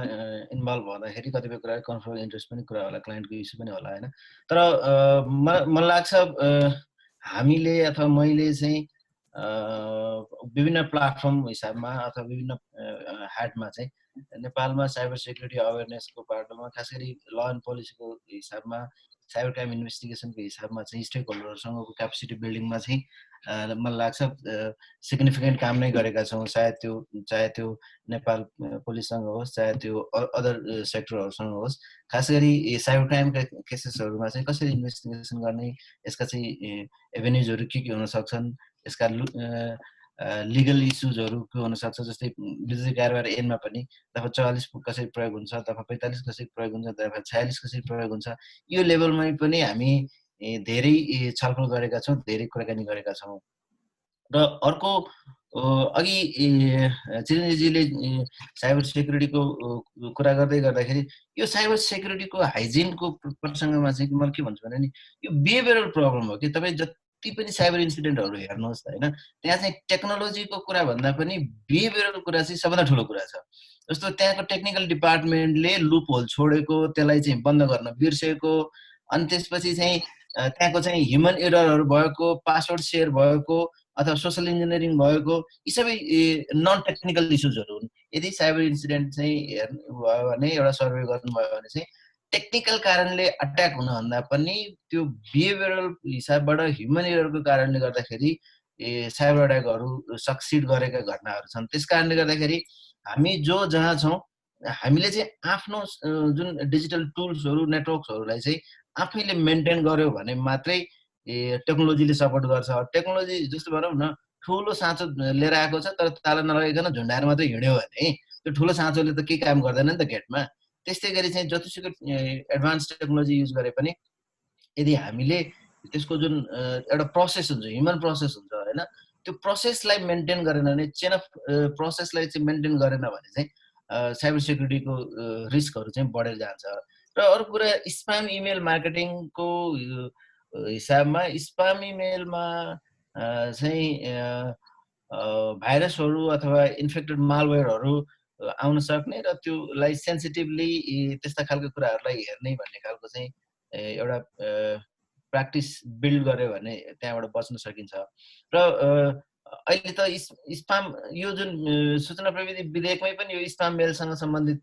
इन्भल्भ हुँदाखेरि कतिपय कुरा कन्फ्लिक्ट अफ इन्ट्रेस्ट पनि कुरा होला, क्लाइन्टको इस्यु पनि होला होइन। तर मलाई लाग्छ हामीले अथवा मैले चाहिँ विभिन्न प्लेटफर्म हिसाबमा अथवा विभिन्न ह्याटमा चाहिँ नेपालमा साइबर सेक्युरिटी अवेरनेसको पाटोमा खास गरी ल एन्ड पोलिसीको हिसाबमा साइबर क्राइम इन्भेस्टिगेसनको हिसाबमा चाहिँ स्टेक होल्डरसँगको क्यापेसिटी बिल्डिङमा चाहिँ मलाई लाग्छ सिग्निफिकेन्ट काम नै गरेका छौँ। चाहे त्यो नेपाल पुलिससँग होस्, चाहे त्यो अदर सेक्टरहरूसँग होस्। खास गरी साइबर क्राइमका केसेसहरूमा चाहिँ कसरी इन्भेस्टिगेसन गर्ने, यसका चाहिँ एभेन्युजहरू के हुन सक्छन्, यसका लिगल इस्युजहरू के हुनसक्छ। जस्तै विदेशी कारोबार ऐनमा पनि दफा 44 कसरी प्रयोग हुन्छ, दफा 45 कसरी प्रयोग हुन्छ, दफा 46 कसरी प्रयोग हुन्छ, यो लेभलमा पनि हामी धेरै छलफल गरेका छौँ, धेरै कुराकानी गरेका छौँ। र अर्को अघि चिरञ्जीवजीले साइबर सेक्युरिटीको कुरा गर्दाखेरि यो साइबर सेक्युरिटीको हाइजिनको प्रसङ्गमा चाहिँ मैले के भन्छु भने नि यो बिहेभियरल प्रब्लम हो कि तपाईँ जति पनि साइबर इन्सिडेन्टहरू हेर्नुहोस् होइन, त्यहाँ चाहिँ टेक्नोलोजीको कुरा भन्दा पनि बिहेभियरल कुरा चाहिँ सबभन्दा ठुलो कुरा छ। जस्तो त्यहाँको टेक्निकल डिपार्टमेन्टले लुप होल छोडेको, त्यसलाई चाहिँ बन्द गर्न बिर्सेको, अनि त्यसपछि चाहिँ त्यहाँको चाहिँ ह्युमन एररहरू भएको, पासवर्ड सेयर भएको अथवा सोसल इन्जिनियरिङ भएको, यी सबै नन टेक्निकल इस्युजहरू हुन्। यदि साइबर इन्सिडेन्ट चाहिँ हेर्नुभयो भने, एउटा सर्वे गर्नुभयो भने चाहिँ टेक्निकल कारणले अट्याक हुनभन्दा पनि त्यो बिहेभियरल हिसाबबाट ह्युमन एररको कारणले गर्दाखेरि साइबर अट्याकहरू सक्सिड गरेका घटनाहरू छन्। त्यस कारणले गर्दाखेरि हामी जहाँ छौँ हामीले चाहिँ आफ्नो जुन डिजिटल टुल्सहरू नेटवर्क्सहरूलाई चाहिँ आफैले मेन्टेन गर्यो भने मात्रै टेक्नोलोजीले सपोर्ट गर्छ। टेक्नोलोजी जस्तो भनौँ न ठुलो साँचो लिएर आएको छ तर ताला नलगाइकन झुन्डाएर मात्रै हिँड्यो भने त्यो ठुलो साँचोले त केही काम गर्दैन नि त गेटमा। त्यस्तै गरी चाहिँ जतिसुकै एडभान्स टेक्नोलोजी युज गरे पनि यदि हामीले त्यसको जुन एउटा प्रोसेस हुन्छ, ह्युमन प्रोसेस हुन्छ होइन, त्यो प्रोसेसलाई मेन्टेन गरेन भने, चेन अफ प्रोसेसलाई चाहिँ मेन्टेन गरेन भने चाहिँ साइबर सेक्युरिटीको रिस्कहरू चाहिँ बढेर जान्छ। र अरू कुरा स्प्याम इमेल मार्केटिङको हिसाबमा स्प्याम इमेलमा चाहिँ भाइरसहरू अथवा इन्फेक्टेड मालवेयरहरू आउन सक्ने र त्योलाई सेन्सिटिभली त्यस्ता खालको कुराहरूलाई हेर्ने भन्ने खालको चाहिँ एउटा प्र्याक्टिस बिल्ड गर्यो भने त्यहाँबाट बच्न सकिन्छ। र अहिले त स्प्याम यो जुन सूचना प्रविधि विधेयकमै पनि यो स्प्याम मेलसँग सम्बन्धित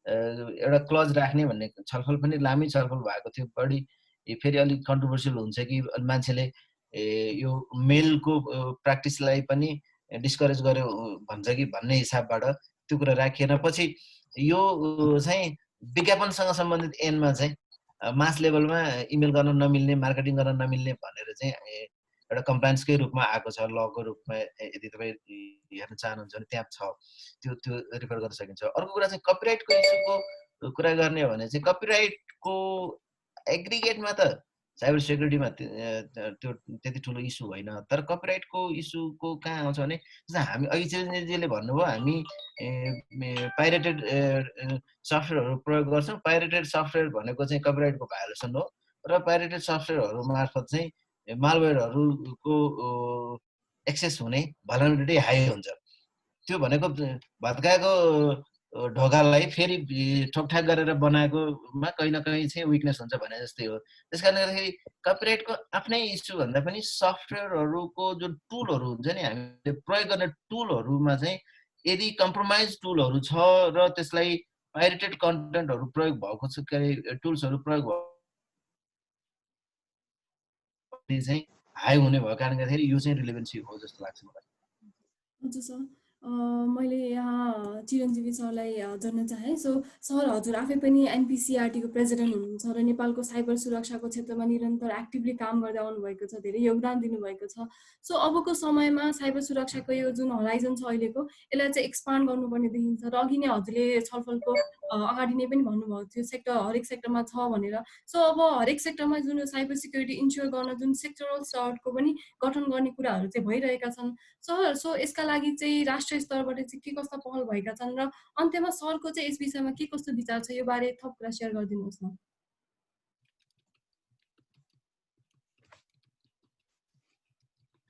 एउटा क्लज राख्ने भन्ने छलफल पनि लामै छलफल भएको थियो। बढी फेरि अलिक कन्ट्रोभर्सियल हुन्छ कि मान्छेले यो मेलको प्र्याक्टिसलाई पनि डिस्करेज गर्यो भन्छ कि भन्ने हिसाबबाट त्यो कुरा राखिएन। पछि यो चाहिँ विज्ञापनसँग सम्बन्धित एनमा चाहिँ मास लेभलमा इमेल गर्न नमिल्ने, मार्केटिङ गर्न नमिल्ने भनेर चाहिँ एउटा कम्प्लायन्सकै रूपमा आएको छ, लको रूपमा। यदि तपाईँ हेर्न चाहनुहुन्छ भने त्यहाँ छ, त्यो रिफर गर्न सकिन्छ। अर्को कुरा चाहिँ कपिराइटको इस्युको कुरा गर्ने हो भने चाहिँ कपिराइटको एग्रिगेटमा त साइबर सेक्युरिटीमा त्यो त्यति ठुलो इस्यु होइन। तर कपिराइटको इस्युको कहाँ आउँछ भने जस्तो हामी अघि चिरञ्जीवजीले भन्नुभयो हामी पाइरेटेड सफ्टवेयरहरू प्रयोग गर्छौँ। पाइरेटेड सफ्टवेयर भनेको चाहिँ कपिराइटको भायोलेसन हो र पाइरेटेड सफ्टवेयरहरू मार्फत चाहिँ मालवेयरहरूको एक्सेस हुने भलनरेबिलिटी हाई हुन्छ। त्यो भनेको भत्काएको ढोकालाई फेरि ठोकठाक गरेर बनाएकोमा कहीँ न कहीँ चाहिँ विकनेस हुन्छ भने जस्तै हो। त्यस कारणले गर्दाखेरि कपिराइटको आफ्नै इस्यु भन्दा पनि सफ्टवेयरहरूको जुन टुलहरू हुन्छ नि, हामीले प्रयोग गर्ने टुलहरूमा चाहिँ यदि कम्प्रोमाइज टुलहरू छ र त्यसलाई पाइरेटेड कन्टेन्टहरू प्रयोग भएको छ, के अरे टुल्सहरू प्रयोग भएको चाहिँ हाई हुने भएको कारणले गर्दाखेरि यो चाहिँ रिलेभेन्सी हो जस्तो लाग्छ मलाई। हजुर सर, मैले यहाँ चिरञ्जीवी सरलाई जान्न चाहेँ। सो सर, हजुर आफै पनि एनपिसिआरटीको प्रेसिडेन्ट हुनुहुन्छ र नेपालको साइबर सुरक्षाको क्षेत्रमा निरन्तर एक्टिभली काम गर्दै आउनुभएको छ, धेरै योगदान दिनुभएको छ। सो अबको समयमा साइबर सुरक्षाको यो जुन हराइजन छ अहिलेको, यसलाई चाहिँ एक्सपान्ड गर्नुपर्ने देखिन्छ। र अघि नै हजुरले छलफलको अगाडि नै पनि भन्नुभएको थियो सेक्टर, हरेक सेक्टरमा छ भनेर। सो अब हरेक सेक्टरमा जुन साइबर सिक्युरिटी इन्स्योर गर्न जुन सेक्टरल सर्टको पनि गठन गर्ने कुराहरू चाहिँ भइरहेका छन् सर। सो यसका लागि चाहिँ राष्ट्रिय स्तरबाट चाहिँ के कस्ता पहल भएका छन् र अन्त्यमा सरको चाहिँ यस विषयमा के कस्तो विचार छ, यो बारे थप कुरा सेयर गरिदिनुहोस् न।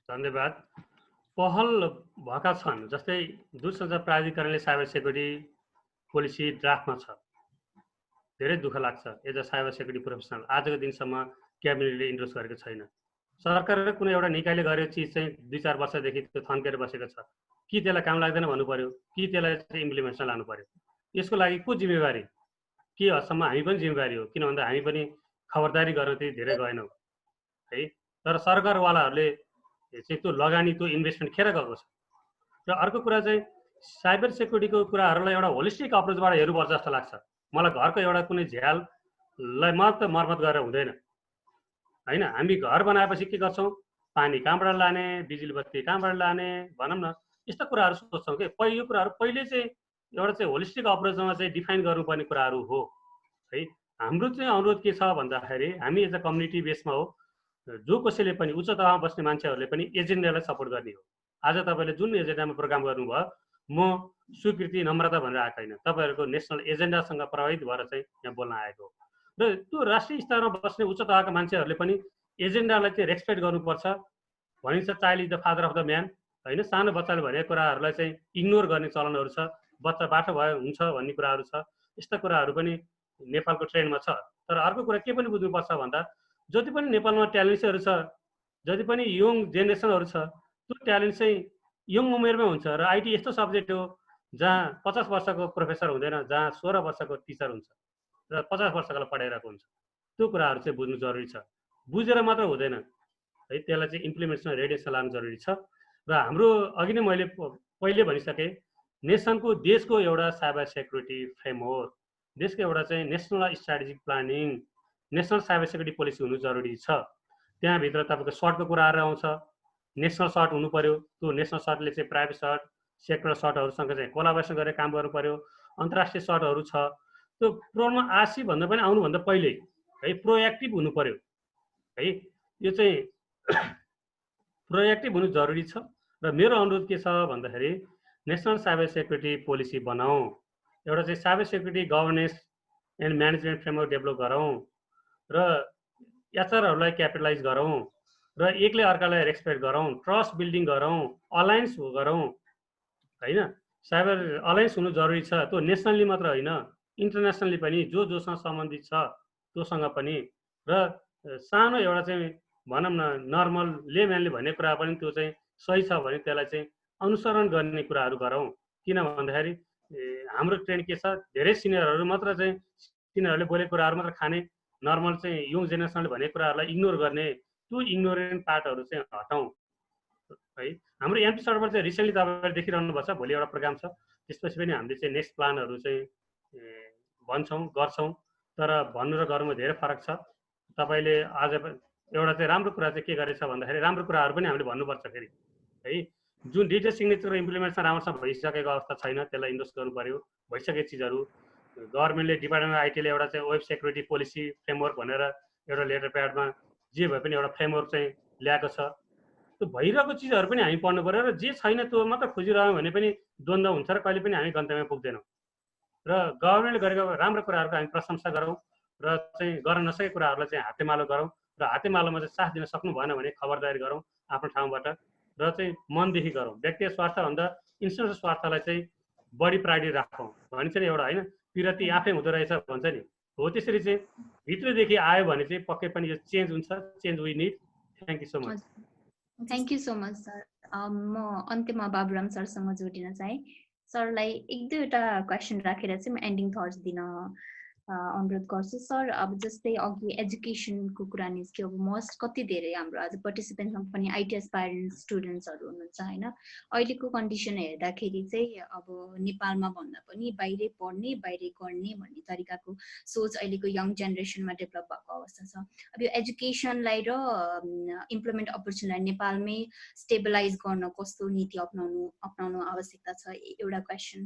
धन्यवाद। पहल भएका छन्, जस्तै दूरसञ्चार प्राधिकरणले साइबर सेक्युरिटी पोलिसी ड्राफ्टमा छ। धेरै दुःख लाग्छ as a cyber security professional आजको दिनसम्म क्याबिनेटले इन्डोर्स गरेको छैन। सरकारले कुनै एउटा निकायले गरेको चिज चाहिँ 2-4 वर्षदेखि त्यो थन्केर बसेको छ। कि त्यसलाई काम लाग्दैन भन्नु पर्यो, कि त्यसलाई चाहिँ इम्प्लिमेन्टेसन लानु पर्यो। यसको लागि को जिम्मेवारी? के हदसम्म हामी पनि जिम्मेवारी हो, किन भन्दा हामी पनि खबरदारी गर्न चाहिँ धेरै गएनौँ है। तर सरकारवालाहरूले चाहिँ त्यो लगानी, त्यो इन्भेस्टमेन्ट खेर गएको छ। र अर्को कुरा चाहिँ साइबर सेक्युरिटीको कुराहरूलाई एउटा होलिस्टिक अप्रोचबाट हेर्नुपर्छ जस्तो लाग्छ मलाई। घरको एउटा कुनै झ्याललाई मात्र मर्मत गरेर हुँदैन होइन। हामी घर बनाएपछि के गर्छौँ, पानी कहाँबाट लाने, बिजुली बत्ती कहाँबाट लाने, भनौँ न यस्ता कुराहरू सोच्छौँ कि यो कुराहरू पहिले चाहिँ एउटा चाहिँ होलिस्टिक अप्रोचमा चाहिँ डिफाइन गर्नुपर्ने कुराहरू हो है। हाम्रो चाहिँ अनुरोध के छ भन्दाखेरि हामी एज अ कम्युनिटी बेसमा हो, जो कसैले पनि उच्च तहमा बस्ने मान्छेहरूले पनि एजेन्डालाई सपोर्ट गर्ने हो। आज तपाईँले जुन एजेन्डामा प्रोग्राम गर्नुभयो, म स्वीकृति नम्रता भनेर आएको होइन, तपाईँहरूको नेसनल एजेन्डासँग प्रभावित भएर चाहिँ यहाँ बोल्न आएको हो। र त्यो राष्ट्रिय स्तरमा बस्ने उच्च तहका मान्छेहरूले पनि एजेन्डालाई चाहिँ रेस्पेक्ट गर्नुपर्छ। भनिन्छ child is the father of the man होइन। सानो बच्चाले भनेको कुराहरूलाई चाहिँ इग्नोर गर्ने चलनहरू छ, बच्चा बाठो भयो हुन्छ भन्ने कुराहरू छ। यस्ता कुराहरू पनि नेपालको ट्रेन्डमा छ। तर अर्को कुरा के पनि बुझ्नुपर्छ भन्दा जति पनि नेपालमा ट्यालेन्ट्सहरू छ, जति पनि यङ जेनेरेसनहरू छ, त्यो ट्यालेन्ट चाहिँ यङ उमेरमै हुन्छ। र आइटी यस्तो सब्जेक्ट हो जहाँ 50 वर्षको प्रोफेसर हुँदैन, जहाँ 16 वर्षको टिचर हुन्छ र 50 वर्षकोलाई पढाइरहेको हुन्छ। त्यो कुराहरू चाहिँ बुझ्नु जरुरी छ। बुझेर मात्र हुँदैन है, त्यसलाई चाहिँ इम्प्लिमेन्टेसन रेडिएसन लानु जरुरी छ। र हाम्रो अघि नै मैले पहिले भनिसकेँ, नेसनको देशको एउटा साइबर सेक्युरिटी फ्रेमवर्क, देशको एउटा चाहिँ national strategic planning, national cyber security policy हुनु जरुरी छ। त्यहाँभित्र तपाईँको सर्टको कुराहरू आउँछ। नेसनल सर्ट हुनु पर्यो। त्यो नेसनल सर्टले चाहिँ प्राइभेट सर्ट, सेक्टरल सर्टहरूसँग चाहिँ कोलाबोरेसन गरेर काम गर्नु पर्यो। अन्तर्राष्ट्रिय सर्टहरू छ। त्यो प्रोमा आरसी भन्दा पनि आउनुभन्दा पहिले है प्रोएक्टिभ हुनु पर्यो है। यो चाहिँ प्रोएक्टिभ हुनु जरुरी छ। र मेरो अनुरोध के छ भन्दाखेरि नेसनल साइबर सेक्युरिटी पोलिसी बनाऊ, एउटा चाहिँ cyber security governance and management framework develop गरौँ र एचआरहरूलाई क्यापिटलाइज गरौँ र एकले अर्कालाई रेस्पेक्ट गरौँ, ट्रस्ट बिल्डिङ गरौँ, अलायन्स गरौँ होइन। साइबर अलायन्स हुनु जरुरी छ। त्यो नेसनली मात्र होइन, इन्टरनेसनली पनि जो जोसँग सम्बन्धित छ त्योसँग पनि। र सानो एउटा चाहिँ भनौँ न नर्मल लेम्यानले भन्ने कुरा पनि त्यो चाहिँ सही छ भने त्यसलाई चाहिँ अनुसरण गर्ने कुराहरू गरौँ। किन भन्दाखेरि हाम्रो ट्रेन्ड के छ, धेरै सिनियरहरू मात्र चाहिँ तिनीहरूले बोलेको कुराहरू मात्र खाने, नर्मल चाहिँ यङ जेनेरेसनले भनेको कुराहरूलाई इग्नोर गर्ने, त्यो इग्नोरेन्ट पार्टहरू चाहिँ हटाउँ है। हाम्रो एमपी सर्टबाट चाहिँ रिसेन्टली तपाईँले देखिरहनु भएको छ, भोलि एउटा प्रोग्राम छ, त्यसपछि पनि हामीले चाहिँ नेक्स्ट प्लानहरू चाहिँ भन्छौँ गर्छौँ। तर भन्नु र गर्नुमा धेरै फरक छ। तपाईँले आज एउटा चाहिँ राम्रो कुरा चाहिँ के गरेछ भन्दाखेरि राम्रो कुराहरू पनि हामीले भन्नुपर्छ फेरि है। जुन डिजिटल सिग्नेचर इम्प्लिमेन्टेसन राम्रोसँग भइसकेको अवस्था छैन, त्यसलाई इन्डोर्स गर्नु पर्यो। भइसकेको चिजहरू गभर्मेन्टले डिपार्टमेन्ट अफ आइटीले एउटा चाहिँ वेब सेक्युरिटी पोलिसी फ्रेमवर्क भनेर एउटा लेटर प्याडमा जे भए पनि एउटा फ्रेमवर्क चाहिँ ल्याएको छ। त्यो भइरहेको चिजहरू पनि हामी पढ्नु पर्यो र जे छैन त्यो मात्र खोजिरह्यौँ भने पनि द्वन्द्व हुन्छ र कहिले पनि हामी गन्तव्यमा पुग्दैनौँ। र गभर्मेन्टले गरेको राम्रो कुराहरूको हामी प्रशंसा गरौँ र चाहिँ गर्न नसकेको कुराहरूलाई चाहिँ हातेमालो गरौँ र हातेमालोमा चाहिँ साथ दिन सक्नु भएन भने खबरदारी गरौँ आफ्नो ठाउँबाट र चाहिँ मनदेखि गरौँ। व्यक्तिगत स्वार्थभन्दा इन्स्टिट्युसनल स्वार्थलाई चाहिँ बढी प्रायोरिटी राखौँ भनिन्छ नि एउटा होइन, पिरती आफै हुँदो रहेछ भन्छ नि, हो त्यसरी चाहिँ भित्रदेखि आयो भने चाहिँ पक्कै पनि यो चेन्ज हुन्छ। Change we need. Thank you so much. Thank you so much sir. म अन्त्यमा बाबुराम सरसँग जोडिन चाहेँ। सरलाई 1-2वटा क्वेसन राखेर चाहिँ म एन्डिङ थट्स दिन अनुरोध गर्छु सर। अब जस्तै अघि एजुकेसनको कुरा निस्क्यो, अब मोस्ट कति धेरै हाम्रो आज पार्टिसिपेन्टमा पनि आइटी एस्पायरेन्ट स्टुडेन्ट्सहरू हुनुहुन्छ होइन। अहिलेको कन्डिसन हेर्दाखेरि चाहिँ अब नेपालमा भन्दा पनि बाहिरै पढ्ने बाहिरै गर्ने भन्ने तरिकाको सोच अहिलेको यङ जेनेरेसनमा डेभलप भएको अवस्था छ। अब यो एजुकेसनलाई र इम्प्लोइमेन्ट अपर्च्युनिटीलाई नेपालमै स्टेबलाइज गर्न कस्तो नीति अप्नाउनु आवश्यकता छ, एउटा क्वेसन।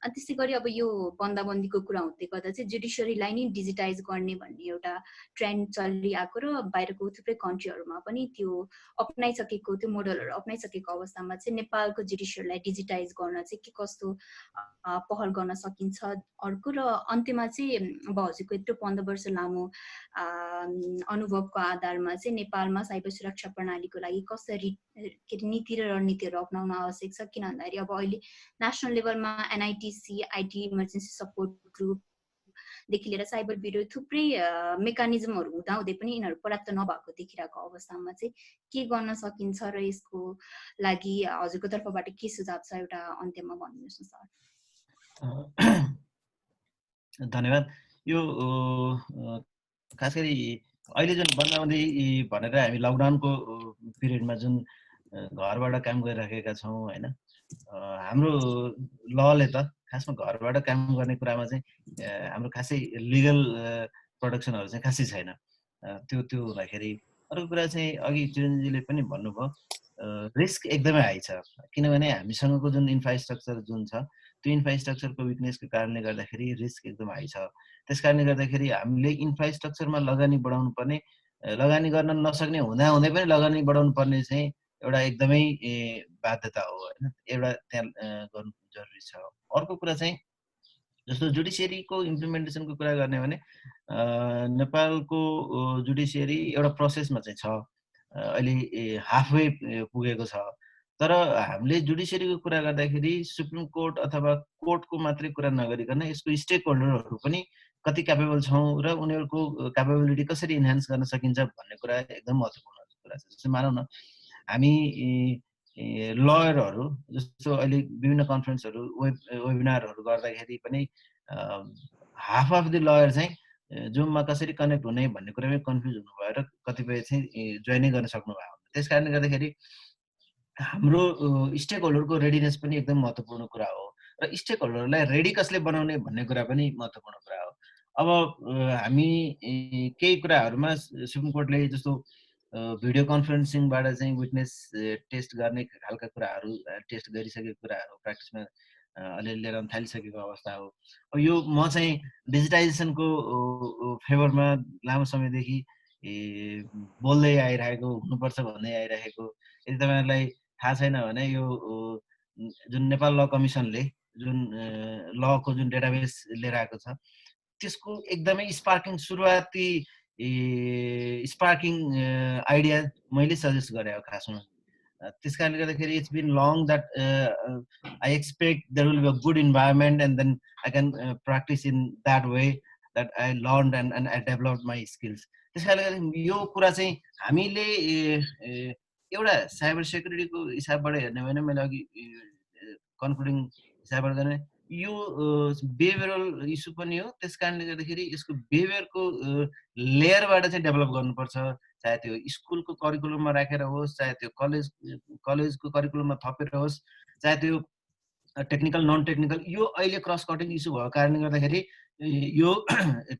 अनि त्यसै गरी अब यो बन्दाबन्दीको कुरा हुँदै गर्दा चाहिँ जुडिसियरीलाई नै डिजिटाइज गर्ने भन्ने एउटा ट्रेन्ड चलिआएको र बाहिरको थुप्रै कन्ट्रीहरूमा पनि त्यो अप्नाइसकेको, त्यो मोडलहरू अप्नाइसकेको अवस्थामा चाहिँ नेपालको जुडिसियरीलाई डिजिटाइज गर्न चाहिँ के कस्तो पहल गर्न सकिन्छ अर्को। र अन्त्यमा चाहिँ अब हजुरको यत्रो 15 वर्ष लामो अनुभवको आधारमा चाहिँ नेपालमा साइबर सुरक्षा प्रणालीको लागि कसरी नीति र रणनीतिहरू अप्नाउन आवश्यक छ, किन भन्दाखेरि अब अहिले नेसनल लेभलमा एनआइटिसी, आइटी इमर्जेन्सी सपोर्ट ग्रुपदेखि लिएर साइबर ब्युरो थुप्रै मेकानिजमहरू हुँदाहुँदै पनि यिनीहरू पर्याप्त नभएको देखिरहेको अवस्थामा चाहिँ के गर्न सकिन्छ र यसको लागि हजुरको तर्फबाट के सुझाव छ, एउटा अन्त्यमा भनिदिनुहोस् न सर। धन्यवाद। यो खास गरी अहिले जुन बन्दाबन्दी भनेर हामी लकडाउनको पिरियडमा जुन घरबाट काम गरिराखेका छौँ होइन, हाम्रो लले त खासमा घरबाट काम गर्ने कुरामा चाहिँ हाम्रो खासै लिगल प्रोटेक्सनहरू चाहिँ खासै छैन। त्यो हुँदाखेरि अर्को कुरा चाहिँ अघि चिरञ्जीले पनि भन्नुभयो, रिस्क एकदमै हाई छ। किनभने हामीसँगको जुन इन्फ्रास्ट्रक्चर जुन छ त्यो इन्फ्रास्ट्रक्चरको विकनेसको कारणले गर्दाखेरि रिस्क एकदम हाई छ। त्यस कारणले गर्दाखेरि हामीले इन्फ्रास्ट्रक्चरमा लगानी बढाउनु पर्ने, लगानी गर्न नसक्ने हुँदाहुँदै पनि लगानी बढाउनु पर्ने चाहिँ एउटा एकदमै बाध्यता हो होइन, एउटा त्यहाँ गर्नु जरुरी छ। अर्को कुरा चाहिँ जस्तो जुडिसियरीको इम्प्लिमेन्टेसनको कुरा गर्ने भने नेपालको जुडिसियरी एउटा प्रोसेसमा चाहिँ छ, अहिले हाफवे पुगेको छ। तर हामीले जुडिसियरीको कुरा गर्दाखेरि सुप्रिम कोर्ट अथवा कोर्टको मात्रै कुरा नगरिकन यसको स्टेक होल्डरहरू पनि कति क्यापेबल छौँ र उनीहरूको क्यापेबिलिटी कसरी इन्हान्स गर्न सकिन्छ भन्ने कुरा एकदम महत्त्वपूर्ण कुरा छ। जस्तै मानौँ न हामी लयरहरू जस्तो अहिले विभिन्न कन्फरेन्सहरू वेबिनारहरू गर्दाखेरि पनि हाफ अफ द लयर चाहिँ जुममा कसरी कनेक्ट हुने भन्ने कुरामै कन्फ्युज हुनु भएर कतिपय चाहिँ जोइनै गर्न सक्नु भएको। त्यस कारणले गर्दाखेरि हाम्रो स्टेक होल्डरको रेडिनेस पनि एकदम महत्त्वपूर्ण कुरा हो र स्टेक होल्डरलाई रेडी कसले बनाउने भन्ने कुरा पनि महत्त्वपूर्ण कुरा हो। अब हामी केही कुराहरूमा सुप्रिम कोर्टले जस्तो भिडियो कन्फरेन्सिङबाट चाहिँ विटनेस टेस्ट गर्ने खालका कुराहरू टेस्ट गरिसकेको कुराहरू प्र्याक्टिसमा अलिअलि लिएर थालिसकेको अवस्था हो। अब यो म चाहिँ डिजिटाइजेसनको फेभरमा लामो समयदेखि बोल्दै आइरहेको, हुनुपर्छ भन्दै आइरहेको। यदि तपाईँहरूलाई थाहा छैन भने यो जुन नेपाल ल कमिसनले जुन लको जुन डेटाबेस लिएर आएको छ त्यसको एकदमै सुरुवाती स्पार्किङ आइडिया मैले सजेस्ट गरेँ खासमा। त्यस कारणले गर्दाखेरि it's been long that I expect there will be a good environment and then I can practise in that way that I learn and I develop my skills. त्यस कारणले गर्दाखेरि यो कुरा चाहिँ हामीले एउटा साइबर सेक्युरिटीको हिसाबबाट हेर्ने भने मैले अघि कन्क्लुडिङ हिसाबबाट गर्ने यो बिहेभियरल इस्यु पनि हो। त्यस कारणले गर्दाखेरि यसको बिहेभियरको लेयरबाट चाहिँ डेभलप गर्नुपर्छ, चाहे त्यो स्कुलको करिकुलममा राखेर होस्, चाहे त्यो कलेजको करिकुलममा थपेर होस्, चाहे त्यो टेक्निकल नन टेक्निकल। यो अहिले क्रस कटिङ इस्यु भएको कारणले गर्दाखेरि यो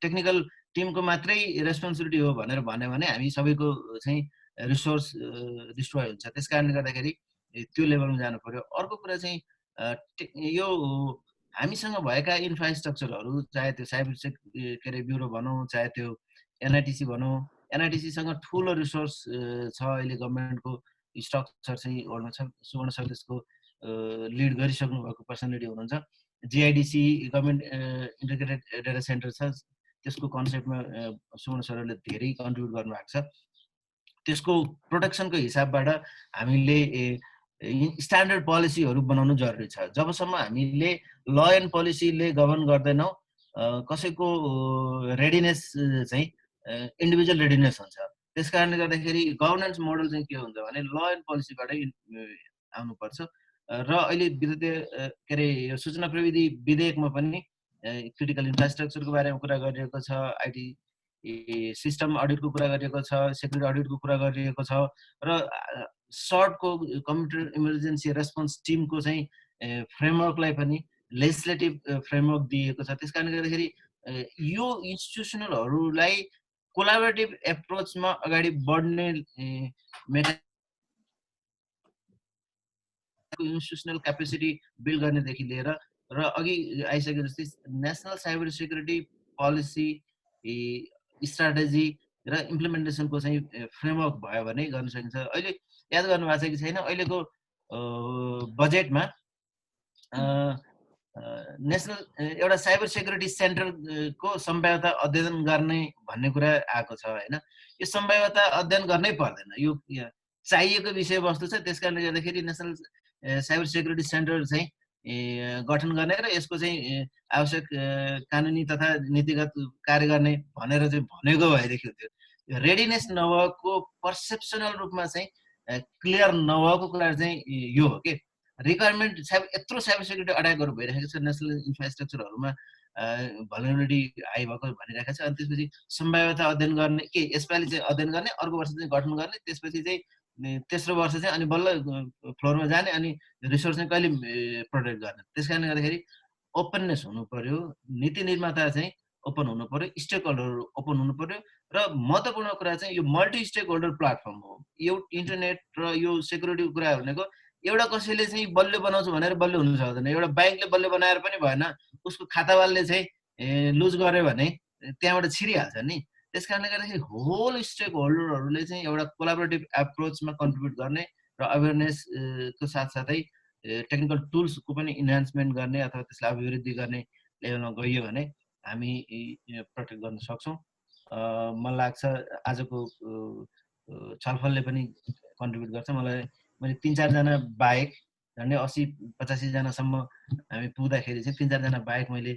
टेक्निकल टिमको मात्रै रेस्पोन्सिबिलिटी हो भनेर भन्यो भने हामी सबैको चाहिँ रिसोर्स डिस्ट्रोय हुन्छ। त्यस कारणले गर्दाखेरि त्यो लेभलमा जानु पर्यो। अर्को कुरा चाहिँ यो हामीसँग भएका इन्फ्रास्ट्रक्चरहरू, चाहे त्यो साइबर के अरे ब्युरो भनौँ, चाहे त्यो एनआइटिसी भनौँ, एनआइटिसीसँग ठुलो रिसोर्स छ। अहिले गभर्मेन्टको स्ट्रक्चर चाहिँ होल्डमा छ। सुवर्ण सर त्यसको लिड गरिसक्नु भएको पर्सनालिटी हुनुहुन्छ। जिआइडिसी गभर्मेन्ट इन्टिग्रेटेड डेटा सेन्टर छ, त्यसको कन्सेप्टमा सुवर्ण सरले धेरै कन्ट्रिब्युट गर्नुभएको छ। त्यसको प्रोटेक्सनको हिसाबबाट हामीले स्ट्यान्डर्ड पोलिसीहरू बनाउनु जरुरी छ। जबसम्म हामीले ल एन्ड पोलिसीले गभर्न गर्दैनौँ, कसैको रेडिनेस चाहिँ इन्डिभिजुअल रेडिनेस हुन्छ। त्यस कारणले गर्दाखेरि गभर्नेन्स मोडल चाहिँ के हुन्छ भने ल एन्ड पोलिसीबाटै आउनुपर्छ। र अहिले विद्युतीय के अरे सूचना प्रविधि विधेयकमा पनि क्रिटिकल इन्फ्रास्ट्रक्चरको बारेमा कुरा गरिएको छ, आइटी सिस्टम अडिटको कुरा गरिएको छ, सेक्युरिटी अडिटको कुरा गरिएको छ र सर्टको कम्प्युटर इमर्जेन्सी रेस्पोन्स टिमको चाहिँ फ्रेमवर्कलाई पनि लेजिस्लेटिभ फ्रेमवर्क दिएको छ। त्यस कारणले गर्दाखेरि यो इन्स्टिट्युसनलहरूलाई कोलाबोरेटिभ एप्रोचमा अगाडि बढ्ने इन्स्टिट्युसनल क्यापेसिटी बिल्ड गर्नेदेखि लिएर र अघि आइसके जस्तै national cyber security policy strategy र इम्प्लिमेन्टेसनको चाहिँ फ्रेमवर्क भयो भने गर्न सकिन्छ। अहिले याद गर्नुभएको छ कि छैन, अहिलेको बजेटमा नेसनल एउटा साइबर सेक्युरिटी सेन्टरको सम्भाव्यता अध्ययन गर्ने भन्ने कुरा आएको छ होइन। यो सम्भाव्यता अध्ययन गर्नै पर्दैन, यो चाहिएको विषयवस्तु छ। त्यस कारणले गर्दाखेरि नेसनल साइबर सेक्युरिटी सेन्टर चाहिँ गठन गर्ने र यसको चाहिँ आवश्यक कानुनी तथा नीतिगत कार्य गर्ने भनेर चाहिँ भनेको भएदेखि हुन्थ्यो। रेडिनेस नभएको, पर्सेप्सनल रूपमा चाहिँ क्लियर नभएको कुरा चाहिँ यो हो कि रिक्वायरमेन्ट यत्रो साइबर सेक्युरिटी अट्याकहरू भइरहेको छ नेसनल इन्फ्रास्ट्रक्चरहरूमा, भलनरेबिलिटी हाई भएको भनिरहेको छ। अनि त्यसपछि सम्भाव्यता अध्ययन गर्ने के यसपालि चाहिँ अध्ययन गर्ने, अर्को वर्ष चाहिँ गठन गर्ने, त्यसपछि चाहिँ तेस्रो वर्ष चाहिँ अनि बल्ल फ्लोरमा जाने, अनि रिसोर्स चाहिँ कहिले प्रोटेक्ट गर्ने। त्यस कारणले गर्दाखेरि ओपननेस हुनु पर्यो, नीति निर्माता चाहिँ ओपन हुनु पर्यो, स्टेक होल्डरहरू ओपन हुनु पर्यो र महत्त्वपूर्ण कुरा चाहिँ यो मल्टी स्टेक होल्डर प्लेटफर्म हो। यो इन्टरनेट र यो सेक्युरिटीको कुरा भनेको एउटा कसैले चाहिँ बलियो बनाउँछु भनेर बलियो हुनु सक्दैन। एउटा ब्याङ्कले बलियो बनाएर पनि भएन, उसको खातावालले चाहिँ लुज गर्यो भने त्यहाँबाट छिरिहाल्छ नि। त्यस कारणले गर्दाखेरि होल स्टेक होल्डरहरूले चाहिँ एउटा कोलाबोरेटिभ एप्रोचमा कन्ट्रिब्युट गर्ने र अवेरनेसको साथसाथै टेक्निकल टुल्सको पनि इन्हान्समेन्ट गर्ने अथवा त्यसलाई अभिवृद्धि गर्ने लेभलमा गइयो भने हामी प्रोटेक्ट गर्न सक्छौँ। मलाई लाग्छ आजको छलफलले पनि कन्ट्रिब्युट गर्छ। मैले 3-4 जना बाहेक झन्डै 80-85 जनासम्म हामी पुग्दाखेरि चाहिँ 3-4 जना बाहेक मैले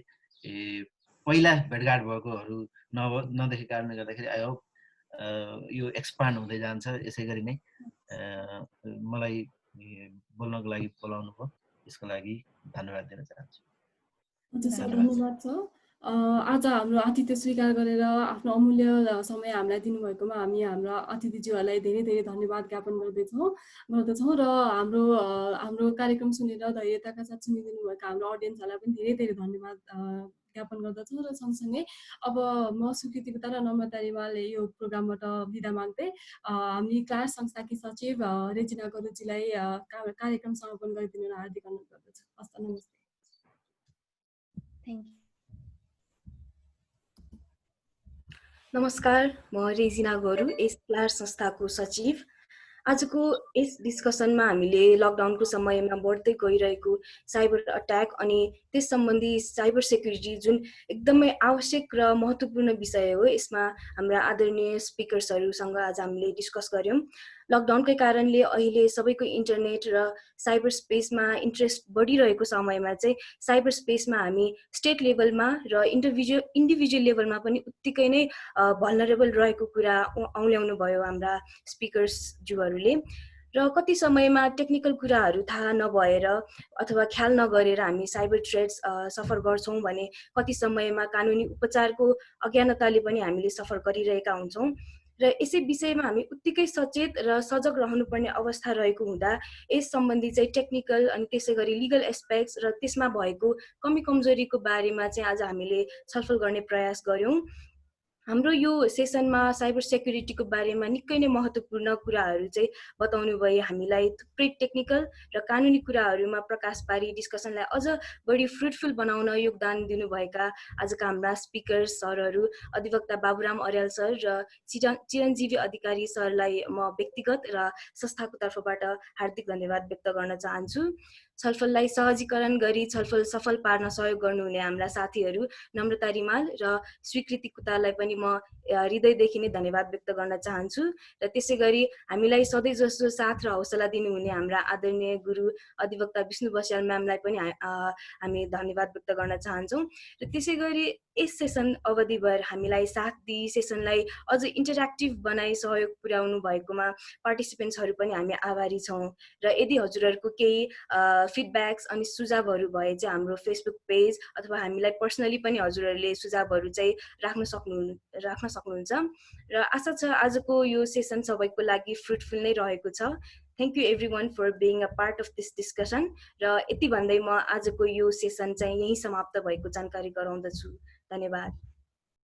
पहिला भेटघाट भएकोहरू नदेखेको कारणले गर्दाखेरि आई होप यो एक्सपान्ड हुँदै जान्छ। यसै गरी नै मलाई बोल्नको लागि बोलाउनु भयो, यसको लागि धन्यवाद दिन चाहन्छु। धन्यवाद छ। आज हाम्रो आतिथ्य स्वीकार गरेर आफ्नो अमूल्य समय हामीलाई दिनुभएकोमा हामी हाम्रा अतिथिज्यूहरूलाई धेरै धेरै धन्यवाद ज्ञापन गर्दछौँ र हाम्रो कार्यक्रम सुनेर धैर्यताका साथ सुनिदिनु भएको हाम्रो अडियन्सहरूलाई पनि धेरै धेरै धन्यवाद ज्ञापन गर्दछौँ। र सँगसँगै अब म सुकृति गुप्ता र नम्रता रिमालले यो प्रोग्रामबाट बिदा माग्दै हामी क्लास संस्थाकी सचिव रेजिना गरुजीलाई कार्यक्रम समापन गरिदिनु हार्दिक अनुरोध गर्दछु। हस्त नमस्ते। Thank you. नमस्कार, म रेजिना गरु, यस क्लास संस्थाको सचिव। आजको यस डिस्कसनमा हामीले लकडाउनको समयमा बढ्दै गइरहेको साइबर अट्याक अनि त्यस सम्बन्धी साइबर सेक्युरिटी जुन एकदमै आवश्यक र महत्त्वपूर्ण विषय हो, यसमा हाम्रा आदरणीय स्पिकर्सहरूसँग आज हामीले डिस्कस गऱ्यौँ। लकडाउनकै कारणले अहिले सबैको इन्टरनेट र साइबर स्पेसमा इन्ट्रेस्ट बढिरहेको समयमा चाहिँ साइबर स्पेसमा हामी स्टेट लेभलमा र इन्डिभिजुअल लेभलमा पनि उत्तिकै नै भल्नरेबल रहेको कुरा औल्याउनु भयो हाम्रा स्पिकर्सज्यूहरूले। र कति समयमा टेक्निकल कुराहरू थाहा नभएर अथवा ख्याल नगरेर हामी साइबर थ्रेट्स सफर गर्छौँ भने कति समयमा कानुनी उपचारको अज्ञानताले पनि हामीले सफर गरिरहेका हुन्छौँ। र यसै विषयमा हामी उत्तिकै सचेत र सजग रहनुपर्ने अवस्था रहेको हुँदा यस सम्बन्धी चाहिँ टेक्निकल अनि त्यसै गरी लिगल एस्पेक्ट्स र त्यसमा भएको कमी कमजोरीको बारेमा चाहिँ आज हामीले छलफल गर्ने प्रयास गऱ्यौँ। हाम्रो यो सेसनमा साइबर सेक्युरिटीको बारेमा निकै नै महत्त्वपूर्ण कुराहरू चाहिँ बताउनु भए हामीलाई थुप्रै टेक्निकल र कानुनी कुराहरूमा प्रकाश पारी डिस्कसनलाई अझ बढी फ्रुटफुल बनाउन योगदान दिनुभएका आजका हाम्रा स्पिकर सरहरू अधिवक्ता बाबुराम अर्याल सर र चिरञ्जीवी अधिकारी सरलाई म व्यक्तिगत र संस्थाको तर्फबाट हार्दिक धन्यवाद व्यक्त गर्न चाहन्छु। छलफललाई सहजीकरण गरी छलफल सफल पार्न सहयोग गर्नुहुने हाम्रा साथीहरू नम्रता रिमाल र स्वीकृति कुतालाई पनि म हृदयदेखि नै धन्यवाद व्यक्त गर्न चाहन्छु। र त्यसै गरी हामीलाई सधैँ जसो साथ र हौसला दिनुहुने हाम्रा आदरणीय गुरु अधिवक्ता विष्णु बस्याल म्यामलाई पनि हामी धन्यवाद व्यक्त गर्न चाहन्छौँ। र त्यसै गरी यस सेसन अवधिभर हामीलाई साथ दिई सेसनलाई अझ इन्टरेक्टिभ बनाई सहयोग पुर्याउनु भएकोमा पार्टिसिपेन्ट्सहरू पनि हामी आभारी छौँ। र यदि हजुरहरूको केही फिडब्याक्स अनि सुझावहरू भए चाहिँ हाम्रो फेसबुक पेज अथवा हामीलाई पर्सनली पनि हजुरहरूले सुझावहरू चाहिँ राख्न सक्नुहुन्छ र आशा छ आजको यो सेसन सबैको लागि फ्रुटफुल नै रहेको छ। Thank you everyone for being a part of this discussion र यति भन्दै म आजको यो सेसन चाहिँ यहीँ समाप्त भएको जानकारी गराउँदछु। धन्यवाद।